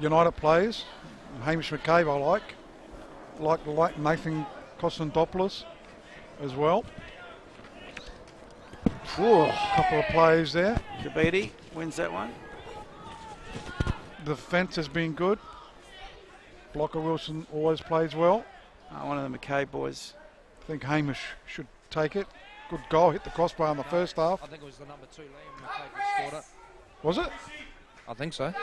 United players. Hamish McCabe I like Nathan Kostandopoulos as well. A couple of players there. Kabidi wins that one. The defence has been good. Blocker Wilson always plays well. One of the McCabe boys. I think Hamish should take it. Good goal, hit the crossbar in the first half. I think it was the number 2, Liam McCabe, who scored it. Was it? I think so.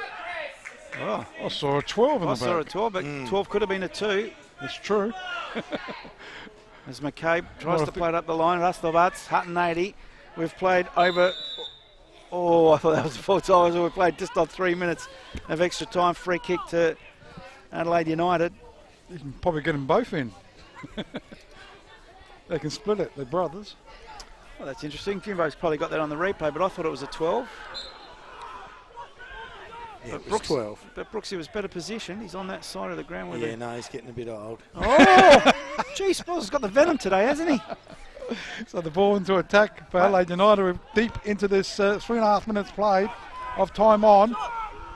Oh, I saw a 12 in I the saw a back. 12, but 12 could have been a 2. It's true. As McCabe tries Well, to play it up the line. Rustovats, Hutton 80. We've played over... Oh, I thought that was a full time. So we played just on 3 minutes of extra time. Free kick to Adelaide United. You can probably get them both in. They can split it. They're brothers. Well, that's interesting. Jimbo's probably got that on the replay, but I thought it was a 12. Yeah, But it was 12. But Brooksy was better positioned. He's on that side of the ground with Yeah, it. no, he's getting a bit old. Oh, gee, Spurs has got the venom today, hasn't he? So the ball into attack for Adelaide United. We're deep into this 3.5 minutes played of time on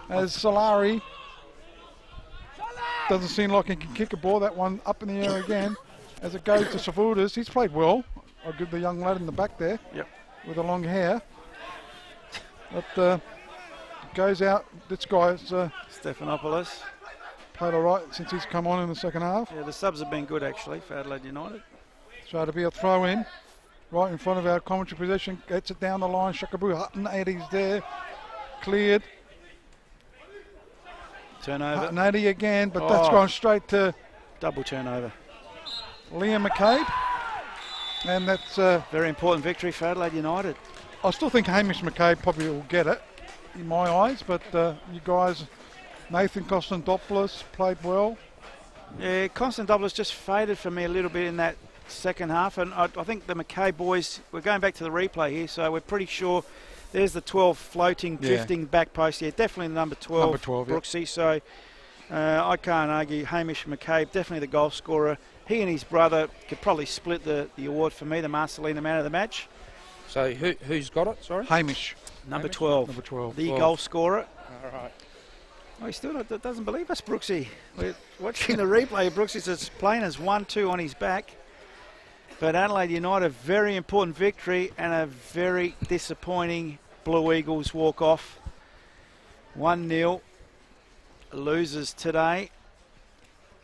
as Solari doesn't seem like he can kick a ball. That one up in the air again as it goes to Savudas. He's played well. I'll give the young lad in the back there with the long hair. But goes out. This guy's Stephanopoulos. played all right since he's come on in the second half. Yeah, the subs have been good actually for Adelaide United. So it'll be a throw in right in front of our commentary position. Gets it down the line. Shakabu Hutton 80's there. Cleared. Turnover. Hutton 80 again, but that's gone straight to Double turnover. Liam McCabe. And that's, Very important victory for Adelaide United. I still think Hamish McCabe probably will get it in my eyes, but you guys, Nathan Kostandopoulos played well. Yeah, Constantopoulos just faded for me a little bit in that second half, and I think the McCabe boys, we're going back to the replay here, so we're pretty sure there's the 12 floating, drifting back post. Yeah, definitely the number 12, Number 12, yeah. Brooksy. So I can't argue. Hamish McCabe, definitely the goal scorer. He and his brother could probably split the award for me, the Marcelino man of the match. So who's got it, sorry? Hamish, Number Hamish? 12. number 12. The 12. goal scorer. All right. Oh, he still doesn't believe us, Brooksy. We're watching the replay. Brooksy says plain as 1-2 on his back. But Adelaide United, very important victory and a very disappointing Blue Eagles walk-off. 1-0. Losers today.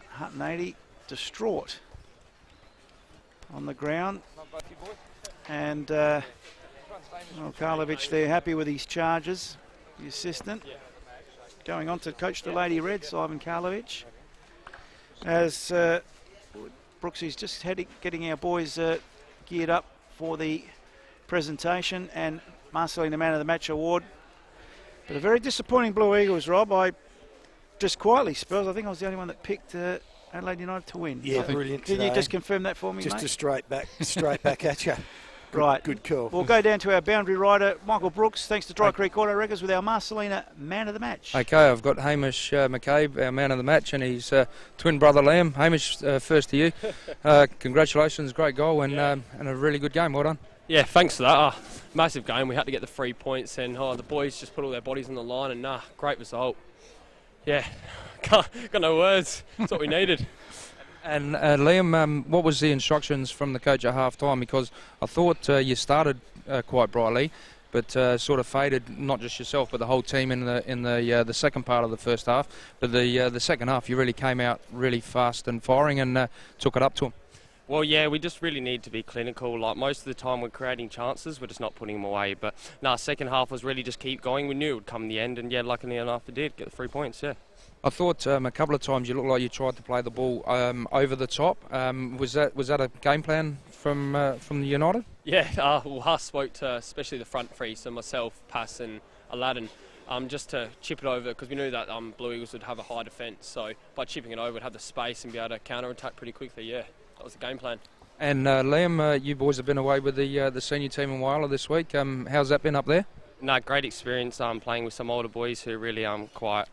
Hutton 80 distraught on the ground. And Karlovic there happy with his charges. The assistant. Going on to coach the Lady Reds, Ivan Karlovic. As Brooksy's just getting our boys geared up for the presentation and Marcelino Man of the Match award. But a very disappointing Blue Eagles, Rob. I just quietly, Spurs, I think I was the only one that picked Adelaide United to win. Yeah, brilliant. Can you today. just confirm that for me, Just mate? a straight back at you. Right. Good call. We'll go down to our boundary rider, Michael Brooks, thanks to Dry Creek Auto Records, with our Marcelino Man of the Match. Okay, I've got Hamish McCabe, our man of the match, and his twin brother Liam. Hamish, first to you. Congratulations, great goal and a really good game. Well done. Yeah, thanks for that. Massive game. We had to get the 3 points, and the boys just put all their bodies on the line, and great result. Yeah, got no words. That's what we needed. And Liam, what was the instructions from the coach at half time? Because I thought you started quite brightly, but sort of faded, not just yourself, but the whole team in the second part of the first half. But the second half, you really came out really fast and firing and took it up to them. Well, yeah, we just really need to be clinical. Like, most of the time we're creating chances, we're just not putting them away. But, no, second half was really just keep going. We knew it would come in the end, and, yeah, luckily enough it did, get the 3 points, yeah. I thought a couple of times you looked like you tried to play the ball over the top. Was that a game plan from the United? Yeah, well, Huss spoke to especially the front three, so myself, Pass and Aladdin, just to chip it over, because we knew that Blue Eagles would have a high defence, so by chipping it over we'd have the space and be able to counter-attack pretty quickly, yeah. That was the game plan. And Liam, you boys have been away with the senior team in Whyalla this week. How's that been up there? No, great experience playing with some older boys who really quite,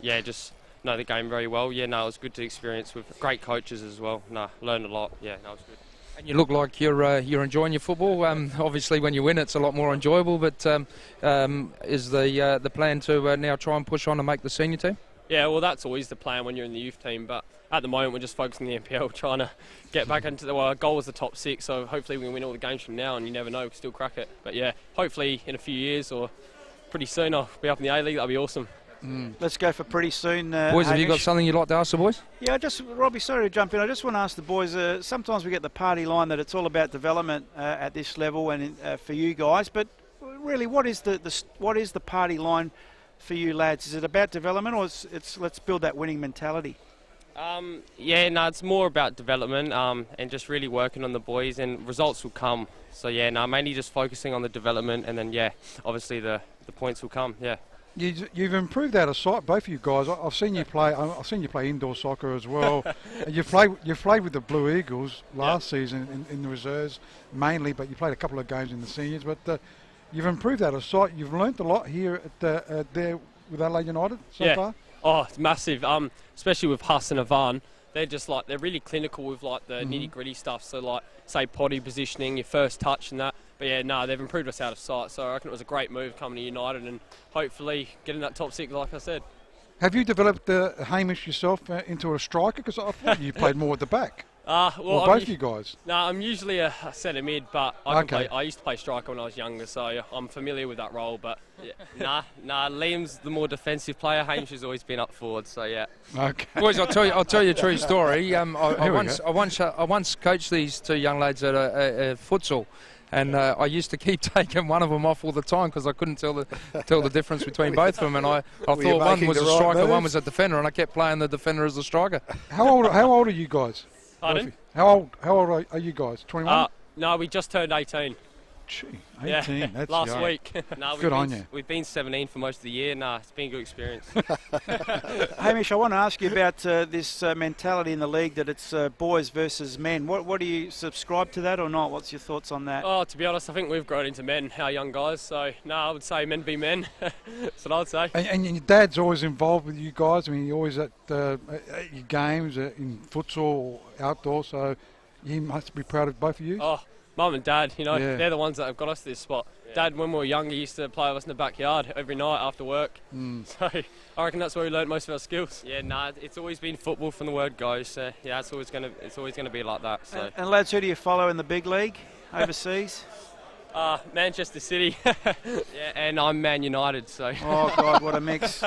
just know the game very well. Yeah, no, it was good to experience with great coaches as well. No, learned a lot. Yeah, no, it was good. And you look like you're enjoying your football. Obviously, when you win, it's a lot more enjoyable. But is the plan to now try and push on and make the senior team? Yeah, well, that's always the plan when you're in the youth team. But at the moment, we're just focusing on the NPL, trying to get back into our goal was the top 6. So hopefully we can win all the games from now, and you never know, we can still crack it. But yeah, hopefully in a few years or pretty soon I'll be up in the A-League. That'll be awesome. Let's go for pretty soon. Boys, have you got something you'd like to ask the boys? Yeah, Robbie, sorry to jump in. I just want to ask the boys, sometimes we get the party line that it's all about development at this level and for you guys, but really what is the party line for you lads? Is it about development, or it's let's build that winning mentality? It's more about development and just really working on the boys, and results will come. So mainly just focusing on the development, and then obviously the points will come. Yeah. You've improved out of sight, both of you guys. I've seen you play. I've seen you play indoor soccer as well. You played with the Blue Eagles last season in the reserves mainly, but you played a couple of games in the seniors. But you've improved out of sight. You've learnt a lot here at there with Adelaide United so far. Oh, it's massive. Especially with Huss and Ivan. They're just they're really clinical with the nitty gritty stuff. So say potty positioning, your first touch and that. But they've improved us out of sight. So I reckon it was a great move coming to United and hopefully getting that top 6, like I said. Have you developed Hamish yourself into a striker? Because I thought you played more at the back. Both of you guys. No, I'm usually a centre mid, but I used to play striker when I was younger, so I'm familiar with that role. But Liam's the more defensive player. Hamish has always been up forward, so yeah. Okay. Boys, I'll tell you a true story. I once coached these two young lads at a futsal. And I used to keep taking one of them off all the time because I couldn't tell the difference between both of them. And I thought one was a striker, one was a defender, and I kept playing the defender as a striker. How old are you guys? Pardon? How old are you guys? 21? No, we just turned 18. Gee, 18. Yeah, that's last week. Good on you. We've been 17 for most of the year. It's been a good experience. Hamish, I want to ask you about this mentality in the league that it's boys versus men. What do you subscribe to that or not? What's your thoughts on that? Oh, to be honest, I think we've grown into men, our young guys. So, I would say men be men. That's what I'd say. And your dad's always involved with you guys. I mean, you're always at your games in futsal or outdoor. So you must be proud of both of you. Oh, Mum and Dad, they're the ones that have got us to this spot. Yeah. Dad, when we were younger, used to play with us in the backyard every night after work. So I reckon that's where we learnt most of our skills. Yeah, it's always been football from the word go. So it's always gonna be like that. So. And lads, who do you follow in the big league overseas? Manchester City. And I'm Man United. So. Oh God, what a mix!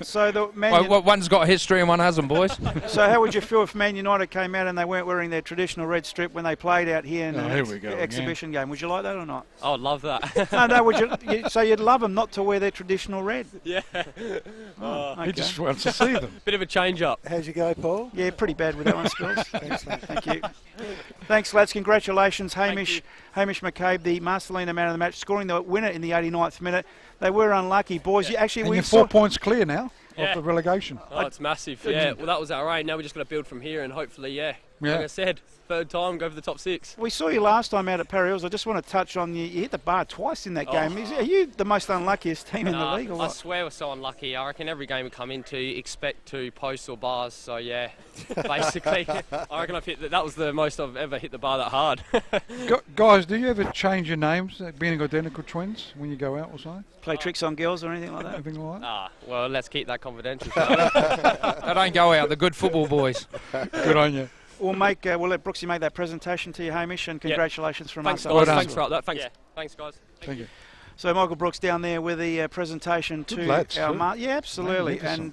So one's got history and one hasn't, boys. So how would you feel if Man United came out and they weren't wearing their traditional red strip when they played out here in an exhibition game? Would you like that or not? I would love that. No. Would you? So you'd love them not to wear their traditional red? Yeah. Okay. He just wants to see them. Bit of a change up. How'd you go, Paul? Yeah, pretty bad with that one, Spells. Thanks, mate. Thank you. Thanks, lads. Congratulations, Hamish McCabe, the Marcelina man of the match, scoring the winner in the 89th minute. They were unlucky, boys. And you're 4 points clear now of the relegation. Oh, it's massive. Yeah, well, that was our aim. Now we're just going to build from here and hopefully, like I said, third time, go for the top 6. We saw you last time out at Perry Hills. I just want to touch on you. You hit the bar twice in that game. Are you the most unluckiest team in the league? Or what? I swear we're so unlucky. I reckon every game we come into, expect to post or bars. So, basically, I reckon that was the most I've ever hit the bar that hard. Guys, do you ever change your names, being identical twins, when you go out or something? Play tricks on girls or anything like that? Anything like that? Well, let's keep that confidential. They don't go out. The good football boys. Good on you. We'll let Brooksy make that presentation to you, Hamish, and congratulations from us. Thanks, guys. Thanks for that. Thanks, guys. Thank you. So Michael Brooks down there with the presentation Good to lads, our too. yeah, absolutely, and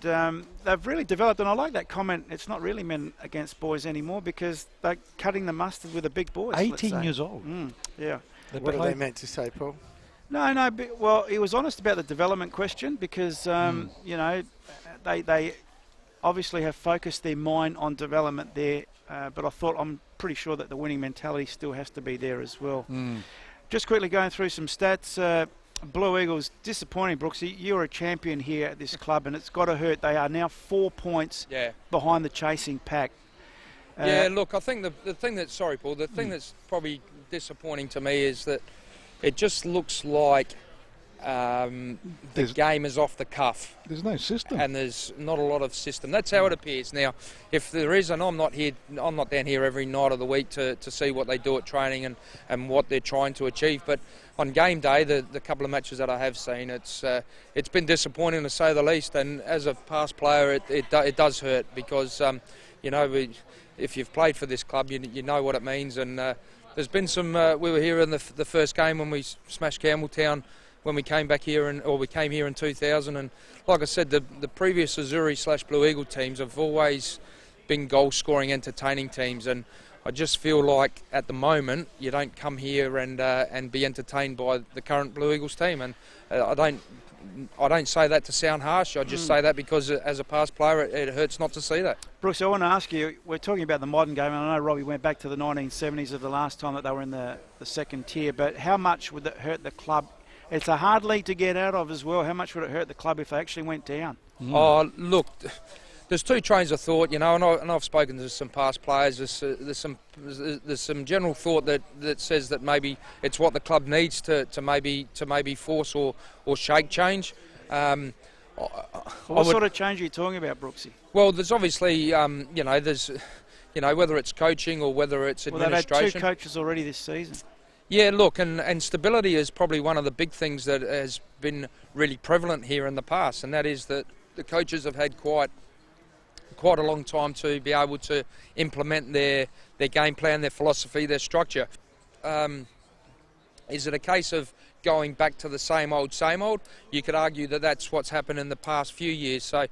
they've really developed. And I like that comment. It's not really men against boys anymore because they're cutting the mustard with the big boys. 18 years old. Yeah. What are they meant to say, Paul? No. Well, he was honest about the development question because you know they obviously have focused their mind on development there. But I'm pretty sure that the winning mentality still has to be there as well. Just quickly going through some stats. Blue Eagles, disappointing, Brooksy. You're a champion here at this club, and it's got to hurt. They are now 4 points behind the chasing pack. Yeah, look, I think the thing that's, sorry, Paul, the thing that's probably disappointing to me is that it just looks like the game is off the cuff. There's no system. And there's not a lot of system. That's how it appears. Now, if there is, and I'm not down here every night of the week to see what they do at training and what they're trying to achieve, but on game day, the couple of matches that I have seen, it's been disappointing to say the least. And as a past player, it does hurt because you know, if you've played for this club, you know what it means. And there's been some. We were here in the first game when we smashed Campbelltown when we came back here, we came here in 2000. And like I said, the previous Azuri/Blue Eagle teams have always been goal-scoring, entertaining teams. And I just feel like at the moment you don't come here and be entertained by the current Blue Eagles team. And I don't say that to sound harsh. I just say that because as a past player, it hurts not to see that. Brooks, I want to ask you, we're talking about the modern game, and I know Robbie went back to the 1970s of the last time that they were in the second tier, but how much would it hurt the club? It's a hard league to get out of as well. How much would it hurt the club if they actually went down? Oh, look, there's two trains of thought, you know, and I've spoken to some past players. There's some general thought that says that maybe it's what the club needs to maybe force or shake change. What sort of change are you talking about, Brooksy? Well, there's obviously, you know, whether it's coaching or whether it's administration. They've had two coaches already this season. Yeah, look, and stability is probably one of the big things that has been really prevalent here in the past, and that is that the coaches have had quite a long time to be able to implement their game plan, their philosophy, their structure. Is it a case of going back to the same old? You could argue that that's what's happened in the past few years. So,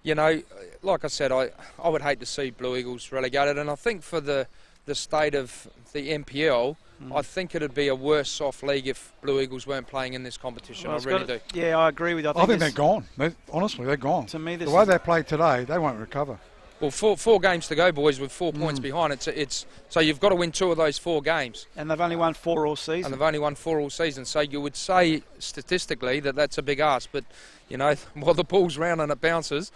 you know, like I said, I would hate to see Blue Eagles relegated, and I think for the state of the NPL, I think it'd be a worse off league if Blue Eagles weren't playing in this competition. Well, I really do. Yeah, I agree with you. I think they're gone. Honestly, they're gone. To me, the way they play today, they won't recover. Well, four games to go, boys, with 4 points behind. It's so you've got to win 2 of those 4 games. And they've only won 4 all season. So you would say statistically that that's a big ask, but you know, while the ball's round and it bounces,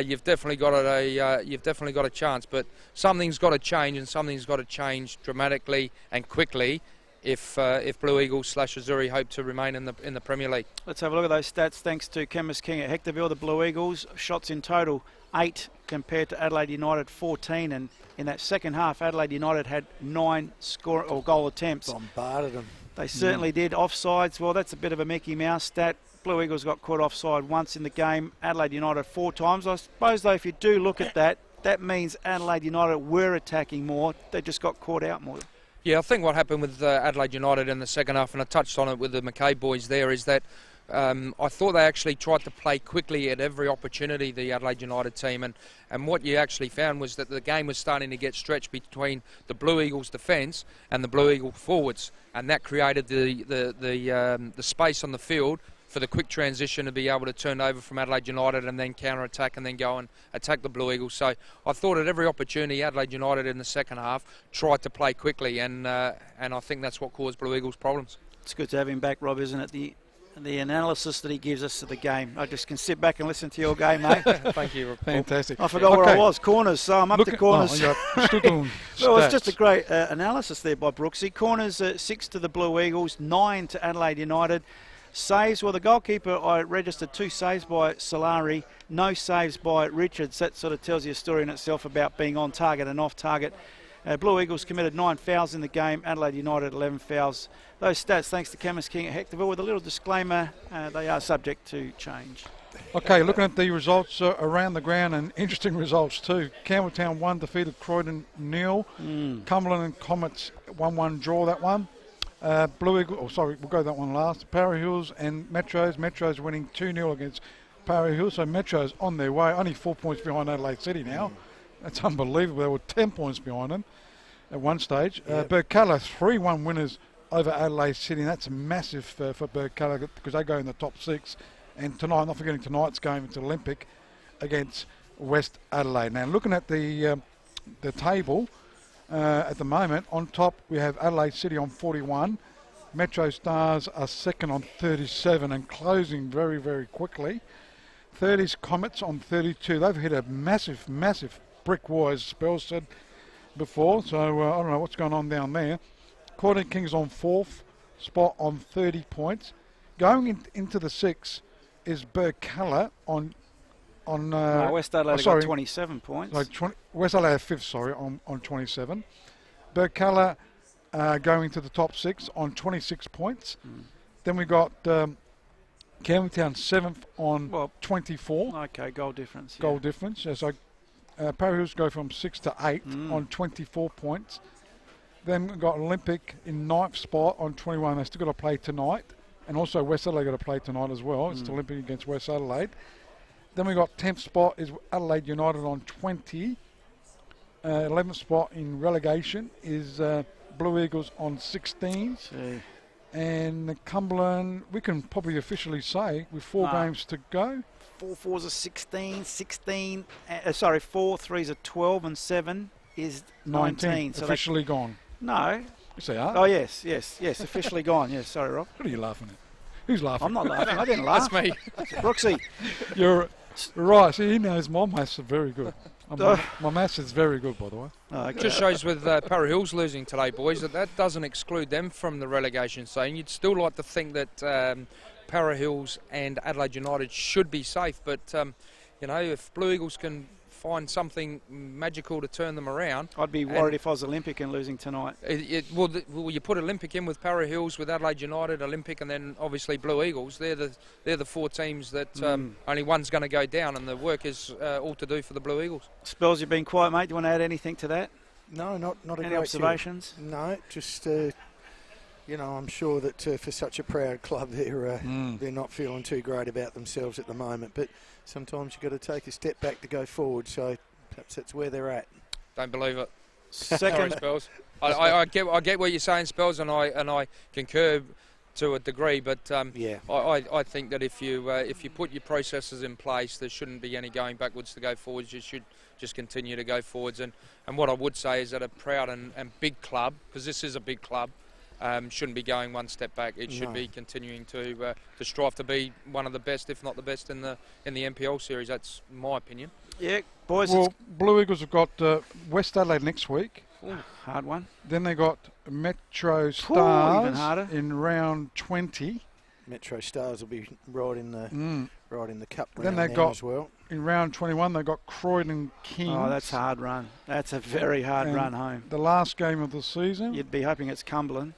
you've definitely got a chance. But something's got to change, and something's got to change dramatically and quickly if Blue Eagles/Azuri hope to remain in the Premier League. Let's have a look at those stats. Thanks to Chemist King at Hectorville, the Blue Eagles shots in total 8 compared to Adelaide United 14, and in that second half, Adelaide United had 9 goal attempts. Bombarded them. They certainly did. Offsides, well, that's a bit of a Mickey Mouse stat. Blue Eagles got caught offside once in the game. Adelaide United 4 times. I suppose, though, if you do look at that, that means Adelaide United were attacking more. They just got caught out more. Yeah, I think what happened with Adelaide United in the second half, and I touched on it with the McKay boys there, is that I thought they actually tried to play quickly at every opportunity, the Adelaide United team, and what you actually found was that the game was starting to get stretched between the Blue Eagles defence and the Blue Eagle forwards, and that created the space on the field for the quick transition to be able to turn over from Adelaide United and then counter-attack and then go and attack the Blue Eagles. So I thought at every opportunity Adelaide United in the second half tried to play quickly, and I think that's what caused Blue Eagles problems. It's good to have him back, Rob, isn't it? The analysis that he gives us of the game. I just can sit back and listen to your game, mate. Thank you, Rob. Fantastic. I forgot where I was. Corners, so I'm up to corners. Well, it's just a great analysis there by Brooksy. Corners 6 to the Blue Eagles, 9 to Adelaide United. Saves, well, the goalkeeper, I registered 2 saves by Solari, no saves by Richards. That sort of tells you a story in itself about being on target and off target. Blue Eagles committed 9 fouls in the game, Adelaide United 11 fouls. Those stats, thanks to Chemist King at Hectorville, with a little disclaimer, they are subject to change. Okay, looking at the results around the ground, and interesting results too. Campbelltown 1, defeated Croydon 0. Cumberland and Comets 1-1 draw that one. Blue Eagle, we'll go that one last. Para Hills and Metros. Metros winning 2-0 against Para Hills. So Metros on their way, only 4 points behind Adelaide City now. That's unbelievable. They were 10 points behind them at one stage. Burkalla, 3-1 winners over Adelaide City. And that's massive for Burkalla because they go in the top 6. And tonight, not forgetting tonight's game, it's Olympic against West Adelaide. Now, looking at the table at the moment, on top we have Adelaide City on 41. Metro Stars are second on 37 and closing very, very quickly. 30's Comets on 32. They've hit a massive, massive brick wall, as Spells said before. So I don't know what's going on down there. Corning Kings on 4th spot on 30 points. Going into the 6th is Burkalla on West Adelaide got 27 points. West Adelaide 5th, on 27. Burkalla going to the top 6 on 26 points. Then we got Campbelltown 7th on 24. Okay, goal difference. Goal difference. Yeah, so Para Hills go from 6 to 8 on 24 points. Then we've got Olympic in 9th spot on 21. They still got to play tonight. And also West Adelaide got to play tonight as well. It's Olympic against West Adelaide. Then we got 10th spot is Adelaide United on 20. 11th spot in relegation is Blue Eagles on 16. And Cumberland, we can probably officially say, with 4 games to go. 4 4s are 16, 16, 4 3s are 12, and 7 is 19. So officially gone. No. Yes, they are. Oh, yes, officially gone. Yes, sorry, Rob. What are you laughing at? Who's laughing? I'm not laughing. I didn't laugh. That's me. Brooksy. You're right. See, he knows my maths are very good. My maths is very good, by the way. Oh, okay. Just shows with Para Hills losing today, boys, that doesn't exclude them from the relegation zone. You'd still like to think that Para Hills and Adelaide United should be safe, but if Blue Eagles can find something magical to turn them around. I'd be worried if I was Olympic and losing tonight. Well, you put Olympic in with Para Hills, with Adelaide United, Olympic, and then obviously Blue Eagles. They're the 4 teams that only one's going to go down, and the work is all to do for the Blue Eagles. Spells, you've been quiet, mate. Do you want to add anything to that? No, not a great Any observations? deal. No, just I'm sure that for such a proud club, they're not feeling too great about themselves at the moment. But sometimes you've got to take a step back to go forward. So perhaps that's where they're at. Don't believe it. Second, Spells. I get what you're saying, Spells, and I concur to a degree. But I think that if you put your processes in place, there shouldn't be any going backwards to go forwards. You should just continue to go forwards. And what I would say is that a proud and big club, because this is a big club, shouldn't be going one step back. It should be continuing to strive to be one of the best, if not the best, in the NPL series. That's my opinion. Yeah, boys. Well, Blue Eagles have got West Adelaide next week. Ooh, hard one. Then they got Metro Stars even harder. in round 20. Metro Stars will be right in the cup round then they now got as well. In round 21, they got Croydon Kings. Oh, that's a hard run. That's a very hard run home. The last game of the season. You'd be hoping it's Cumberland.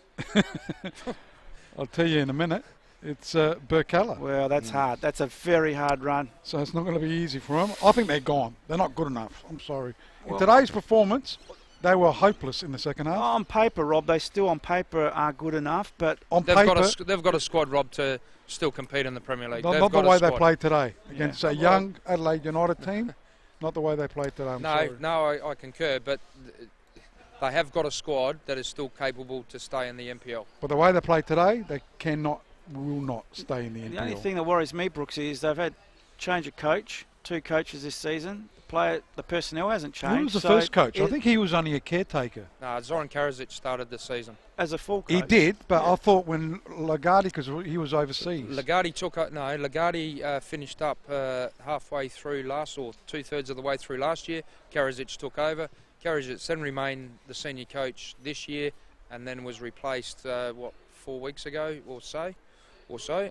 I'll tell you in a minute. It's Burkalla. Well, that's hard. That's a very hard run. So it's not going to be easy for them. I think they're gone. They're not good enough. I'm sorry. Well, in today's performance, they were hopeless in the second half. On paper, Rob, they still on paper are good enough, but they've got a squad, Rob, to still compete in the Premier League. Not the way they played today against a young Adelaide United team. Not the way they played today. I concur, but they have got a squad that is still capable to stay in the NPL. But the way they played today, they will not stay in the NPL. The only thing that worries me, Brooksy, is they've had change of coach, 2 coaches this season. The personnel hasn't changed. Who was the first coach? I think he was only a caretaker. No, Zoran Karadzic started the season. As a full coach. He did, but I thought when Lagarde, because he was overseas. Lagarde finished up halfway through or 2/3 of the way through last year. Karadzic took over. Karadzic then remained the senior coach this year, and then was replaced 4 weeks ago or so,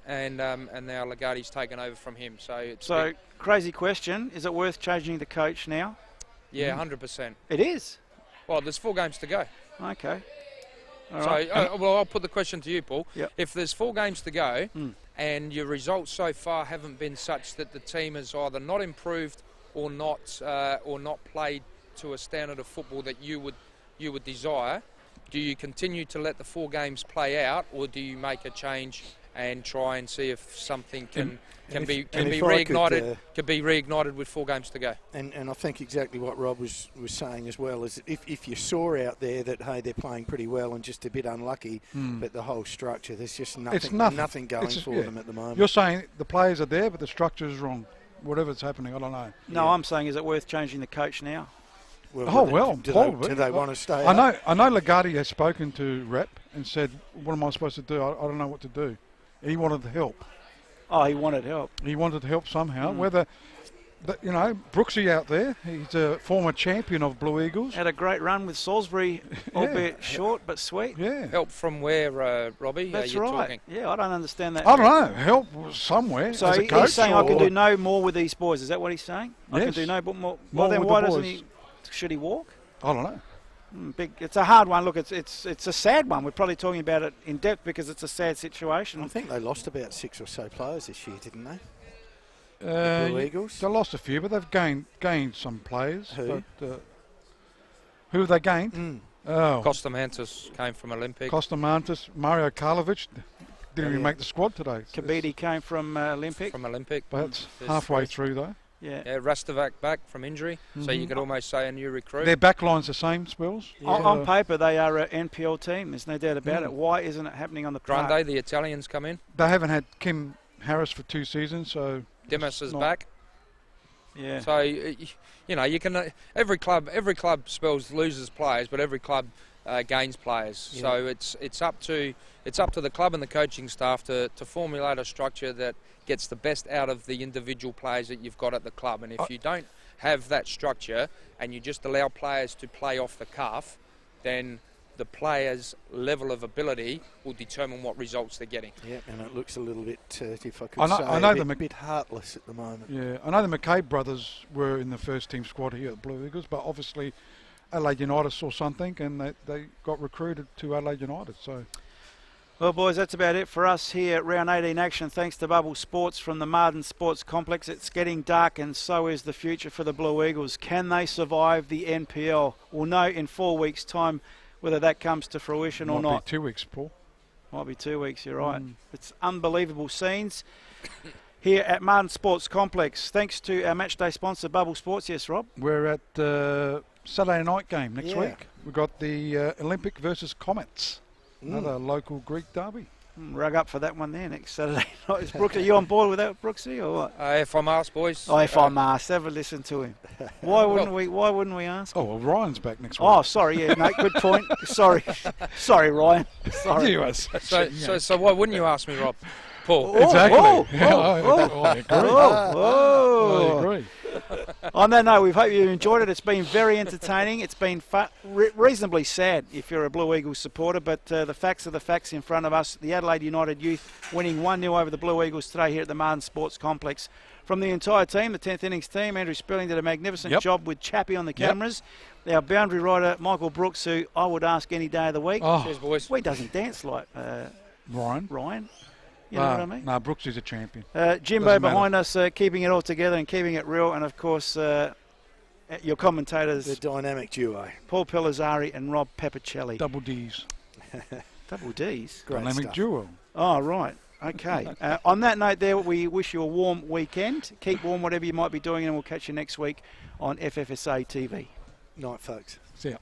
and now Lagarde's taken over from him. So crazy question: is it worth changing the coach now? Yeah, 100%. It is. Well, there's 4 games to go. Okay. All so, right. I'll put the question to you, Paul. Yep. If there's 4 games to go, and your results so far haven't been such that the team has either not improved or not played to a standard of football that you would desire, do you continue to let the 4 games play out, or do you make a change and try and see if something can be reignited with 4 games to go? And I think exactly what Rob was saying as well is if you saw out there that, hey, they're playing pretty well and just a bit unlucky, but the whole structure, there's just nothing going for them at the moment. You're saying the players are there, but the structure is wrong. Whatever's happening, I don't know. No, I'm saying, is it worth changing the coach now? Well, probably. Do they want to stay I up? know Lagarde has spoken to Rep and said, what am I supposed to do? I don't know what to do. He wanted help. Oh, he wanted help. He wanted help somehow. Whether, Brooksy out there, he's a former champion of Blue Eagles. Had a great run with Salisbury, albeit short but sweet. Yeah. Help from where, Robbie? That's you're right. Talking? Yeah, I don't understand that. I don't know. Help somewhere. So as a coach, he's saying I can do no more with these boys. Is that what he's saying? I can Yes. do no more. More Well, then with why the doesn't boys. he? Should he walk? I don't know. It's a hard one. Look, it's a sad one. We're probably talking about it in depth because it's a sad situation. I think they lost about 6 or so players this year, didn't they? The Blue Eagles? They lost a few, but they've gained some players. Who? But, who have they gained? Oh, Costamantis came from Olympic. Costamantis, Mario Karlovic didn't even yeah. make the squad today. Kabidi came from Olympic. From Olympic. But it's There's halfway 3. through though. Yeah. Rastovac back from injury, so you could almost say a new recruit. Their backline's the same, Spills. On paper, they are an NPL team. There's no doubt about it. Why isn't it happening on the park? Grande, the Italians come in. They haven't had Kim Harris for 2 seasons, so Demis is not- back. Yeah. So you can every club spells loses players, but every club gains players. Yeah. So it's up to the club and the coaching staff to formulate a structure that gets the best out of the individual players that you've got at the club. And if you don't have that structure and you just allow players to play off the cuff, then the players' level of ability will determine what results they're getting. Yeah, and it looks a little bit, if I could I know say, a bit heartless at the moment. yeah. I know the McCabe brothers were in the first team squad here at Blue Eagles, but obviously Adelaide United saw something and they got recruited to Adelaide United. So. Well, boys, that's about it for us here at Round 18 action. Thanks to Bubble Sports from the Marden Sports Complex. It's getting dark and so is the future for the Blue Eagles. Can they survive the NPL? We'll know in 4 weeks' time whether that comes to fruition or Might not. be 2 weeks, Paul. Might be 2 weeks, you're right. It's unbelievable scenes here at Marden Sports Complex. Thanks to our matchday sponsor, Bubble Sports. Yes, Rob? We're at Saturday night game next Yeah. week. We've got the Olympic versus Comets. Another local Greek derby. Rug up for that one there next Saturday night. Is Brooks, are you on board with that, Brooksy, or what? If I'm asked, boys. Oh, if I'm asked, have a listen to him. Why wouldn't we ask? Oh, well, Ryan's back next week. Oh, sorry, yeah, mate, good point. Sorry, Ryan. Sorry. You are such a- So why wouldn't you ask me, Rob? Paul. Exactly. Oh, Yeah, oh, I agree. Oh, I agree. On that note, we hope you enjoyed it. It's been very entertaining. It's been reasonably sad if you're a Blue Eagles supporter, but the facts are the facts in front of us. The Adelaide United youth winning 1-0 over the Blue Eagles today here at the Marden Sports Complex. From the entire team, the 10th innings team, Andrew Spilling did a magnificent job with Chappie on the cameras. Our boundary rider, Michael Brooks, who I would ask any day of the week. Oh, Cheers, boys. Well, he doesn't dance like Ryan. You know what I mean? No, Brooks is a champion. Jimbo Doesn't matter. behind us, keeping it all together and keeping it real. And, of course, your commentators, The dynamic duo. Paul Pellizzari and Rob Peppicelli. Double D's. Double D's? Great Dynamic stuff. duo. Oh, right. Okay. On that note there, we wish you a warm weekend. Keep warm, whatever you might be doing, and we'll catch you next week on FFSA TV. Night, folks. See ya.